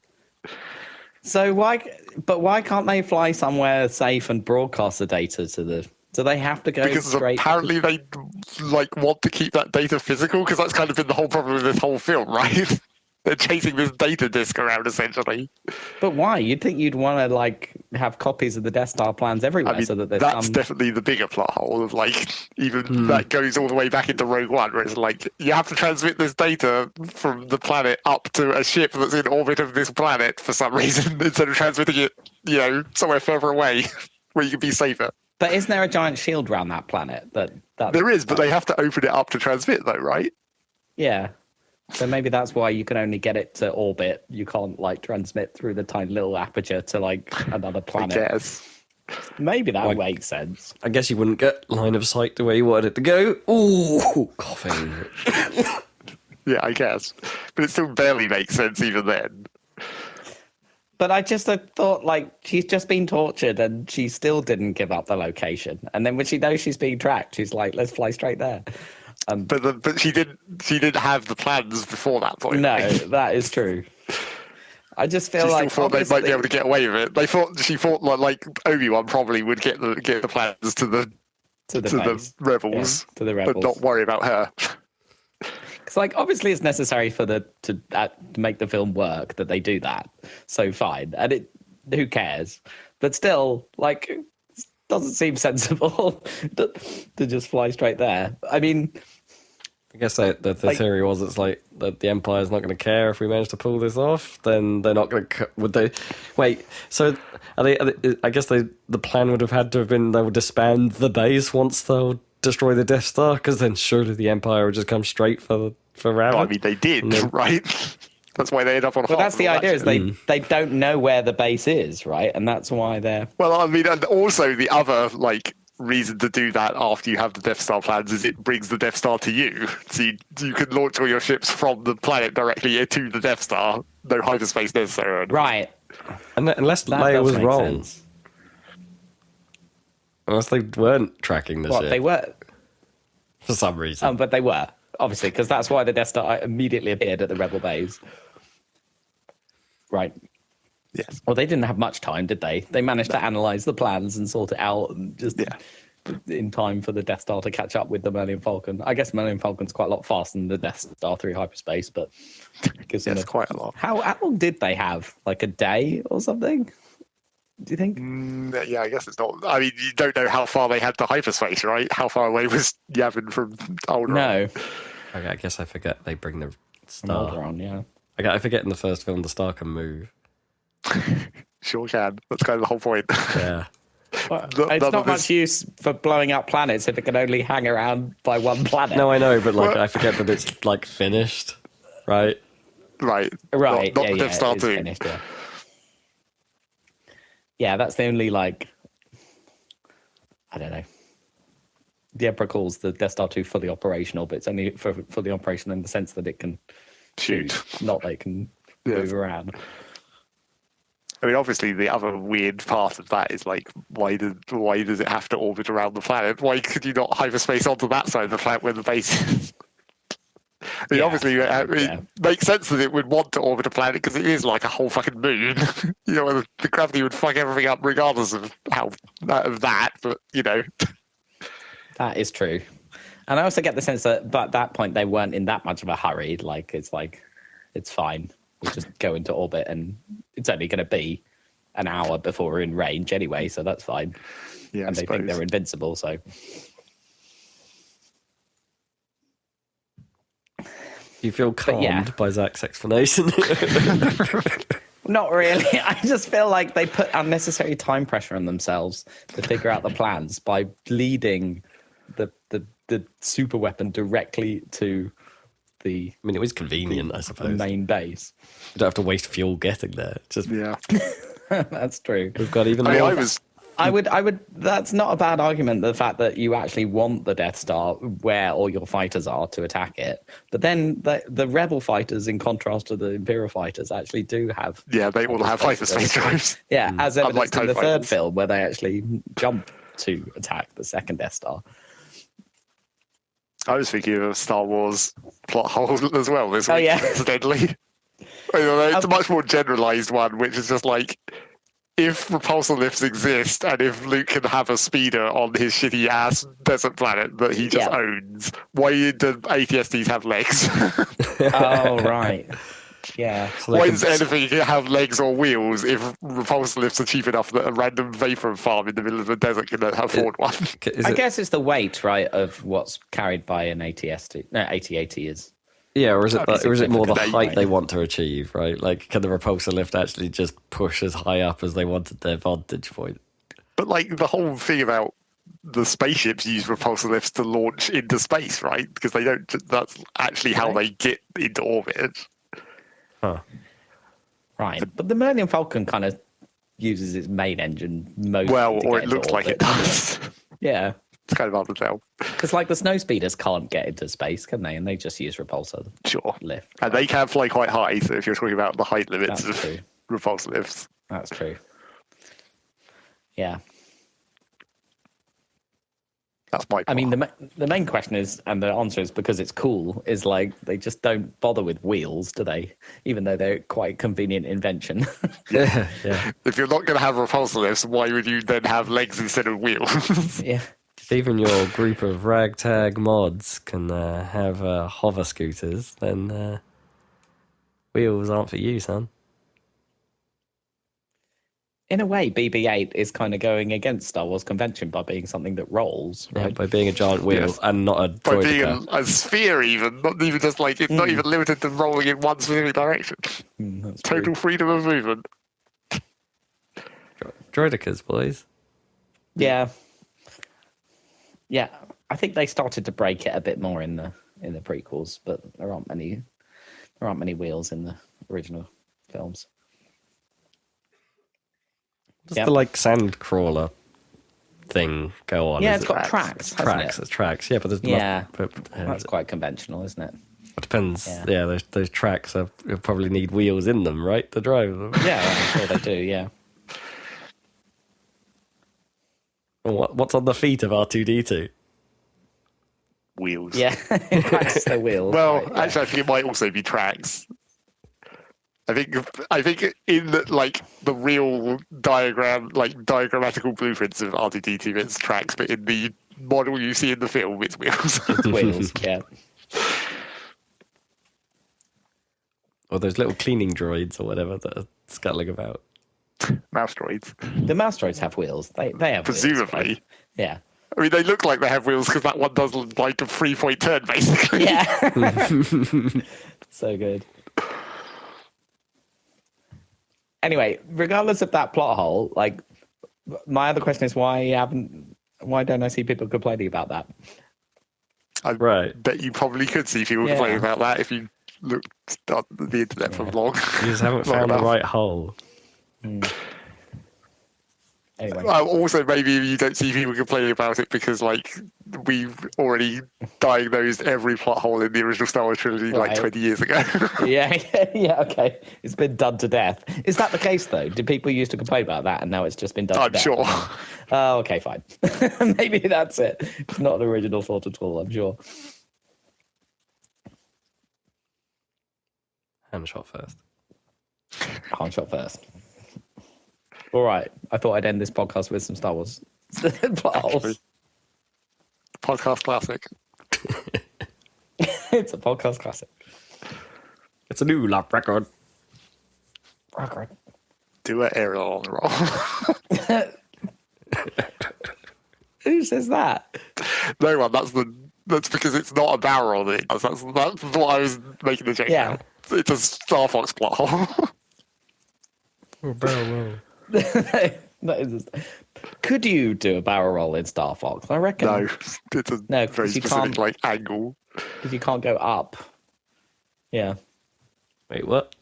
So why can't they fly somewhere safe and broadcast the data to the? Do they have to go
because
straight?
Apparently they want to keep that data physical because that's kind of been the whole problem with this whole film, right? They're chasing this data disk around, essentially.
But why? You'd think you'd want to have copies of the Death Star plans everywhere, so that there's
that's definitely the bigger plot hole of even that goes all the way back into Rogue One, where it's like you have to transmit this data from the planet up to a ship that's in orbit of this planet for some reason, instead of transmitting it, somewhere further away where you can be safer.
But isn't there a giant shield around that planet?
There is, but they have to open it up to transmit, though, right?
Yeah. So maybe that's why you can only get it to orbit. You can't transmit through the tiny little aperture to another planet.
I guess.
Maybe that makes sense.
I guess you wouldn't get line of sight to where you wanted it to go. Ooh, coughing.
Yeah, I guess. But it still barely makes sense even then.
But I just thought, she's just been tortured and she still didn't give up the location. And then when she knows she's being tracked, she's like, let's fly straight there.
But she didn't have the plans before that point.
No, that is true. I just feel
She
like
still thought they might be able
obviously-
to get away with it. She thought like Obi-Wan probably would get the plans to the
base.
rebels,
Yeah, to the
but
rebels.
not worry about her.
Because like obviously it's necessary for to make the film work that they do that. So fine, and who cares? But still, like, it doesn't seem sensible to just fly straight there. I mean,
I guess the theory was it's like that the Empire's not going to care if we manage to pull this off. Then they're not going to. Would they? Wait. So I guess the plan would have had to have been they would disband the base once they'll destroy the Death Star, because then surely the Empire would just come straight for Raven.
I mean, they did, right? That's why they end up on.
But that's the idea: is they don't know where the base is, right? And that's why they're.
Well, I mean, and also the other reason to do that after you have the Death Star plans is it brings the Death Star to you, so you can launch all your ships from the planet directly to the Death Star. No hyperspace necessary.
Right.
Unless
That
Leia
does
was
make
wrong.
sense.
Unless they weren't tracking the
What
ship
they were,
for some reason.
but they were obviously because that's why the Death Star immediately appeared at the Rebel base. Right.
Yes.
Well, they didn't have much time, did they? They managed to analyze the plans and sort it out, and just in time for the Death Star to catch up with the Millennium Falcon. I guess Millennium Falcon's quite a lot faster than the Death Star through hyperspace, but gives them
Yes, quite a lot.
How long did they have? Like a day or something? Do you think?
Yeah, I guess it's not. I mean, you don't know how far they had to hyperspace, right? How far away was Yavin from Alderaan?
No.
Okay, I guess I forget they bring the
From
Star.
Alderaan, yeah.
I forget in the first film the Star can move.
Sure can. That's kind of the whole point.
Yeah.
Well,
None
it's
of
not
this-
much use for blowing up planets if it can only hang around by one planet.
No, I know, but
Well-
I forget that it's finished, right?
Right.
Right.
Not
yeah,
the Death
yeah,
Star
it's
2.
finished, yeah. Yeah, that's the only I don't know. The Emperor calls the Death Star 2 fully operational, but it's only fully operational in the sense that it can
Shoot.
not that it can
Yes.
move around.
I mean, obviously, the other weird part of that is why does it have to orbit around the planet? Why could you not hyperspace onto that side of the planet where the base is? I mean,
Yeah,
obviously,
yeah.
it makes sense that it would want to orbit a planet because it is like a whole fucking moon. The gravity would fuck everything up regardless of that. But
That is true. And I also get the sense that at that point they weren't in that much of a hurry. It's fine. We'll just go into orbit and it's only going to be an hour before we're in range anyway, so that's fine.
yeah,
And they think they're invincible, so.
You feel calmed
yeah.
by Zach's explanation.
Not really. I just feel like they put unnecessary time pressure on themselves to figure out the plans by leading the super weapon directly to the
I mean, it was convenient, I suppose.
main base.
You don't have to waste fuel getting there. Just
Yeah.
That's true.
we've got even
I mean,
more.
I would. That's not a bad argument. The fact that you actually want the Death Star where all your fighters are to attack it, but then the Rebel fighters, in contrast to the Imperial fighters, actually do have.
Yeah, they all have hyperspace drives.
Yeah, as evidenced in
TIE
the third
fighters.
film, where they actually jump to attack the second Death Star.
I was thinking of a Star Wars plot hole as well this week,
Oh, yeah.
incidentally. It's a much more generalized one, which is just if repulsor lifts exist and if Luke can have a speeder on his shitty ass desert planet that he just owns, why do ATSTs have legs?
Oh right, yeah.
So they
Why
can-
does anything have legs or wheels if repulsor lifts are cheap enough that a random vapor farm in the middle of the desert can afford one?
is
I
it-
guess it's the weight, right, of what's carried by an ATST. No, AT-AT is.
Yeah, or is it
That'd be
more the
significant,
height they want to achieve, right? Like, can the repulsor lift actually just push as high up as they wanted their vantage point?
But the whole thing about the spaceships use repulsor lifts to launch into space, right? Because they don't. That's actually how they get into orbit.
Huh.
Right, but the Millennium Falcon kind of uses its main engine most.
Well,
to
or
get
it
into
looks like it
orbit.
does.
Yeah,
It's kind of hard to tell.
because the snow speeders can't get into space, can they? And they just use repulsor
Sure.
lift.
And they can fly quite high, so if you're talking about the height limits
That's
of
true.
repulsor lifts.
That's true. Yeah.
That's my.
I mean, the main question is, and the answer is because it's cool, is like they just don't bother with wheels, do they? Even though they're quite convenient invention.
Yeah.
If you're not going to have repulsor lifts, why would you then have legs instead of wheels?
Yeah.
If even your group of ragtag mods can have hover scooters, then wheels aren't for you, son.
In a way, BB-8 is kind of going against Star Wars convention by being something that rolls,
Yeah,
right?
by being a giant wheel
Yes.
and not a
By being
droidica.
a sphere, even not even just like it's not even limited to rolling in one specific direction.
That's
Total
true.
freedom of movement.
Droidicas, boys.
Yeah. Yeah. I think they started to break it a bit more in the prequels, but there aren't many wheels in the original films.
Does
Yep.
the like sand crawler thing go on?
Yeah,
Is
it's
it
got tracks. hasn't
tracks.
it?
It's tracks. Yeah, but there's
Yeah.
but,
That's quite conventional, isn't it?
it depends.
Yeah.
Yeah, those tracks you'll probably need wheels in them, right, to drive them.
Yeah, I'm sure they do. Yeah.
What's on the feet of R2D2?
Wheels.
Yeah. That's the wheels.
Well,
right, yeah.
actually, I think it might also be tracks. I think in like the real diagrammatical blueprints of R2D2, it's tracks, but in the model you see in the film, it's wheels.
Wheels. Yeah.
Or those little cleaning droids or whatever that are scuttling about.
Mouse droids,
The mouse droids have wheels. They have
presumably.
Wheels, right? Yeah.
I mean, they look like they have wheels because that one does like a 3-point turn, basically.
Yeah. So good. Anyway, regardless of that plot hole, like my other question is why don't I see people complaining about that?
I
Right.
bet you probably could see people
Yeah.
complaining about that if you looked at the internet for long.
You just haven't
Long
found the
enough.
right hole.
Anyway.
Also, maybe you don't see people complaining about it because, like, we've already diagnosed every plot hole in the original Star Wars trilogy like
Right.
20 years ago.
Yeah, okay. It's been done to death. Is that the case, though? Did people used to complain about that, and now it's just been done to
I'm
death?
sure.
Oh, okay, fine. Maybe that's it. It's not an original thought at all, I'm sure.
Hand shot first.
Han shot first. All right. I thought I'd end this podcast with some Star Wars plot holes.
Podcast classic.
It's a podcast classic.
It's a new lap record.
Okay.
Do an aerial on the roll.
Who says that?
No one. That's because it's not a barrel thing. That's what I was making the joke.
Yeah.
About. It's a Star Fox plot hole.
Oh, barrel roll.
That is could you do a barrel roll in Star Fox? I reckon.
No, it's a
No,
very
'cause you
specific
can't-
like angle.
Because you can't go up. Yeah.
Wait, what?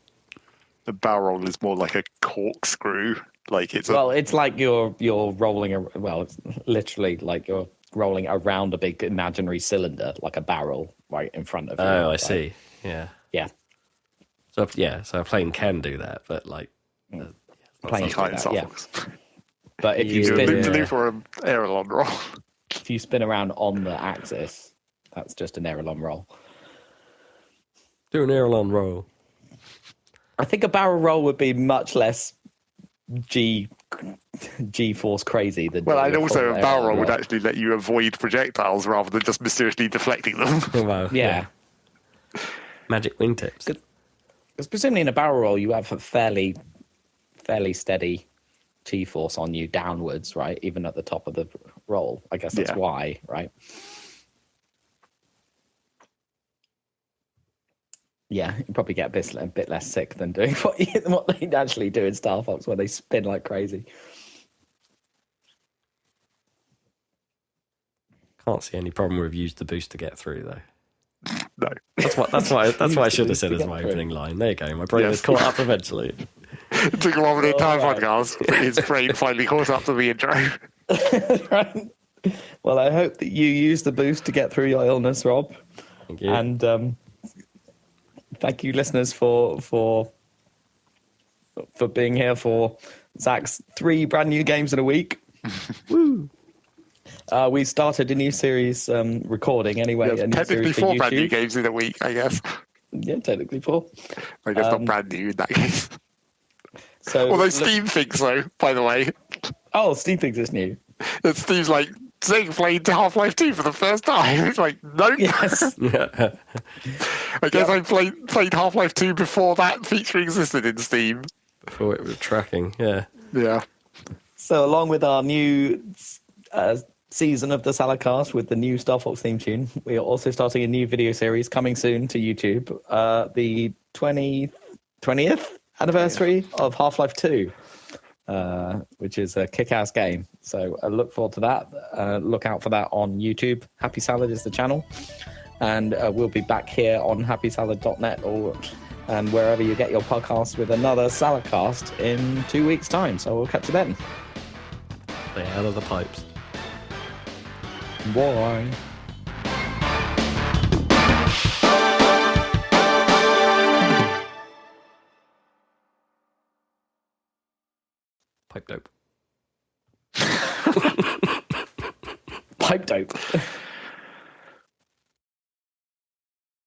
The barrel roll is more like a corkscrew. Like it's
Well, it's like you're rolling it's literally like you're rolling around a big imaginary cylinder, like a barrel, right in front of you.
Oh, I
right?
see. Yeah.
Yeah.
So a plane can do that, but like
Plane
you can't in
that,
Star
yeah.
Fox.
But if you
Yeah.
You
spin
loop to loop or an aileron roll.
if you spin around on the axis, that's just an aileron roll.
do an aileron roll.
I think a barrel roll would be much less G force crazy than.
Well,
doing
and also
full
a barrel roll
aileron
would actually let you avoid projectiles rather than just mysteriously deflecting them.
Oh, wow.
Yeah.
Magic wingtips.
Good. Because presumably in a barrel roll, you have a fairly steady G force on you downwards, right? Even at the top of the roll. I guess that's
Yeah.
why, right? Yeah, you probably get a bit less sick than doing what they actually do in Star Fox, where they spin like crazy.
Can't see any problem with use the boost to get through though.
No.
That's what I should have
Boost
said
to
as
get
my
through.
opening line. There you go. My brain
Yes.
was caught up eventually.
It took him over the entire
Alright.
podcast, but his brain finally caught up to the intro.
Right. Well, I hope that you use the boost to get through your illness, Rob.
Thank you.
And thank you, listeners, for being here for Zach's 3 brand new games in a week. Woo! We started a new series recording anyway.
Yeah,
a new
technically
series for
4 brand new
YouTube.
games in a week, I guess.
Yeah, technically 4.
I guess not brand new in that case.
So,
Although Steam thinks so, by the way.
Oh, Steam thinks it's new.
And Steve's like, Zing played Half-Life 2 for the first time. It's like, no.
Yes.
Yeah.
I guess I played Half-Life 2 before that feature existed in Steam.
Before it was tracking, yeah.
Yeah.
So, along with our new season of the Saladcast with the new Star Fox theme tune, we are also starting a new video series coming soon to YouTube. The 20th anniversary of Half-Life 2, which is a kick-ass game. So, look forward to that. Look out for that on YouTube. Happy Salad is the channel. And we'll be back here on happysalad.net and wherever you get your podcasts with another Saladcast in 2 weeks' time. So we'll catch you then.
Stay out of the pipes.
Bye.
Pipe dope.
Pipe dope.